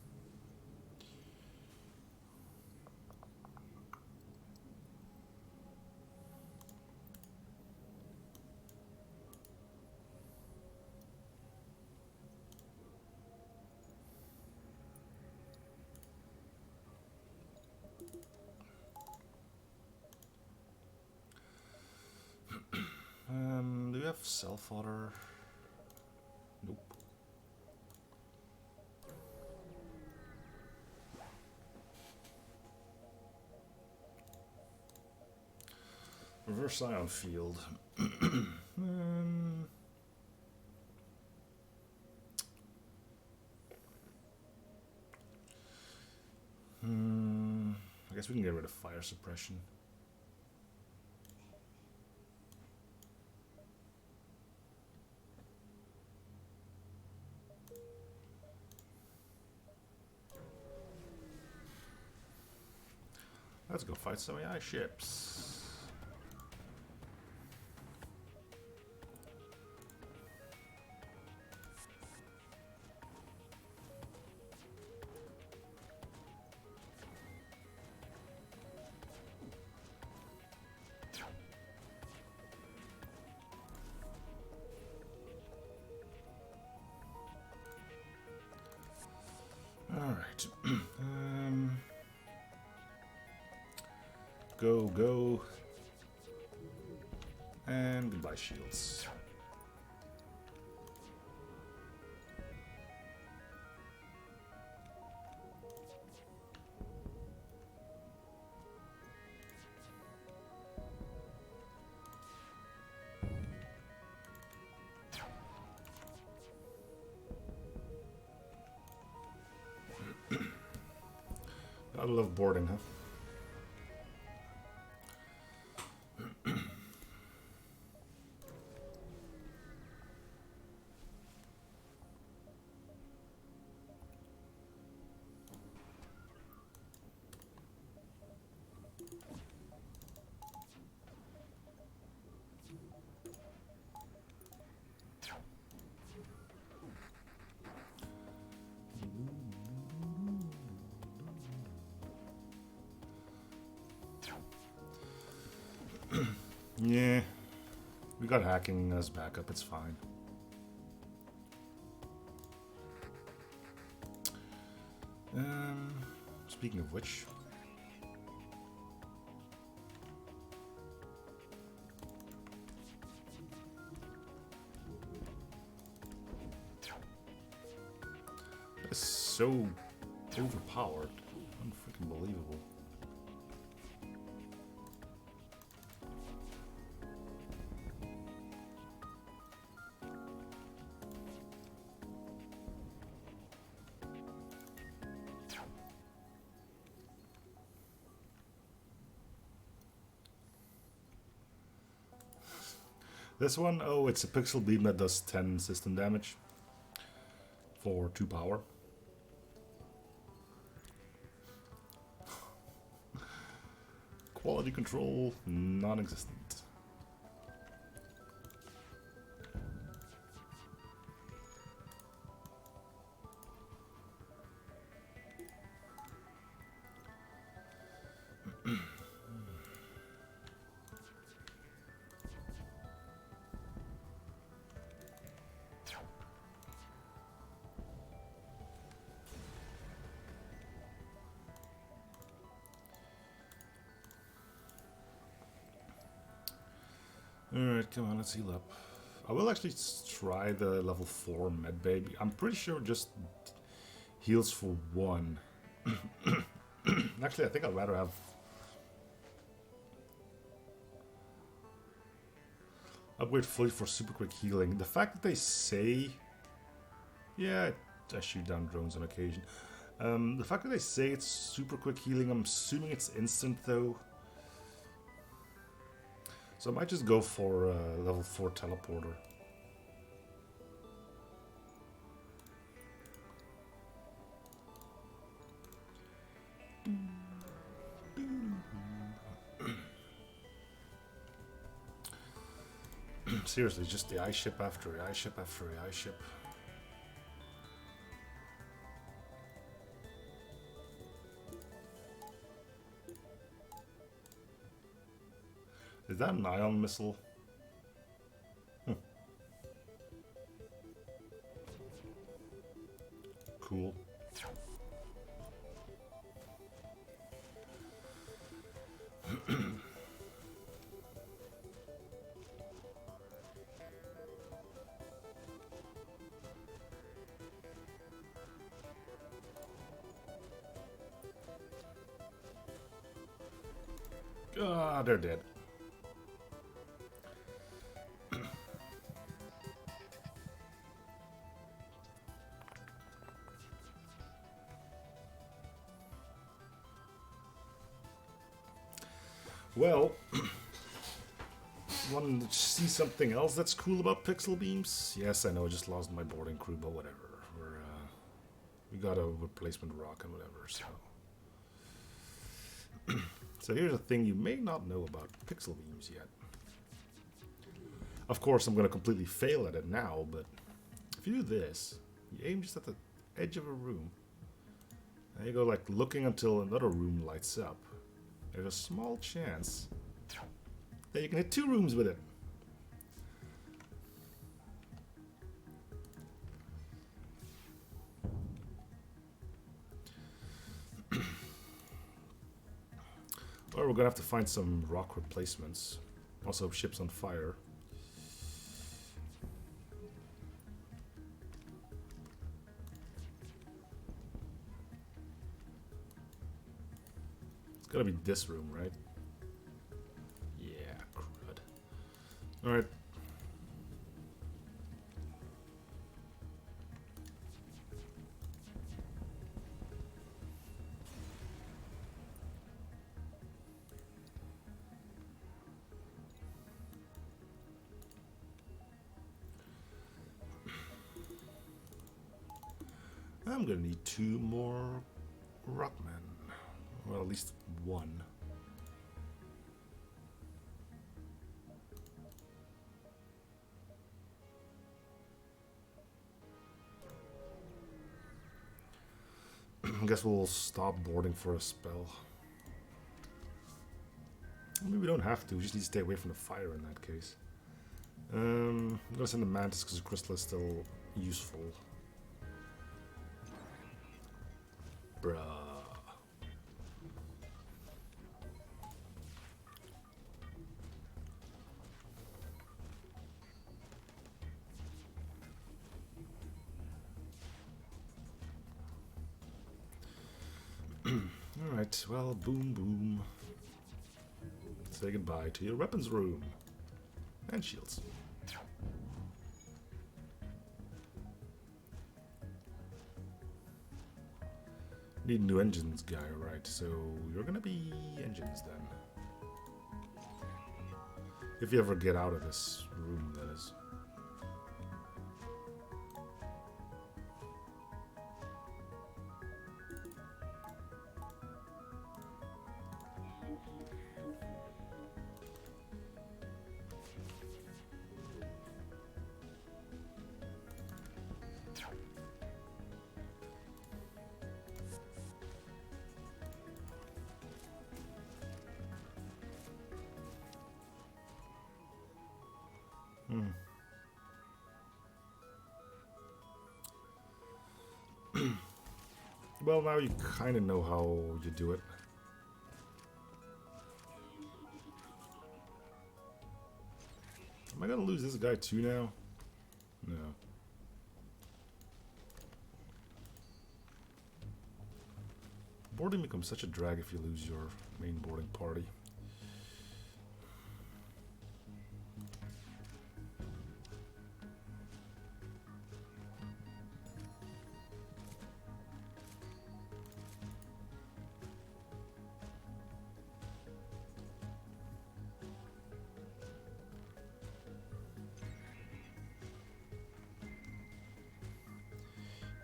Do we have self-fodder? Nope. Reverse ion field. I guess we can get rid of fire suppression. Let's go fight some AI ships. Alright. Go. And goodbye, shields. I love boarding, huh? Yeah, we got hacking as backup, it's fine. Speaking of which, that is so overpowered, unfreaking believable. This one, oh, it's a pixel beam that does 10 system damage for 2 power. Quality control, non-existent. Alright, come on, let's heal up. I will actually try the level 4 med baby. I'm pretty sure it just heals for 1. Actually, I think I'd rather have... upgrade fully for super quick healing. The fact that they say... yeah, I shoot down drones on occasion. The fact that they say it's super quick healing, I'm assuming it's instant though. So I might just go for level 4 teleporter. Seriously, just the ice ship after the ice ship after the ice ship. Is that an ion missile? Cool. Ah, they're dead. Well, want to see something else that's cool about pixel beams? Yes, I know I just lost my boarding crew, but whatever. We got a replacement rock and whatever, so... So here's a thing you may not know about pixel beams yet. Of course, I'm going to completely fail at it now, but if you do this, you aim just at the edge of a room, and you go like looking until another room lights up. There's a small chance that you can hit 2 rooms with it. Or we're gonna have to find some rock replacements. Also, ships on fire. It's gotta be this room, right? Yeah, crud. Alright. I'm gonna need 2 more rockmen. Well, at least 1. I guess we'll stop boarding for a spell. Maybe we don't have to, we just need to stay away from the fire in that case. I'm gonna send the mantis because the crystal is still useful. Bruh. Alright, well, boom, boom. Say goodbye to your weapons room. And shields. Need new engines guy, right? So you're gonna be engines then. If you ever get out of this room, that is. Well, now you kind of know how you do it. Am I gonna lose this guy too now? No. Boarding becomes such a drag if you lose your main boarding party.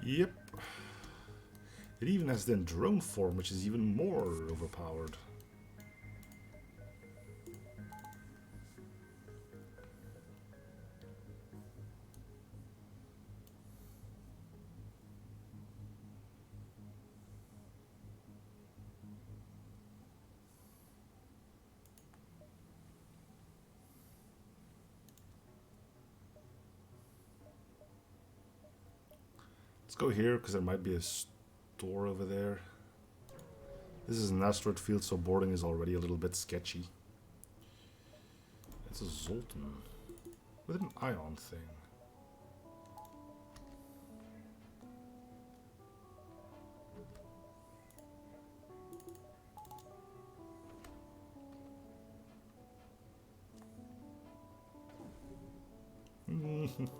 Yep. It even has then drone form, which is even more overpowered. Let's go here, because there might be a store over there. This is an asteroid field, so boarding is already a little bit sketchy. It's a Zoltan with an ion thing.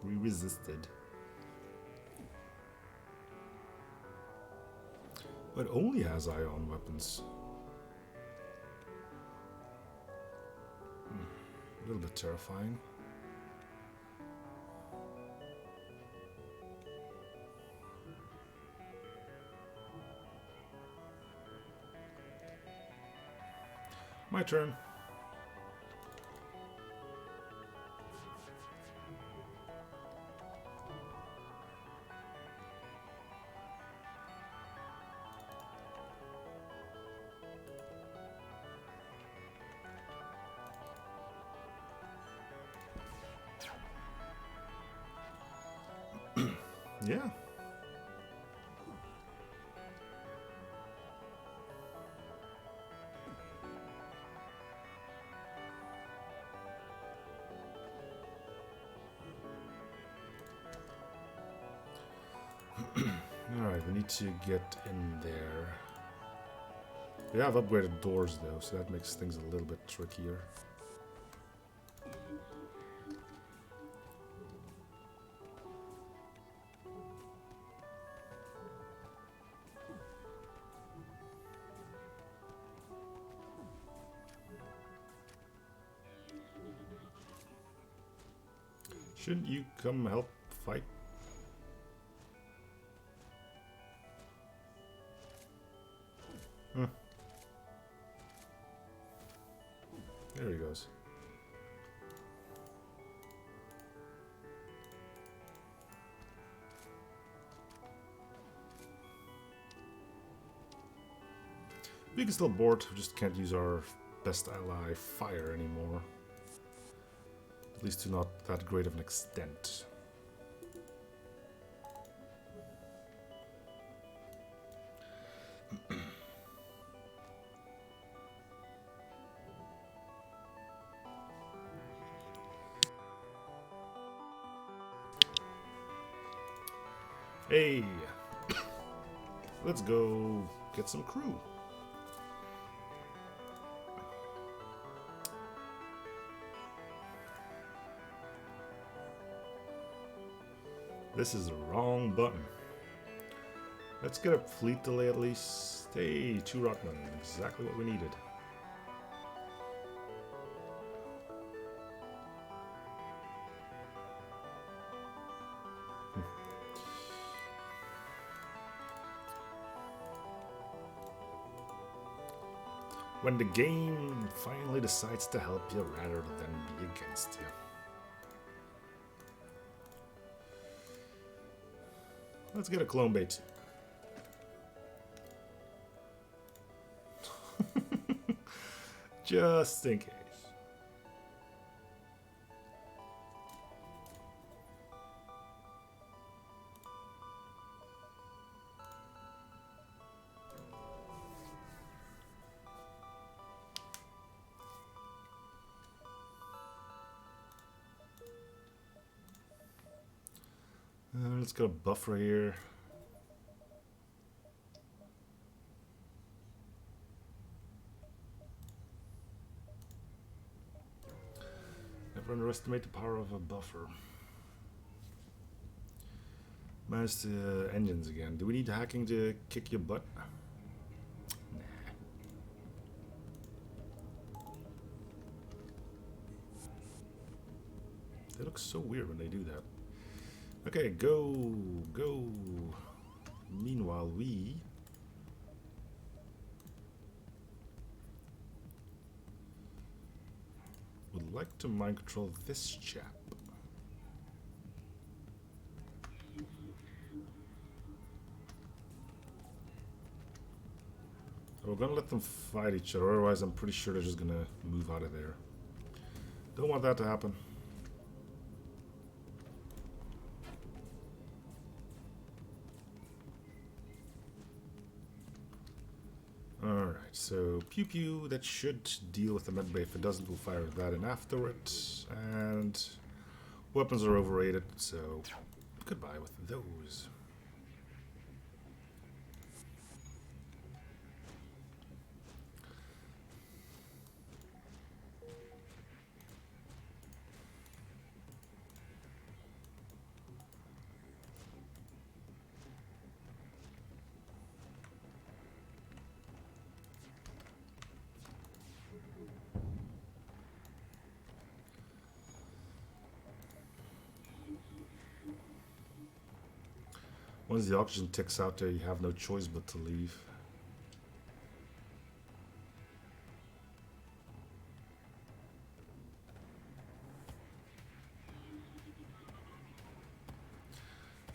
We resisted. But it only has ion weapons. A little bit terrifying. My turn. Yeah. Alright, we need to get in there. We have upgraded doors though, so that makes things a little bit trickier. Shouldn't you come help fight? Huh. There he goes. We can still board, we just can't use our best ally, fire, anymore. At least to not that great of an extent. Hey! Let's go get some crew. This is the wrong button. Let's get a fleet delay at least. Hey, 2 Rockman. Exactly what we needed. When the game finally decides to help you rather than be against you. Let's get a clone bait. Just in case. Let's get a buffer here. Never underestimate the power of a buffer. Manage the engines again. Do we need hacking to kick your butt? Nah. They look so weird when they do that. Okay, go, go. Meanwhile, we would like to mind control this chap. We're gonna let them fight each other, otherwise I'm pretty sure they're just gonna move out of there. Don't want that to happen. Alright, so pew pew, that should deal with the medbay. If it doesn't, we'll fire that in after it. And weapons are overrated, so goodbye with those. Once the oxygen ticks out there, you have no choice but to leave.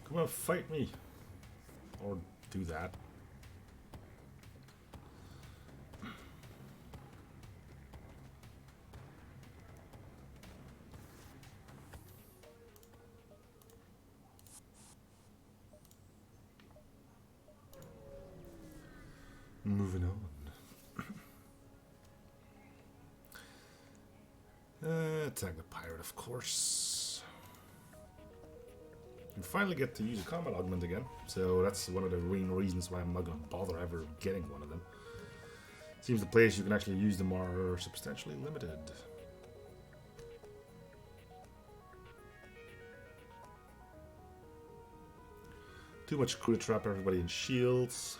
Come on, fight me. Or do that. Moving on. Attack the pirate, of course. You finally get to use a combat augment again, so that's one of the main reasons why I'm not going to bother ever getting one of them. Seems the places you can actually use them are substantially limited. Too much crew to trap everybody in shields.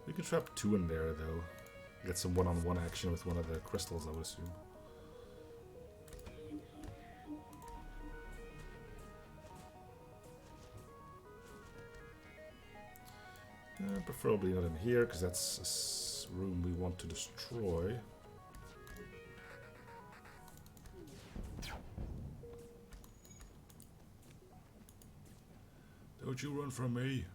We could trap two in there, though. Get some one-on-one action with one of the crystals, I would assume. Preferably not in here, because that's a room we want to destroy. Don't you run from me.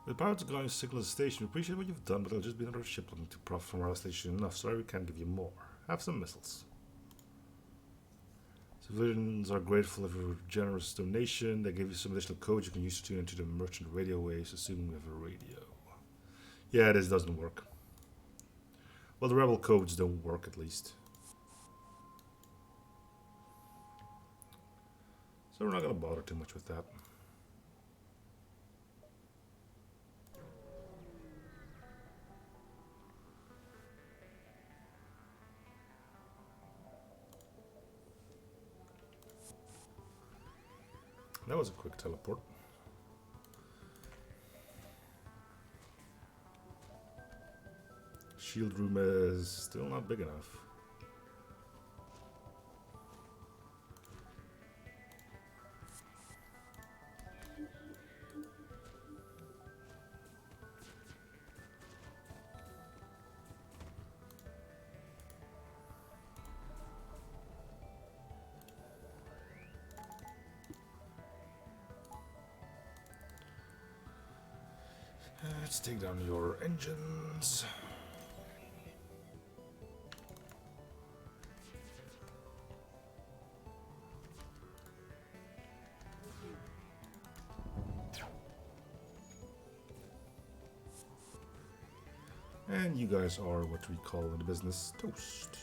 The pirates are going to signal the station. We appreciate what you've done, but there'll just be another ship looking to profit from our station. Enough. Sorry, we can't give you more. Have some missiles. Civilians are grateful for your generous donation. They give you some additional codes you can use to tune into the merchant radio waves, assuming we have a radio. Yeah, this doesn't work. Well, the rebel codes don't work, at least. So we're not going to bother too much with that. That was a quick teleport. Shield room is still not big enough. Let's take down your engines. And you guys are what we call in the business toast.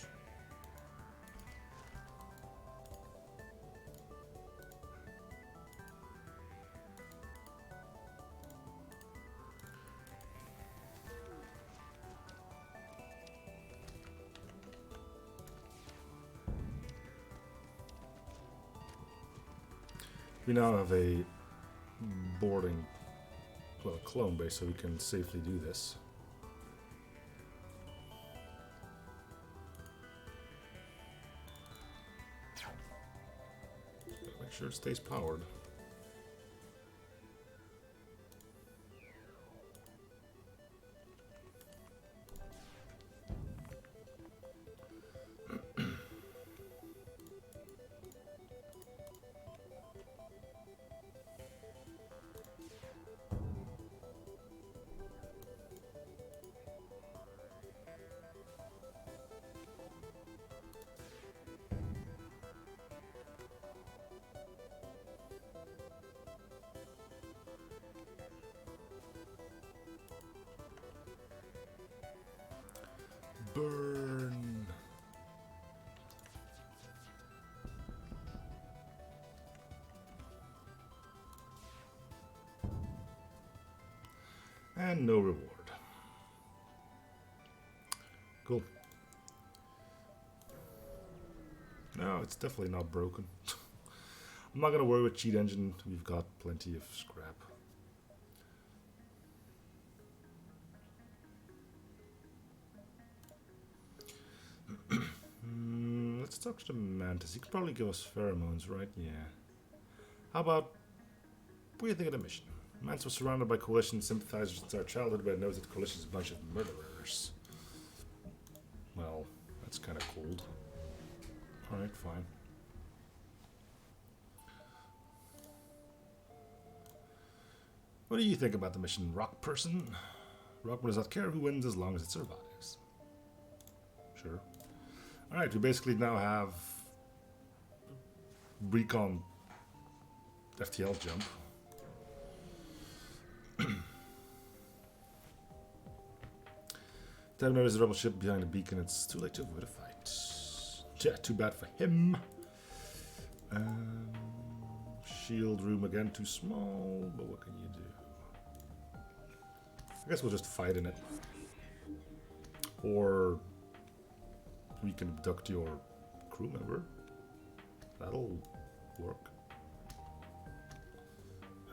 We now have a boarding, well, clone base, so we can safely do this. Make sure it stays powered. Burn. And no reward. Cool. No, it's definitely not broken. I'm not gonna worry with cheat engine. We've got plenty of scrap. Let's talk to the mantis. He could probably give us pheromones, right? Yeah. How about, what do you think of the mission? Mantis was surrounded by coalition sympathizers since our childhood, but knows that the coalition is a bunch of murderers. Well, that's kind of cold. Alright, fine. What do you think about the mission, Rock Person? Rock does not care who wins as long as it survives. Sure. Alright, we basically now have recon FTL jump. Time there is a rebel ship behind the beacon. It's too late to avoid a fight. Yeah, too bad for him. Shield room again, too small, but what can you do? I guess we'll just fight in it. Or we can abduct your crew member. That'll work.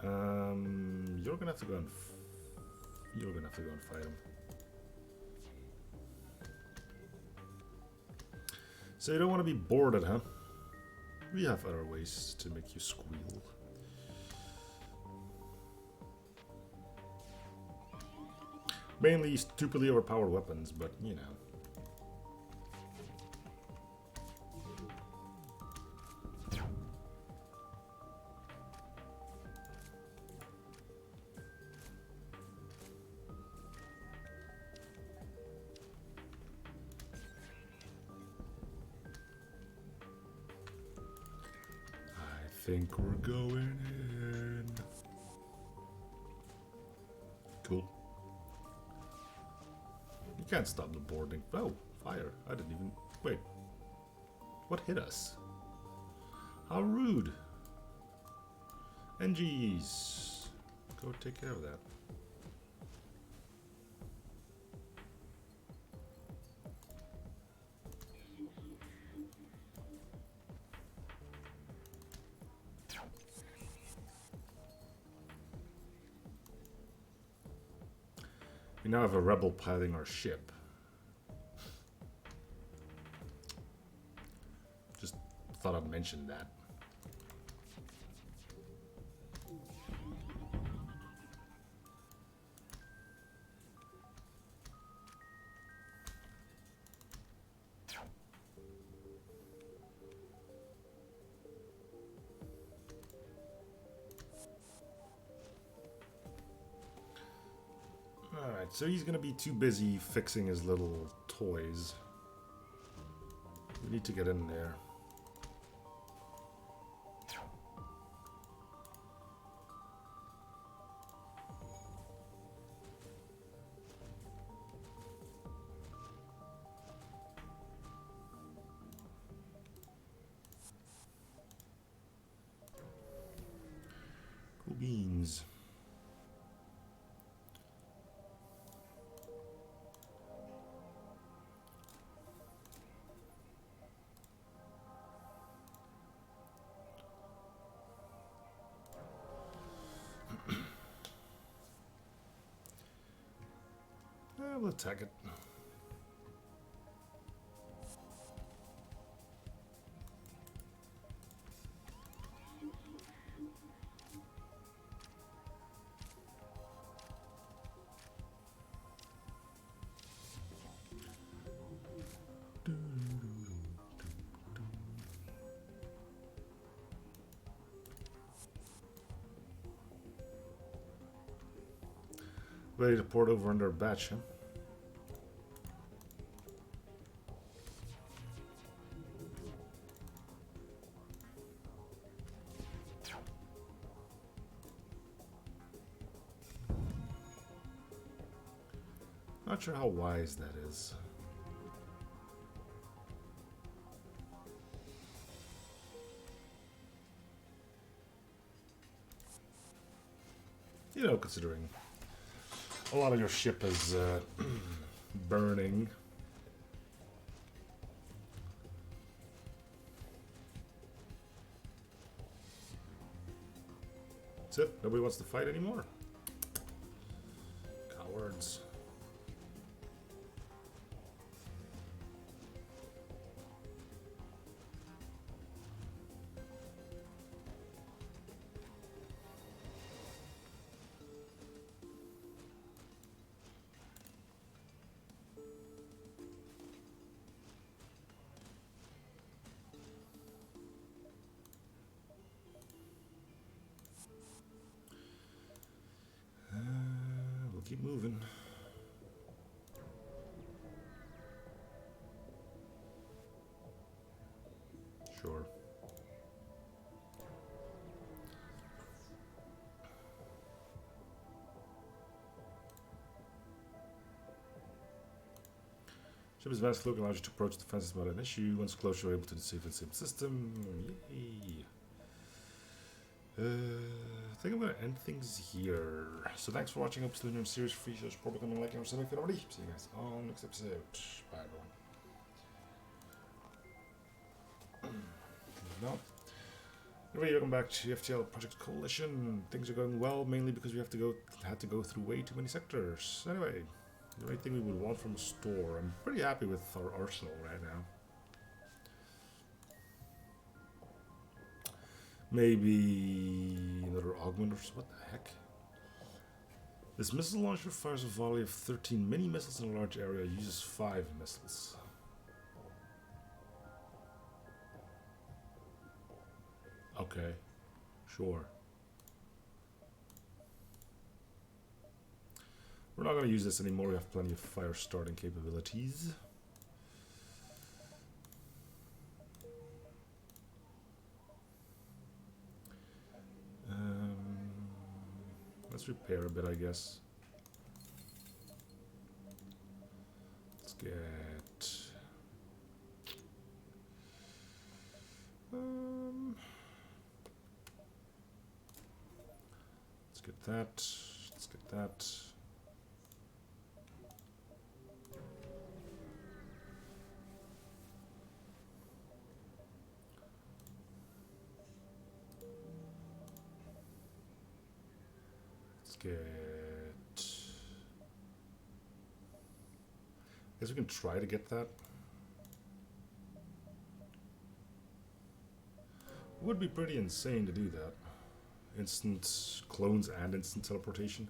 You're gonna have to go and fight him. So you don't want to be boarded, huh? We have other ways to make you squeal. Mainly stupidly overpowered weapons, but you know. I think we're going in. Cool. You can't stop the boarding. Oh, fire. I didn't even... Wait. What hit us? How rude. NGs. Go take care of that. We now have a rebel piloting our ship. Just thought I'd mention that. Alright, so he's gonna be too busy fixing his little toys. We need to get in there. Cool beans. We'll attack it. Ready to port over under a batch, huh? Not sure how wise that is. You know, considering a lot of your ship is burning. That's it. Nobody wants to fight anymore. Cowards. We'll keep moving. Sure. Ship's advanced cloak allows you to approach defenses without an issue. Once close, you're able to deceive the same system. Yay. I think I'm going to end things here. So thanks for watching. I hope you're doing a series free. So support becoming like and subscribe if you already. See you guys on next episode. Bye everyone. No. Anyway, welcome back to FTL Project Coalition. Things are going well, mainly because we had to go through way too many sectors. Anyway, the only thing we would want from a store. I'm pretty happy with our arsenal right now. Maybe another augment or what the heck? This missile launcher fires a volley of 13 mini missiles in a large area, uses 5 missiles. Okay, sure. We're not going to use this anymore, we have plenty of fire starting capabilities. Let's repair a bit, I guess. Let's get... let's get that. Let's get that. Let's get Guess we can try to get that. Would be pretty insane to do that. Instant clones and instant teleportation.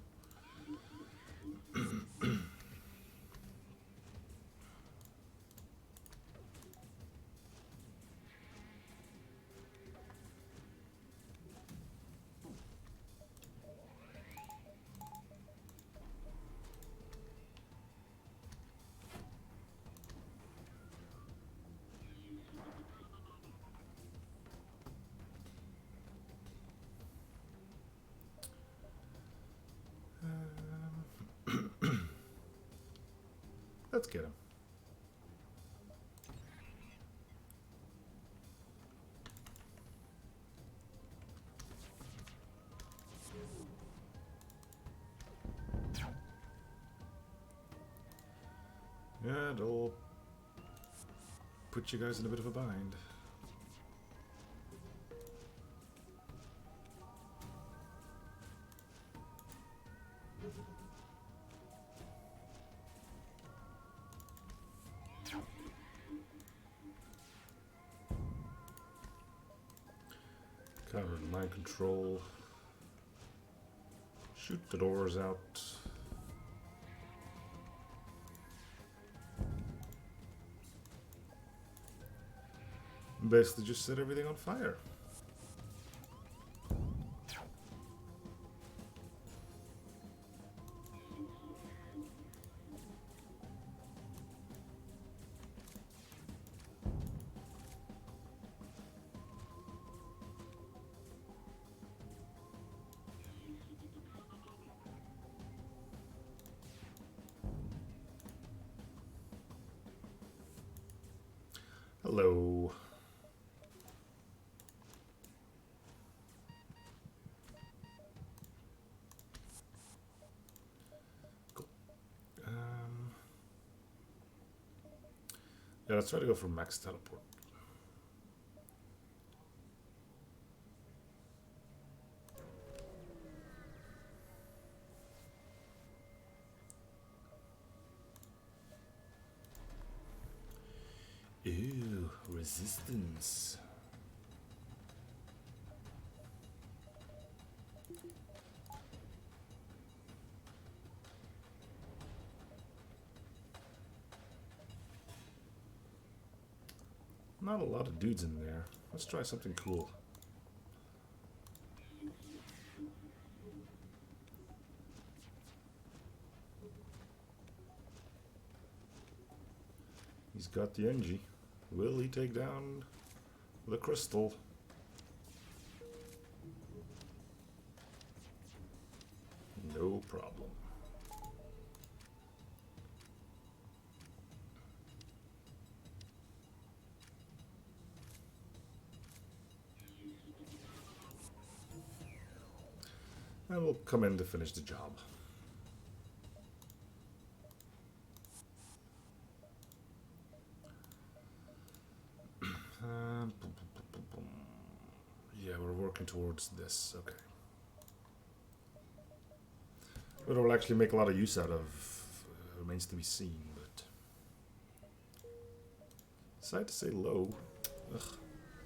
Let's get him. Yeah, it'll put you guys in a bit of a bind. Cover mind control. Shoot the doors out. Basically just set everything on fire. Hello. Cool. Yeah, let's try to go for max teleport. Ew, resistance. Not a lot of dudes in there. Let's try something cool. He's got the NG. Will he take down the crystal? No problem. And we'll come in to finish the job. Yeah, we're working towards this. Okay. Whether we'll actually make a lot of use out of remains to be seen, but decide to say low. Ugh,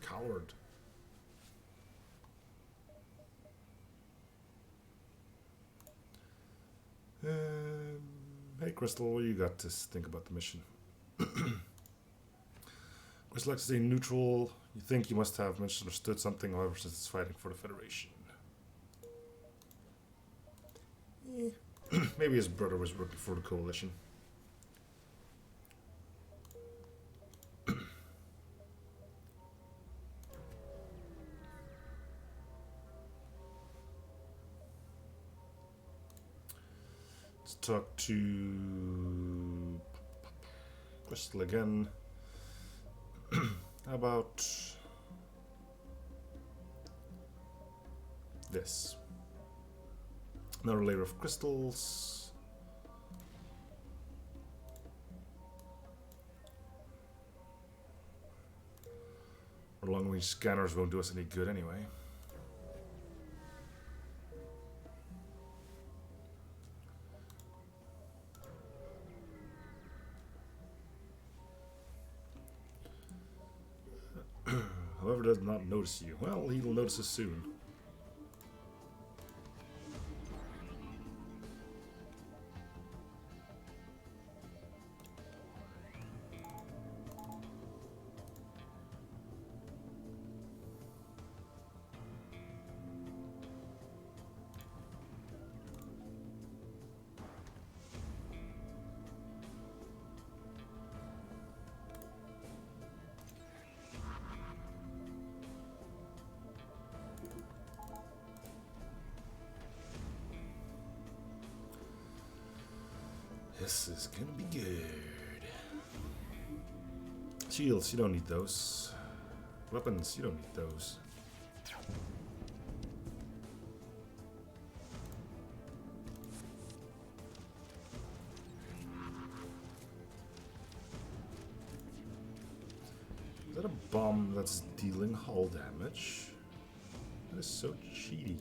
coward. Hey Crystal, what you got to think about the mission? Crystal likes to say neutral. You think you must have misunderstood something, however, since it's fighting for the Federation. Maybe his brother was working for the Coalition. Let's talk to Crystal again. How about this? Another layer of crystals. Our long-range scanners won't do us any good anyway. However, does not notice you. Well, he will notice us soon. This is gonna be good. Shields, you don't need those. Weapons, you don't need those. Is that a bomb that's dealing hull damage? That is so cheaty.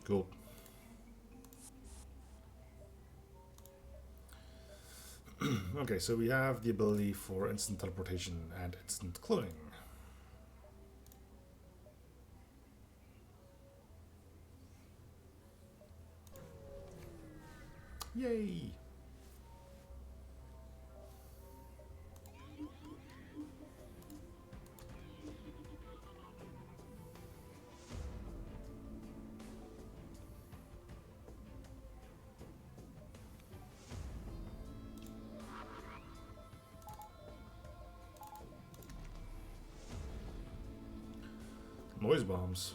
Cool. Okay, so we have the ability for instant teleportation and instant cloning. Yay! Noise bombs.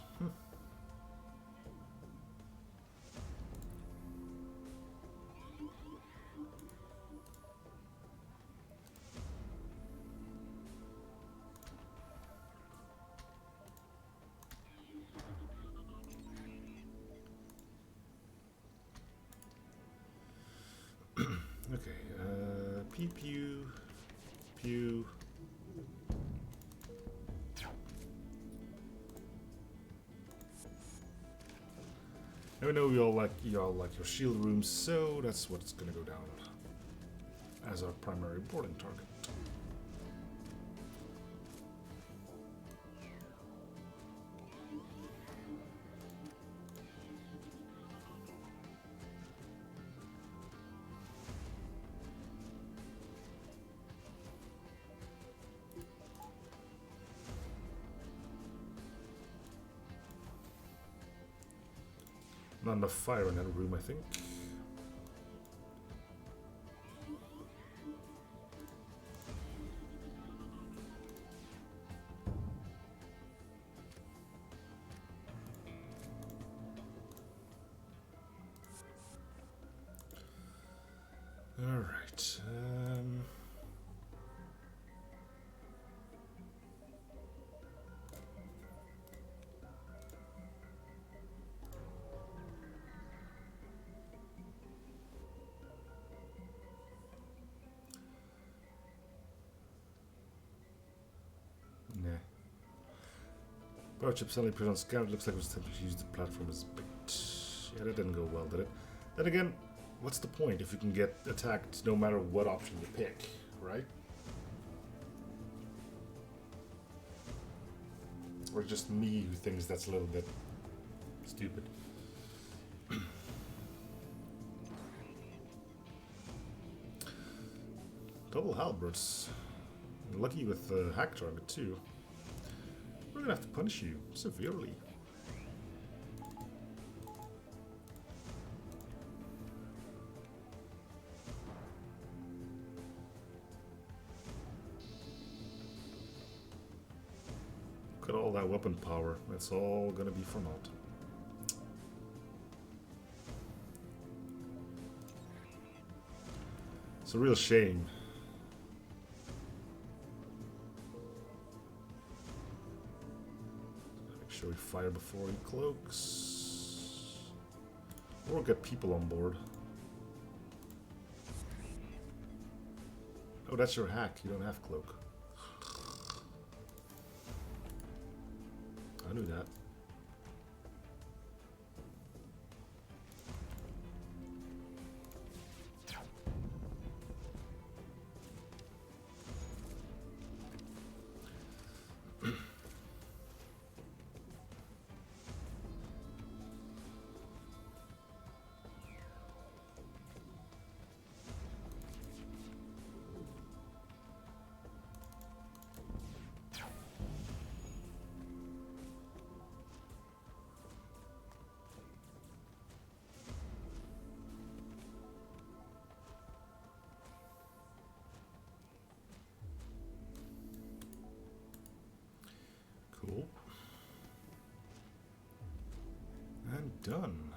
Okay, pew pew pew. I know y'all like your shield rooms, so that's what's gonna go down as our primary boarding target. Not enough fire in that room, I think. All right. Nah. Power chip suddenly put on scout. Looks like it was attempting to use the platform as bait. Yeah, that didn't go well, did it? Then again, what's the point if you can get attacked no matter what option you pick, right? Or just me who thinks that's a little bit stupid. Double halberds. Lucky with the hack target too. We're gonna have to punish you severely. Look at all that weapon power. It's all gonna be for naught. It's a real shame. sure we fire before he cloaks. Or get people on board. Oh, that's your hack. You don't have cloak. I knew that. Cool. And done.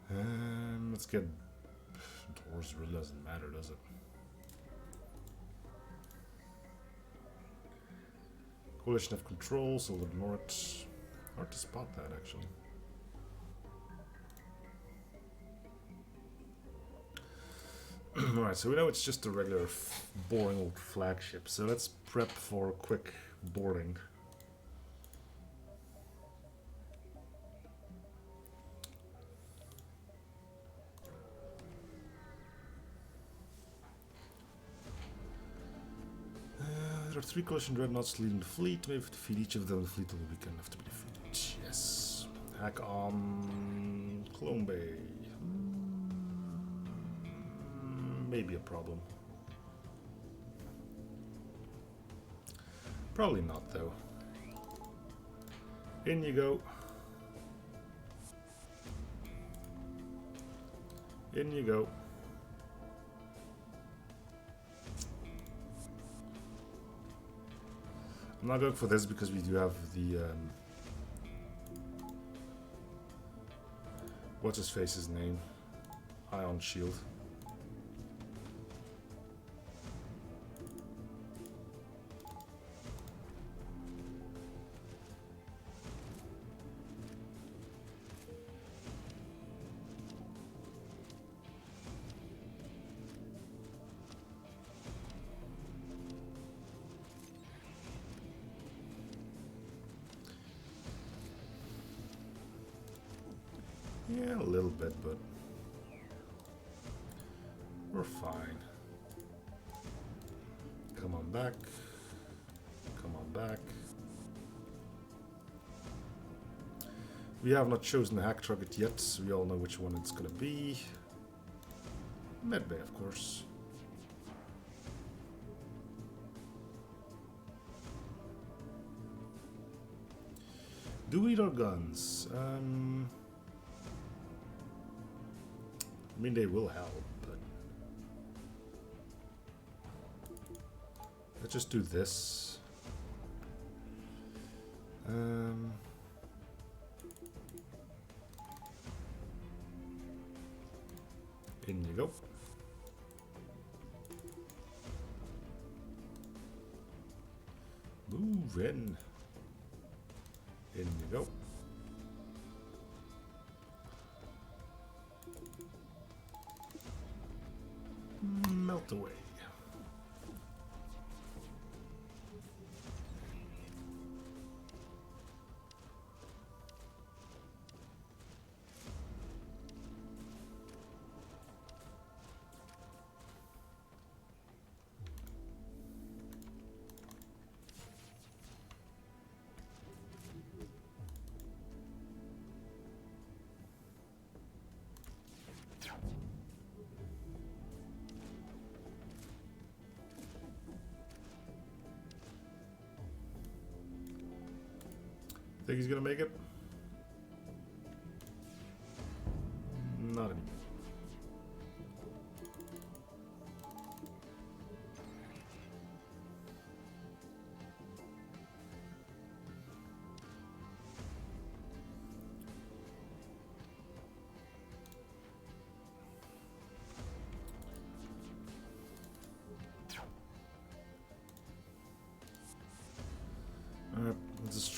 And let's get doors. Really doesn't matter, does it? Coalition of control, so we'll ignore it. Hard to spot that, actually. Alright, so we know it's just a regular boring old flagship, so let's prep for quick boarding. There are 3 coalition dreadnoughts leading the fleet. Maybe to defeat each of them, the fleet will be good enough to be defeated. Yes. Hack on Clone Bay. Maybe a problem. Probably not, though. In you go. In you go. I'm not going for this because we do have the what's his face's name? Ion Shield. Yeah, a little bit, but we're fine. Come on back. Come on back. We have not chosen the hack target yet, so we all know which one it's gonna be. Medbay, of course. Do we need our guns? I mean, they will help, but let's just do this. In you go. Move in. In you go. Melt away. Think he's gonna make it? Not anymore.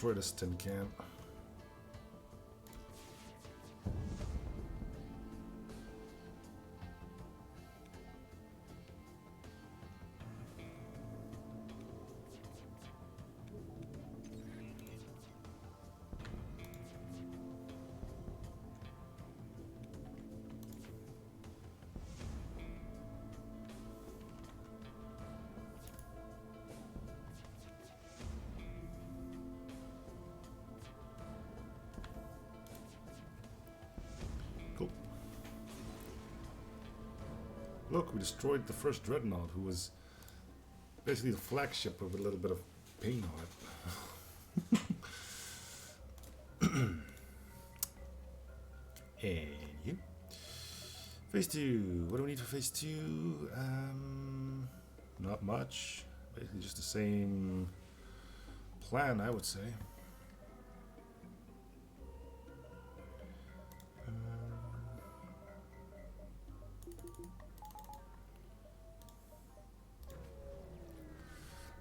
destroy this tin can. Cool. Look, we destroyed the first dreadnought, who was basically the flagship with a little bit of paint on it. And you. Phase 2. What do we need for phase 2? Not much. Basically just the same plan, I would say.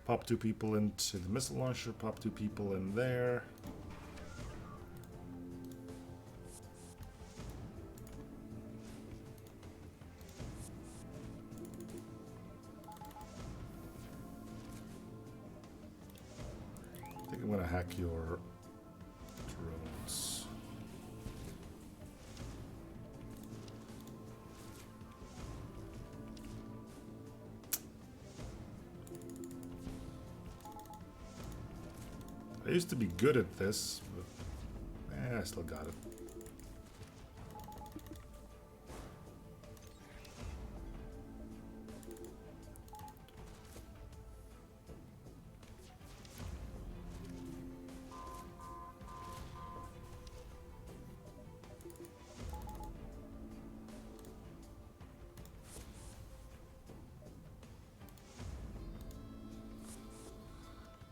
Pop 2 people into the missile launcher, pop 2 people in there. I think I'm gonna hack your drones. I used to be good at this, but I still got it.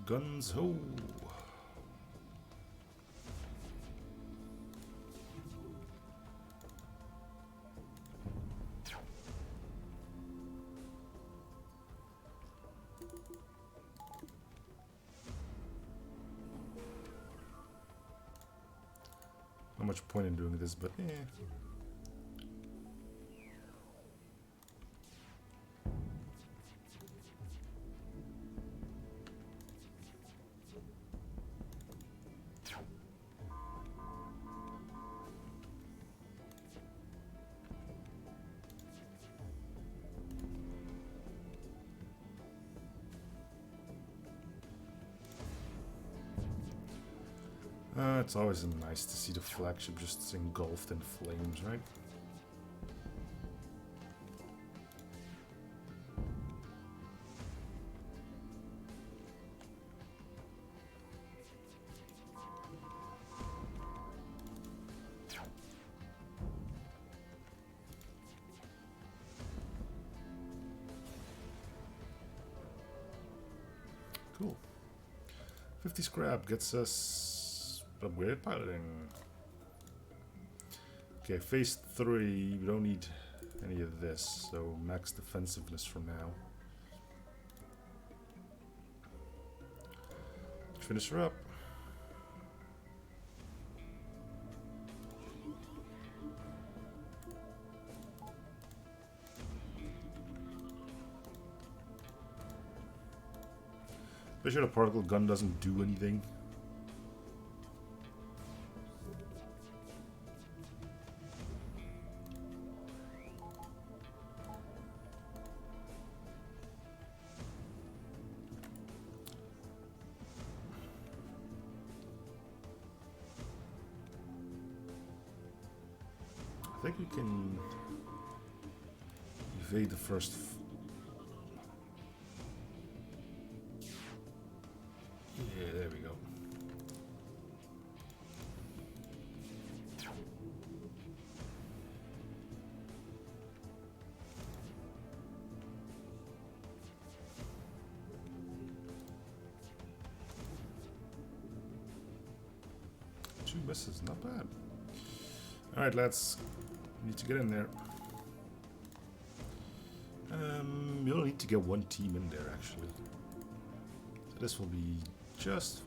Guns ho! Not much point in doing this, but eh. It's always nice to see the flagship just engulfed in flames, right? Cool. 50 scrap gets us upgraded piloting. Okay, phase 3, we don't need any of this, so max defensiveness for now. Let's finish her up. Pretty sure the particle gun doesn't do anything. I think we can evade the first. Yeah, there we go. Two misses, not bad. All right, lads. Need to get in there. You only need to get one team in there, actually. So this will be just fine.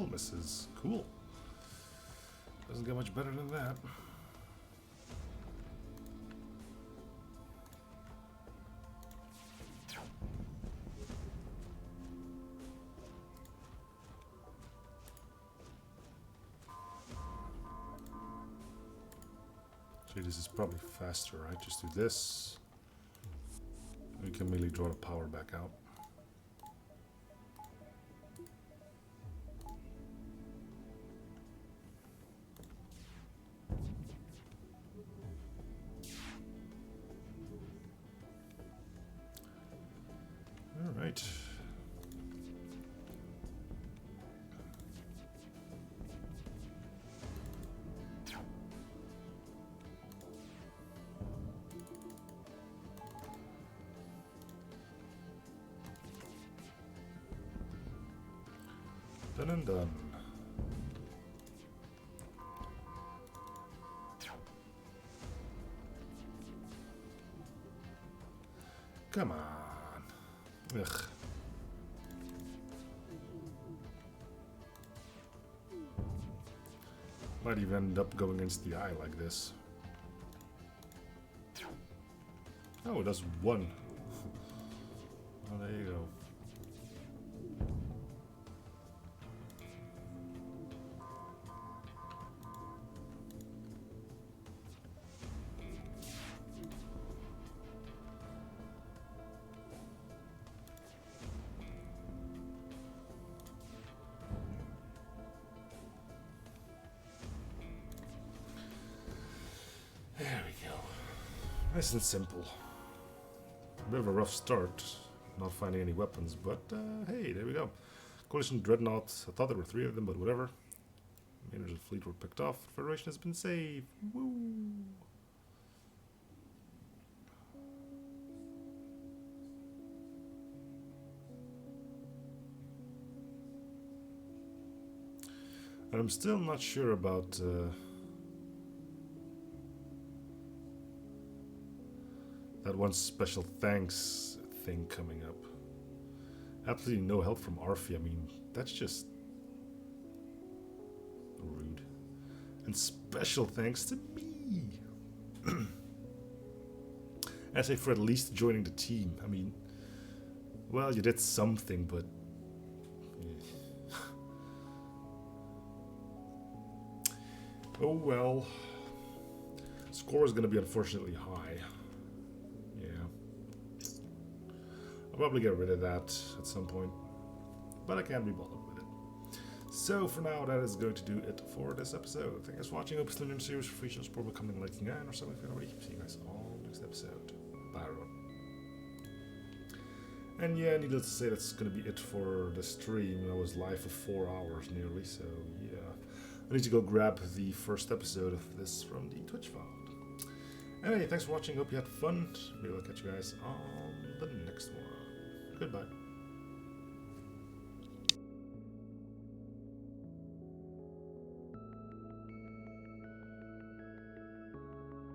triple misses. Cool. Doesn't get much better than that. So this is probably faster, right? Just do this. We can immediately draw the power back out. All right. Done and done. Come on. Ugh. Might even end up going against the eye like this. Oh, it does one. Oh, there you go. There we go. Nice and simple. A bit of a rough start, not finding any weapons, but hey, there we go. Coalition Dreadnought. I thought there were 3 of them, but whatever. Mainers of the fleet were picked off. Federation has been saved. Woo! And I'm still not sure about that one special thanks thing coming up. Absolutely no help from Arfi. I mean, that's just rude. And special thanks to me. I say for at least joining the team. I mean, well, you did something, but oh well. Score is going to be unfortunately high. Yeah. I'll probably get rid of that at some point. But I can't be bothered with it. So for now, that is going to do it for this episode. Thank you guys for watching. I hope you're still in the series for free shows, probably coming like and or something if you already. See you guys all next episode. Bye everyone. And yeah, needless to say, that's going to be it for the stream. I was live for 4 hours nearly, so yeah. I need to go grab the first episode of this from the Twitch file. Anyway, thanks for watching. Hope you had fun. Maybe I'll catch you guys on the next one. Goodbye.